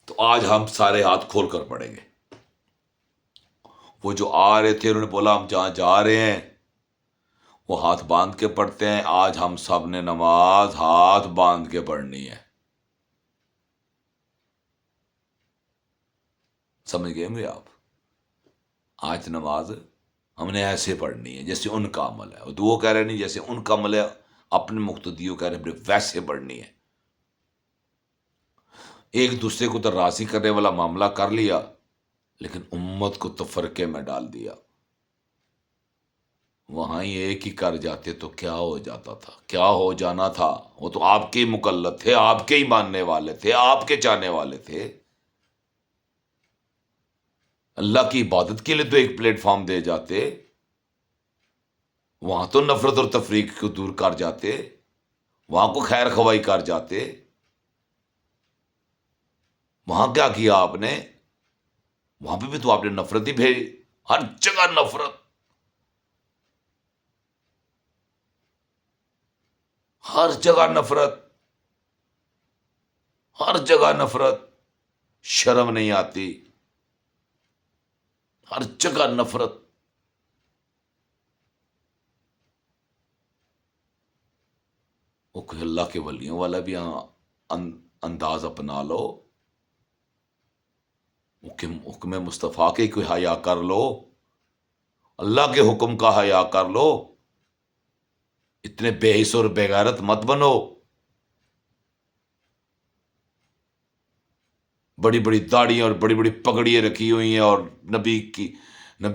تو آج ہم سارے ہاتھ کھول کر پڑھیں گے۔ وہ جو آ رہے تھے انہوں نے بولا ہم جہاں جا رہے ہیں وہ ہاتھ باندھ کے پڑھتے ہیں، آج ہم سب نے نماز ہاتھ باندھ کے پڑھنی ہے۔ سمجھ گئے ہوں گے آپ؟ آج نماز ہم نے ایسے پڑھنی ہے جیسے ان کا عمل ہے، تو وہ کہہ رہے نہیں جیسے ان کا عمل ہے، اپنے مقتدیوں کہہ رہے ویسے پڑھنی ہے۔ ایک دوسرے کو تو راضی کرنے والا معاملہ کر لیا، لیکن امت کو تفرقے میں ڈال دیا۔ وہاں ہی ایک ہی کر جاتے تو کیا ہو جاتا تھا، کیا ہو جانا تھا۔ وہ تو آپ کے ہی مقلد تھے، آپ کے ہی ماننے والے تھے، آپ کے چاہنے والے تھے۔ اللہ کی عبادت کے لیے تو ایک پلیٹ فارم دے جاتے، وہاں تو نفرت اور تفریق کو دور کر جاتے، وہاں کو خیر خواہی کر جاتے۔ وہاں کیا کیا آپ نے؟ وہاں پہ بھی تو آپ نے نفرت ہی بھیجی، ہر جگہ نفرت، ہر جگہ نفرت، ہر جگہ نفرت، شرم نہیں آتی، ہر جگہ نفرت۔ وہ کوئی اللہ کے ولیوں والا بھی یہاں انداز اپنا لو، حکم مصطفیٰ کے کوئی حیا کر لو، اللہ کے حکم کا حیا کر لو، اتنے بے حس اور بے غیرت مت بنو۔ بڑی بڑی داڑیاں اور بڑی بڑی پگڑیاں رکھی ہوئی ہیں اور نبی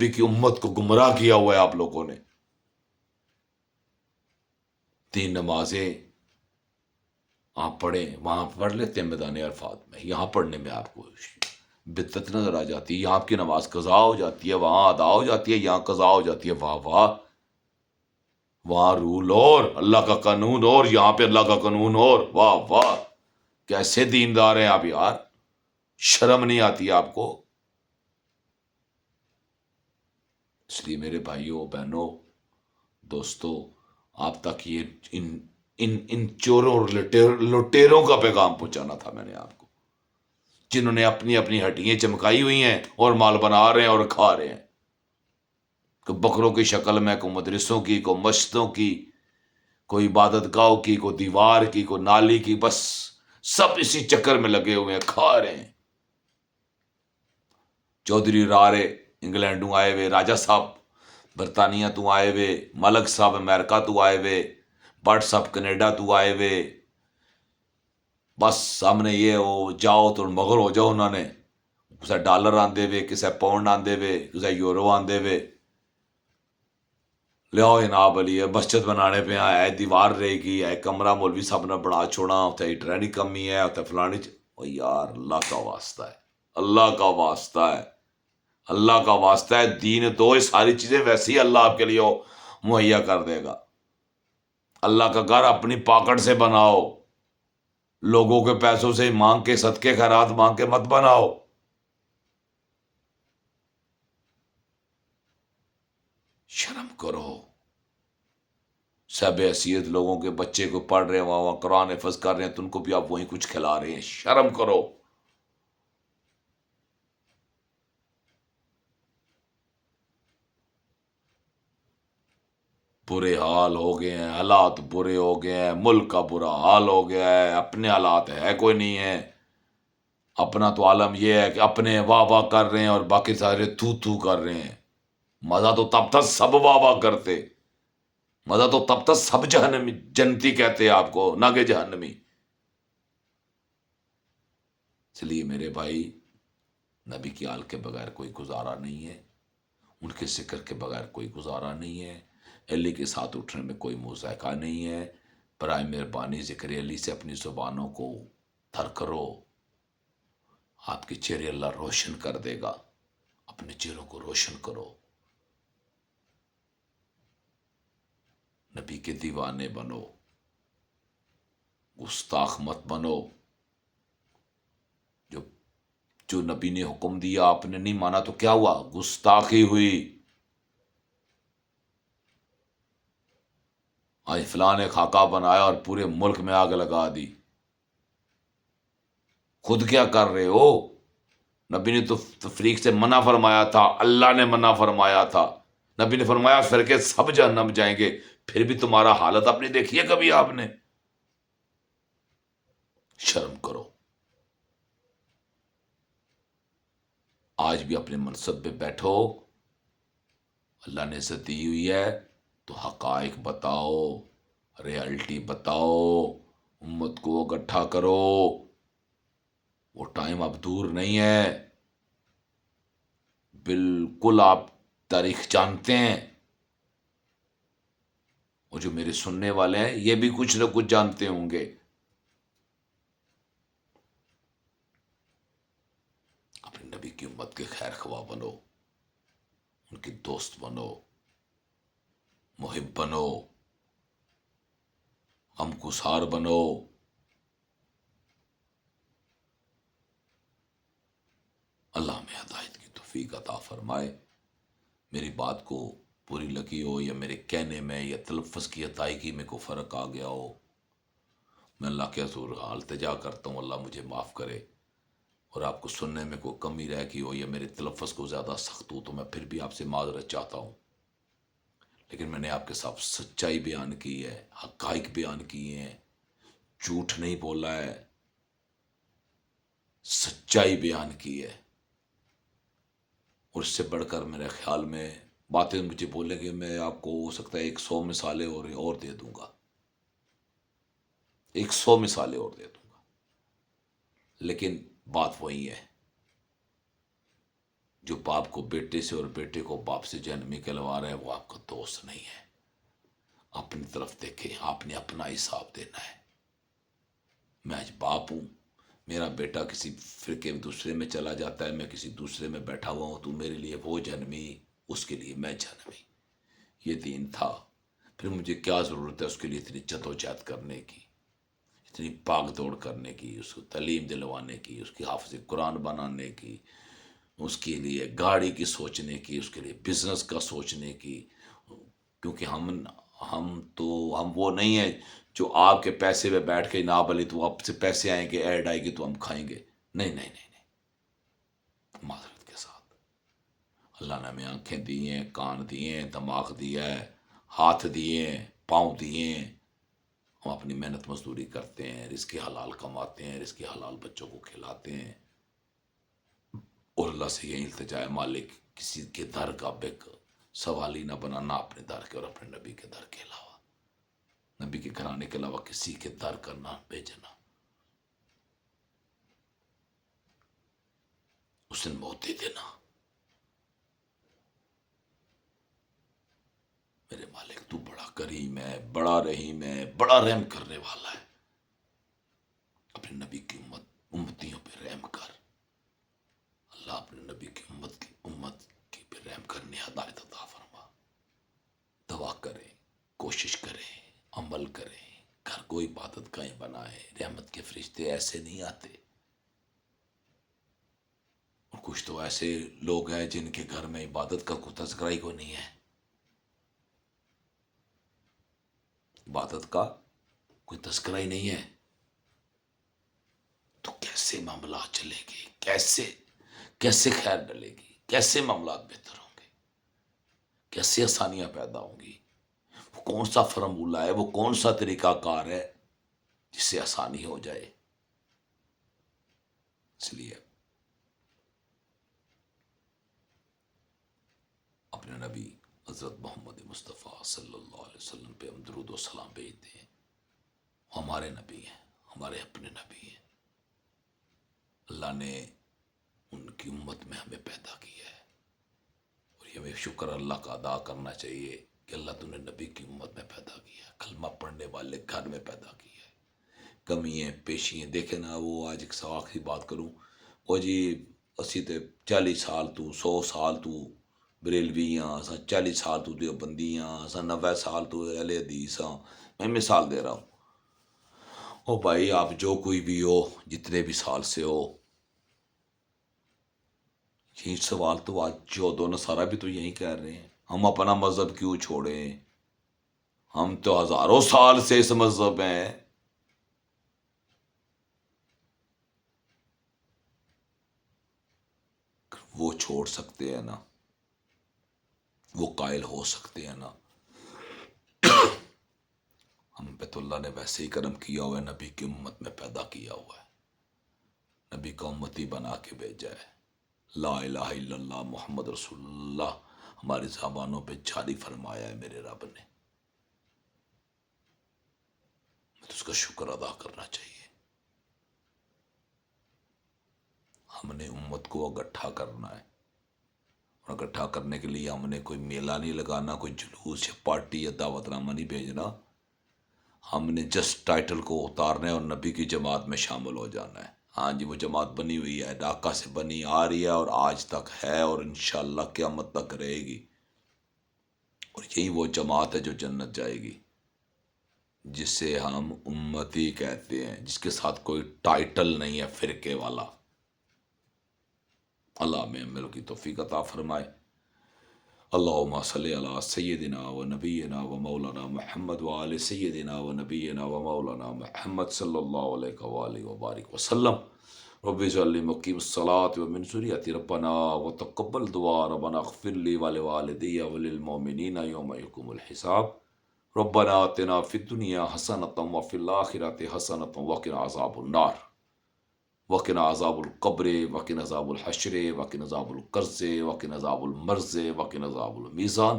کی امت کو گمراہ کیا ہوا ہے آپ لوگوں نے۔ تین نمازیں آپ پڑھیں، وہاں پڑھ لیتے ہیں میدان عرفات میں، یہاں پڑھنے میں آپ کو بدعت نظر آ جاتی ہے۔ یہاں آپ کی نماز قضا ہو جاتی ہے، وہاں ادا ہو جاتی ہے، یہاں قضا ہو جاتی ہے۔ واہ واہ، وہاں رول اور اللہ کا قانون اور یہاں پہ اللہ کا قانون اور، واہ واہ، کیسے دیندار ہیں آپ یار، شرم نہیں آتی آپ کو؟ اس لیے میرے بھائیوں بہنوں دوستوں، آپ تک یہ ان چوروں اور لٹیروں کا پیغام پہنچانا تھا میں نے آپ کو، جنہوں نے اپنی اپنی ہڈیاں چمکائی ہوئی ہیں اور مال بنا رہے ہیں اور کھا رہے ہیں، کوئی بکروں کی شکل میں، کوئی مدرسوں کی، کوئی مسجدوں کی، کوئی عبادت گاہوں کی، کوئی دیوار کی، کوئی نالی کی، بس سب اسی چکر میں لگے ہوئے ہیں، کھا رہے ہیں۔ چودھری رارے انگلینڈوں آئے ہوئے، راجہ صاحب برطانیہ تو آئے ہوئے، ملک صاحب امریکہ تو آئے ہوئے، بٹ صاحب کینیڈا تو آئے ہوئے، بس سامنے یہ ہو جاؤ تو مغر ہو جاؤ، انہوں نے کسے ڈالر آندے ہوئے، کسے پاؤنڈ آندے ہوئے، کسے یورو آندے ہوئے، لیاؤ جناب علی مسجد بنانے پہ ہے، دیوار رہے گی، ہے کمرہ مولوی صاحب نے بنا چھوڑا، اتنے ہیٹر نہیں کمی ہے، اتنے فلانی او یار اللہ کا واسطہ ہے، اللہ کا واسطہ ہے، اللہ کا واسطہ ہے، دین دو، یہ ساری چیزیں ویسے ہی اللہ آپ کے لیے مہیا کر دے گا۔ اللہ کا گھر اپنی پاکٹ سے بناؤ، لوگوں کے پیسوں سے مانگ کے، صدقے خیرات مانگ کے مت بناؤ۔ شرم کرو، سب حیثیت لوگوں کے بچے کو پڑھ رہے ہیں، وہاں قرآن حفظ کر رہے ہیں، تو ان کو بھی آپ وہیں کچھ کھلا رہے ہیں، شرم کرو۔ برے حال ہو گئے ہیں، حالات برے ہو گئے ہیں، ملک کا برا حال ہو گیا ہے، اپنے حالات ہے کوئی نہیں ہے، اپنا تو عالم یہ ہے کہ اپنے واہ واہ کر رہے ہیں اور باقی سارے تو کر رہے ہیں۔ مزہ تو تب تک سب واہ واہ کرتے، مزہ تو تب تک سب جہنمی جنتی کہتے آپ کو، نہ کہ جہنمی۔ اس لیے میرے بھائی، نبی کی آل کے بغیر کوئی گزارا نہیں ہے، ان کے ذکر کے بغیر کوئی گزارا نہیں ہے، علی کے ساتھ اٹھنے میں کوئی مذائقہ نہیں ہے۔ برائے مہربانی ذکر علی سے اپنی زبانوں کو تر کرو، آپ کے چہرے اللہ روشن کر دے گا، اپنے چہروں کو روشن کرو، نبی کے دیوانے بنو، گستاخ مت بنو۔ جو جو نبی نے حکم دیا آپ نے نہیں مانا تو کیا ہوا؟ گستاخی ہوئی۔ آج فلاں نے خاکہ بنایا اور پورے ملک میں آگ لگا دی، خود کیا کر رہے ہو؟ نبی نے تو تفریق سے منع فرمایا تھا، اللہ نے منع فرمایا تھا، نبی نے فرمایا فرقے سب جہنم جائیں گے، پھر بھی تمہارا حالت اپنی دیکھی ہے کبھی آپ نے؟ شرم کرو۔ آج بھی اپنے منصب پہ بیٹھو، اللہ نے عزت دی ہوئی ہے تو حقائق بتاؤ، ریالٹی بتاؤ، امت کو اکٹھا کرو۔ وہ ٹائم اب دور نہیں ہے، بالکل آپ تاریخ جانتے ہیں، اور جو میرے سننے والے ہیں یہ بھی کچھ نہ کچھ جانتے ہوں گے۔ اپنے نبی کی امت کے خیر خواہ بنو، ان کی دوست بنو، محب بنو، غمگسار بنو۔ اللہ ہمیں ہدایت کی توفیق عطا فرمائے۔ میری بات کو پوری لگی ہو یا میرے کہنے میں یا تلفظ کی ادائیگی میں کوئی فرق آ گیا ہو، میں اللہ کے حضور التجا کرتا ہوں اللہ مجھے معاف کرے، اور آپ کو سننے میں کوئی کمی رہ گئی ہو یا میرے تلفظ کو زیادہ سخت ہو تو میں پھر بھی آپ سے معذرت چاہتا ہوں، لیکن میں نے آپ کے ساتھ سچائی بیان کی ہے، حقائق بیان کیے ہیں، جھوٹ نہیں بولا ہے، سچائی بیان کی ہے۔ اور اس سے بڑھ کر میرے خیال میں باتیں مجھے بولیں گے، میں آپ کو ہو سکتا ہے 100 مثالیں اور دے دوں گا، 100 مثالیں اور دے دوں گا، لیکن بات وہی ہے، جو باپ کو بیٹے سے اور بیٹے کو باپ سے جہنم میں کہلوا رہا ہے وہ آپ کا دوست نہیں ہے۔ اپنی طرف دیکھیں، آپ نے اپنا حساب دینا ہے۔ میں آج باپ ہوں، میرا بیٹا کسی فرقے دوسرے میں چلا جاتا ہے، میں کسی دوسرے میں بیٹھا ہوا ہوں، تو میرے لیے وہ جہنمی، اس کے لیے میں جہنمی۔ یہ دین تھا، پھر مجھے کیا ضرورت ہے اس کے لیے اتنی جدوجہد کرنے کی، اتنی بھاگ دوڑ کرنے کی، اس کو تعلیم دلوانے کی، اس کی حافظ قرآن بنانے کی، اس کے لیے گاڑی کی سوچنے کی، اس کے لیے بزنس کا سوچنے کی، کیونکہ ہم وہ نہیں ہیں جو آپ کے پیسے پہ بیٹھ کے نہ بلی تو آپ سے پیسے آئیں گے، ایڈ آئے گی تو ہم کھائیں گے، نہیں نہیں نہیں نہیں، معذرت کے ساتھ اللہ نے ہمیں آنکھیں دی ہیں، کان دیے ہیں، دماغ دیا ہے، ہاتھ دیے ہیں، پاؤں دیے ہیں، ہم اپنی محنت مزدوری کرتے ہیں، رزق حلال کماتے ہیں، رزق حلال بچوں کو کھلاتے ہیں، اور اللہ سے یہ التجا ہے مالک کسی کے در کا بک سوال ہی نہ بنانا اپنے در کے اور اپنے نبی کے در کے علاوہ، نبی کے گھرانے کے علاوہ کسی کے در کرنا بھیجنا، اس نے موت دے دینا۔ میرے مالک تو بڑا کریم ہے، بڑا رحیم ہے، بڑا رحم کرنے والا ہے، اپنے نبی کی امتیوں پہ رحم کر اللہ، اپنے نبی کی امت کی پہ رحم کرنے ہدایت عطا فرما۔ دعا کریں، کوشش کریں، عمل کریں، گھر کو عبادت گاہ بنائیں، رحمت کے فرشتے ایسے نہیں آتے، اور کچھ تو ایسے لوگ ہیں جن کے گھر میں عبادت کا کوئی تذکرہ ہی کوئی نہیں ہے، عبادت کا کوئی تذکرہ ہی نہیں ہے، تو کیسے معاملات چلے گے، کیسے خیر ڈلے گی، کیسے معاملات بہتر ہوں گے، کیسے آسانیاں پیدا ہوں گی؟ وہ کون سا فرمولہ ہے، وہ کون سا طریقہ کار ہے جس سے آسانی ہو جائے؟ اس لیے اپنے نبی حضرت محمد مصطفیٰ صلی اللہ علیہ وسلم پہ ہم درود و سلام بھیجتے ہیں، ہمارے نبی ہیں، ہمارے اپنے نبی ہیں، اللہ نے ان کی امت میں ہمیں پیدا کیا ہے، اور یہ ہمیں شکر اللہ کا ادا کرنا چاہیے کہ اللہ تو نے نبی کی امت میں پیدا کیا ہے، کلمہ پڑھنے والے گھر میں پیدا کیا ہے۔ کمیاں پیشیاں دیکھیں نا، وہ آج ایک سواق کی بات کروں، وہ جی اسی تے 40 سال تو 100 سال تو بریلویاں، اساں 40 سال تو دیوبندیاں، اساں 90 سال تو اہل حدیث ہاں، میں مثال دے رہا ہوں۔ او بھائی آپ جو کوئی بھی ہو، جتنے بھی سال سے ہو، یہ سوال تو آج جو دو نصارہ بھی تو یہی کہہ رہے ہیں، ہم اپنا مذہب کیوں چھوڑیں، ہم تو ہزاروں سال سے اس مذہب میں ہیں۔ وہ چھوڑ سکتے ہیں نا، وہ قائل ہو سکتے ہیں نا، ہم پہ تو اللہ نے ویسے ہی کرم کیا ہوا ہے، نبی کی امت میں پیدا کیا ہوا ہے، نبی کا امتی بنا کے بھیجا ہے، لا الہ الا اللہ محمد رسول اللہ ہماری زبانوں پہ جاری فرمایا ہے میرے رب نے، تو اس کا شکر ادا کرنا چاہیے۔ ہم نے امت کو اکٹھا کرنا ہے، اور اکٹھا کرنے کے لیے ہم نے کوئی میلہ نہیں لگانا، کوئی جلوس یا پارٹی یا دعوت نامہ نہیں بھیجنا، ہم نے جسٹ ٹائٹل کو اتارنا ہے اور نبی کی جماعت میں شامل ہو جانا ہے۔ ہاں جی، وہ جماعت بنی ہوئی ہے، ڈھاکہ سے بنی آ رہی ہے اور آج تک ہے اور انشاءاللہ قیامت تک رہے گی، اور یہی وہ جماعت ہے جو جنت جائے گی، جسے ہم امتی کہتے ہیں، جس کے ساتھ کوئی ٹائٹل نہیں ہے فرقے والا۔ اللہ ہمیں عمل کی توفیق عطا فرمائے۔ اللہم صلی علی سیدنا و نبینا و مولانا محمد و آل سیدنا و نبینا و مولانا محمد صلی اللہ علیہ وآلہ وبارک وسلم۔ رب اجعلنی مقیم الصلاۃ و من ذریتی ربنا و تقبل دعا ربنا اغفر لی ولوالدی وللمؤمنین یوم یقوم الحساب۔ ربنا آتنا فی الدنیا حسنۃ وفی الآخرۃ حسنۃ وقنا عذاب النار۔ وقنا عذاب القبر، وقنا عذاب الحشر، وقنا عذاب القرض، وقنا عذاب المرض، وقنا عذاب المیزان.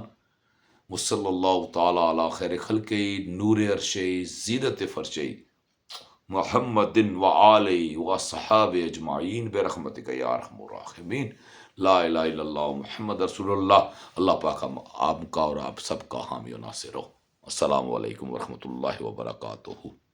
وصلی اللہ تعالی علی خیر خلق نور عرش زینت فرش محمد و آلہ و صحاب اجمعین برحمتک یا ارحم الراحمین. لا الہ الا اللہ محمد رسول اللہ. اللہ پاک ہم آپ کا اور آپ سب کا حامی و ناصر ہو. السلام علیکم ورحمۃ اللہ وبرکاتہ.